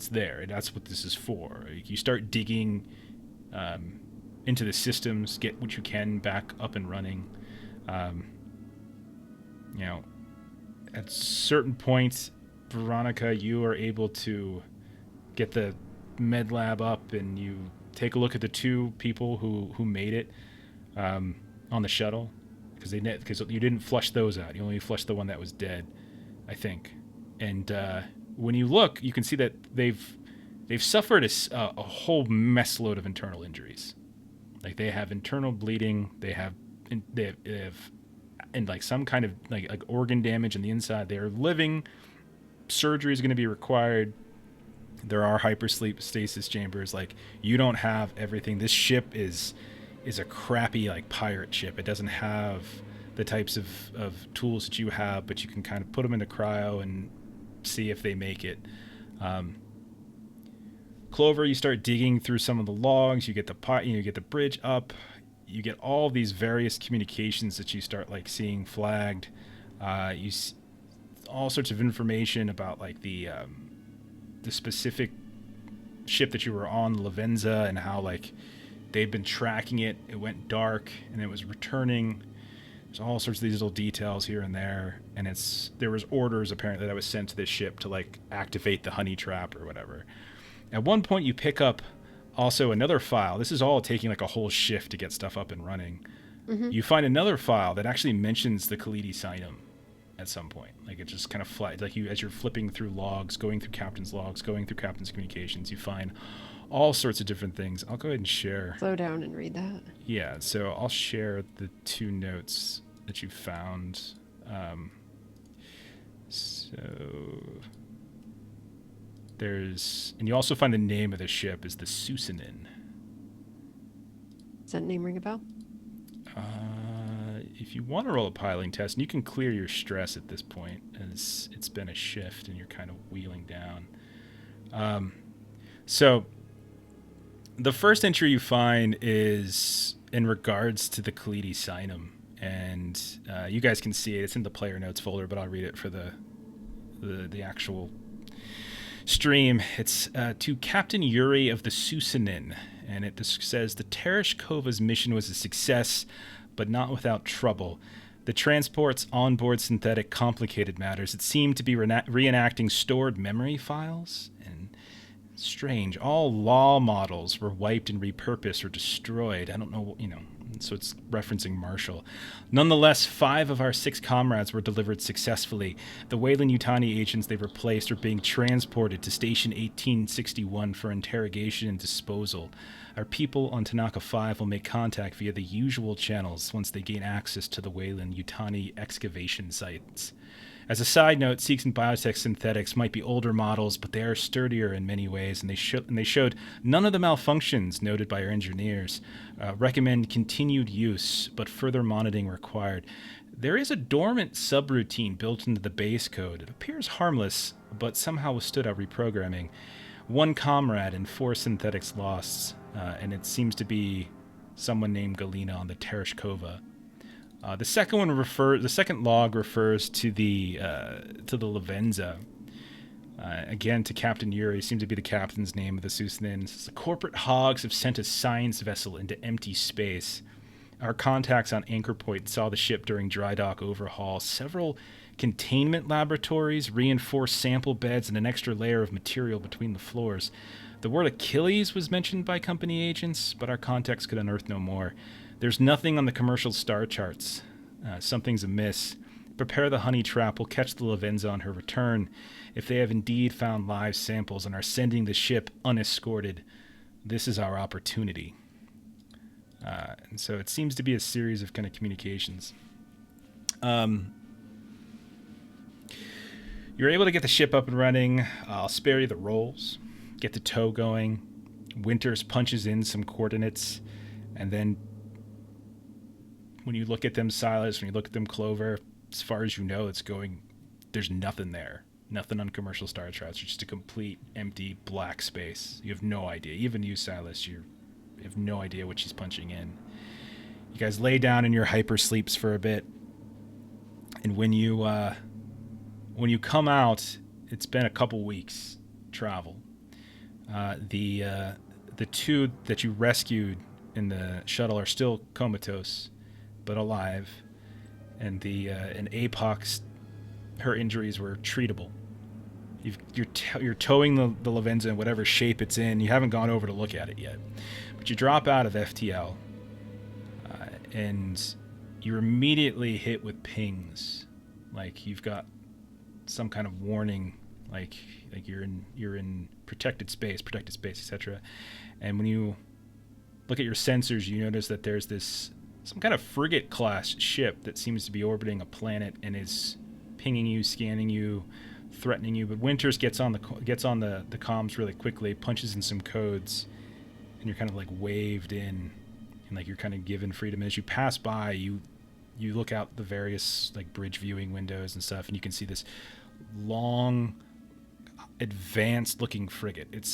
there. That's what this is for. Like you start digging into the systems, get what you can back up and running. At certain points, Veronica, you are able to get the med lab up, and you take a look at the 2 people who made it on the shuttle. Because you didn't flush those out. You only flushed the one that was dead, I think. And when you look, you can see that they've suffered a whole mess load of internal injuries. Like they have internal bleeding. They have and like some kind of like organ damage in the inside. They are living. Surgery is going to be required. There are hypersleep stasis chambers. Like you don't have everything. This ship is a crappy like pirate ship. It doesn't have the types of tools that you have, but you can kind of put them into cryo and see if they make it. Clover, you start digging through some of the logs. You get the bridge up. You get all these various communications that you start like seeing flagged. You see all sorts of information about like the specific ship that you were on, Lavenza, and how like they've been tracking it. It went dark and it was returning. There's all sorts of these little details here and there, and there was orders apparently that was sent to this ship to like activate the honey trap or whatever. At one point, you pick up also another file. This is all taking like a whole shift to get stuff up and running. Mhm. You find another file that actually mentions the Khalidi Sinum at some point. Like it just kind of flies, like as you're flipping through logs, going through captain's logs, going through captain's communications, you find all sorts of different things. I'll go ahead and share. Slow down and read that. Yeah, so I'll share the 2 notes that you found. So there's, and you also find the name of the ship is the Susanin. Does that name ring a bell? If you want to roll a piloting test, and you can clear your stress at this point, as it's been a shift and you're kind of wheeling down. So the first entry you find is in regards to the Khalidi Sinum, and you guys can see it. It's in the player notes folder, but I'll read it for the actual stream. It's to Captain Yuri of the Susanin, and it says the Tereshkova's mission was a success, but not without trouble. The transport's onboard synthetic complicated matters. It seemed to be reenacting stored memory files, and strange. All law models were wiped and repurposed or destroyed. I don't know, so it's referencing Marshall. Nonetheless, 5 of our 6 comrades were delivered successfully. The Weyland-Yutani agents they replaced are being transported to Station 1861 for interrogation and disposal. Our people on Tanaka 5 will make contact via the usual channels once they gain access to the Weyland-Yutani excavation sites. As a side note, Seeks and Biotech synthetics might be older models, but they are sturdier in many ways, and they showed none of the malfunctions noted by our engineers. Recommend continued use, but further monitoring required. There is a dormant subroutine built into the base code. It appears harmless, but somehow withstood our reprogramming. 1 comrade and 4 synthetics lost, and it seems to be someone named Galina on the Tereshkova. The second log refers to the Lavenza. Again, to Captain Yuri, seems to be the captain's name of the Susanin. The corporate hogs have sent a science vessel into empty space. Our contacts on Anchor Point saw the ship during dry dock overhaul. Several containment laboratories, reinforced sample beds, and an extra layer of material between the floors. The word Achilles was mentioned by company agents, but our contacts could unearth no more. There's nothing on the commercial star charts. Something's amiss. Prepare the honey trap. We'll catch the Lavenza on her return. If they have indeed found live samples and are sending the ship unescorted, this is our opportunity. And so it seems to be a series of kind of communications. You're able to get the ship up and running. I'll spare you the rolls. Get the tow going. Winters punches in some coordinates, and then when you look at them, Silas, when you look at them, Clover, as far as you know, it's going, there's nothing there. Nothing on commercial star charts. It's just a complete empty black space. You have no idea. Even you, Silas, you have no idea what she's punching in. You guys lay down in your hyper sleeps for a bit, and when you come out, it's been a couple weeks travel. The 2 that you rescued in the shuttle are still comatose, but alive, and and Apox, her injuries were treatable. You're towing the Lavenza in whatever shape it's in. You haven't gone over to look at it yet, but you drop out of FTL, and you're immediately hit with pings, like you've got some kind of warning, like you're in protected space, etc. And when you look at your sensors, you notice that there's some kind of frigate class ship that seems to be orbiting a planet and is pinging you, scanning you, threatening you. But Winters gets on the comms really quickly, punches in some codes, and you're kind of like waved in, and like you're kind of given freedom. As you pass by, you look out the various like bridge viewing windows and stuff, and you can see this long, advanced looking frigate. It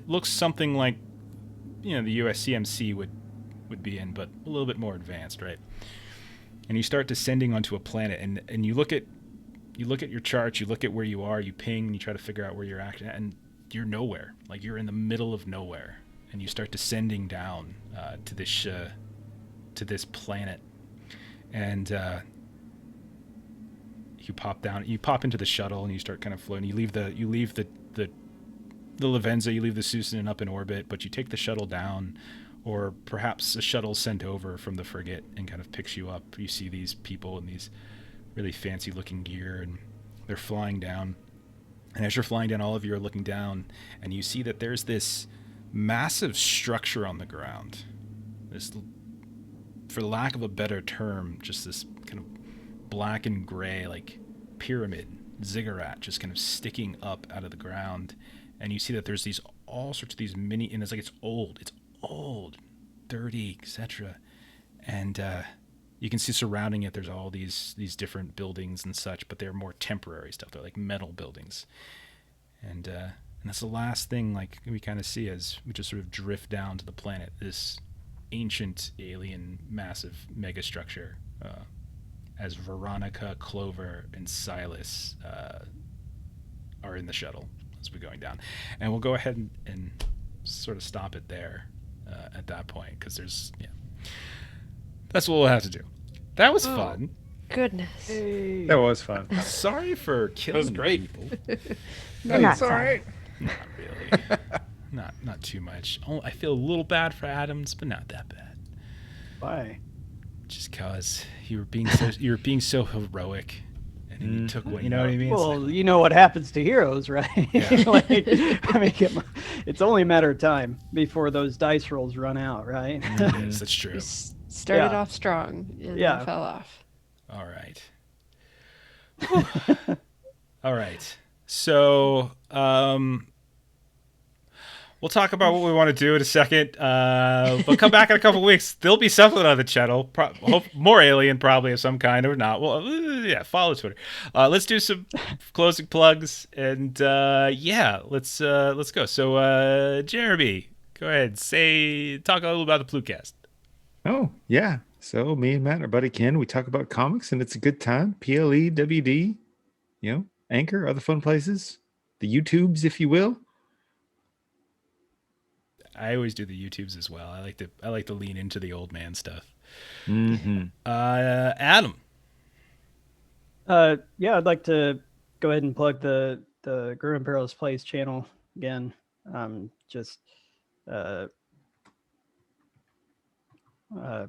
looks something like, the USCMC would be in, but a little bit more advanced, right? And you start descending onto a planet, and you look at your charts, you look at where you are, you ping, and you try to figure out where you're at, and you're nowhere. Like you're in the middle of nowhere, and you start descending down to this planet, and you pop into the shuttle, and you start kind of floating. You leave the the Lavenza, you leave the Susanin up in orbit, but you take the shuttle down, or perhaps a shuttle sent over from the frigate and kind of picks you up. You see these people in these really fancy looking gear, and they're flying down. And as you're flying down, all of you are looking down, and you see that there's this massive structure on the ground. This, for lack of a better term, just this kind of black and gray, like pyramid, ziggurat, just kind of sticking up out of the ground. And you see that there's these all sorts of these mini, and it's like it's old, dirty, etc. And you can see surrounding it, there's all these different buildings and such, but they're more temporary stuff. They're like metal buildings. And that's the last thing like we kind of see as we just sort of drift down to the planet. This ancient alien massive megastructure, as Veronica, Clover, and Silas are in the shuttle as we're going down. And we'll go ahead and sort of stop it there at that point, because that's what we'll have to do. That was fun. Goodness. That was fun. Sorry for killing was great. people. You're not It's all sorry. right. Not really. not too much. Oh, I feel a little bad for Adams, but not that bad. Why? Just cause you were being so heroic, and then you took what, you know what I mean? It's Well, like- you know what happens to heroes, right? Yeah. Like, I mean, it's only a matter of time before those dice rolls run out, right? Yes, that's true. You started Yeah. off strong and Yeah. then fell off. All right. All right. So, we'll talk about what we want to do in a second. But come back in a couple weeks. There'll be something on the channel. More alien, probably of some kind, or not. Well, yeah. Follow Twitter. Let's do some closing plugs, and let's go. So, Jeremy, go ahead. Talk a little about the Plutcast. Oh, yeah. So me and Matt and our buddy Ken, we talk about comics, and it's a good time. PLEWD, Anchor, other fun places, the YouTubes, if you will. I always do the YouTubes as well. I like to lean into the old man stuff. Mm-hmm. Adam. Yeah, I'd like to go ahead and plug the Guru Imperialist Plays channel again.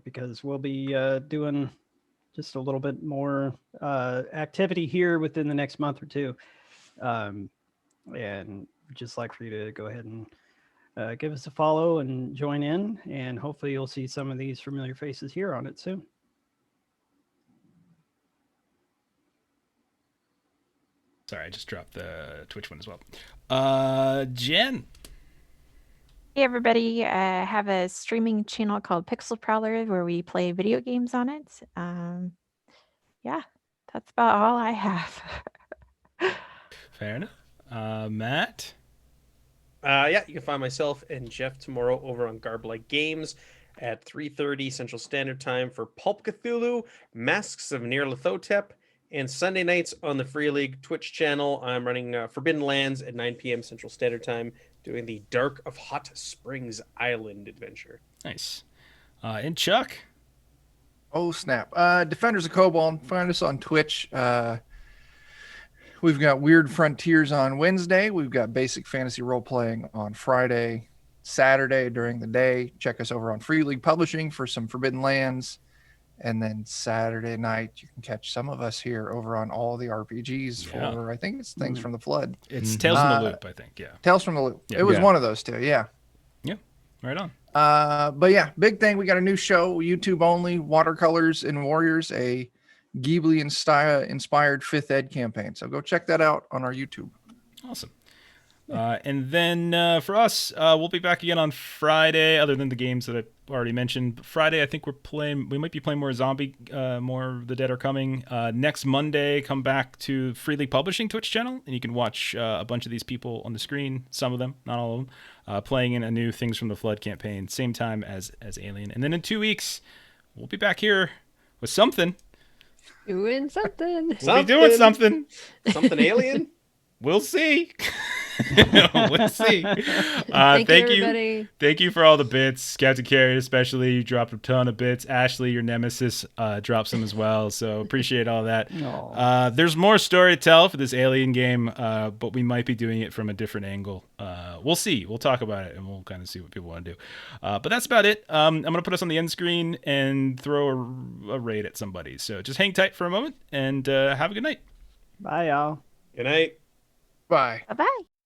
Because we'll be doing just a little bit more activity here within the next month or two. And just like for you to go ahead and give us a follow and join in, and hopefully you'll see some of these familiar faces here on it soon. Sorry, I just dropped the Twitch one as well. Jen. Hey everybody, I have a streaming channel called Pixel Prowler where we play video games on it. Yeah, that's about all I have. Fair enough. Matt. Yeah, you can find myself and Jeff tomorrow over on Garblike Games at 3:30 Central Standard Time for Pulp Cthulhu, Masks of Nyarlathotep, and Sunday nights on the Free League Twitch channel. I'm running Forbidden Lands at 9 p.m. Central Standard Time, doing the Dark of Hot Springs Island adventure. Nice. And Chuck. Oh, snap. Defenders of Cobalt, find us on Twitch. We've got Weird Frontiers on Wednesday. We've got Basic Fantasy Role Playing on Friday, Saturday during the day. Check us over on Free League Publishing for some Forbidden Lands. And then Saturday night, you can catch some of us here over on all the RPGs Yeah. for, I think it's Things from the Flood. It's Tales from the Loop, I think. Yeah. Tales from the Loop. Yeah. It was Yeah. one of those two, yeah. Right on. But yeah, big thing. We got a new show, YouTube only, Watercolors and Warriors, a Ghibli inspired 5th ed campaign. So go check that out on our YouTube. Awesome. And then for us, we'll be back again on Friday, other than the games that I already mentioned. But Friday, I think we might be playing more Zombie, more The Dead Are Coming. Next Monday, come back to Free League Publishing Twitch channel, and you can watch a bunch of these people on the screen, some of them, not all of them, playing in a new Things from the Flood campaign, same time as Alien. And then in 2 weeks, we'll be back here with something. Doing something. We'll be doing something. Something alien? We'll see. Let's see. Thank you, everybody. Thank you for all the bits. Captain Carrot especially, you dropped a ton of bits. Ashley, your nemesis, dropped some as well. So appreciate all that. Aw. There's more story to tell for this Alien game, but we might be doing it from a different angle. We'll see. We'll talk about it, and we'll kind of see what people want to do. But that's about it. I'm going to put us on the end screen and throw a raid at somebody. So just hang tight for a moment, and have a good night. Bye, y'all. Good night. Bye. Bye bye.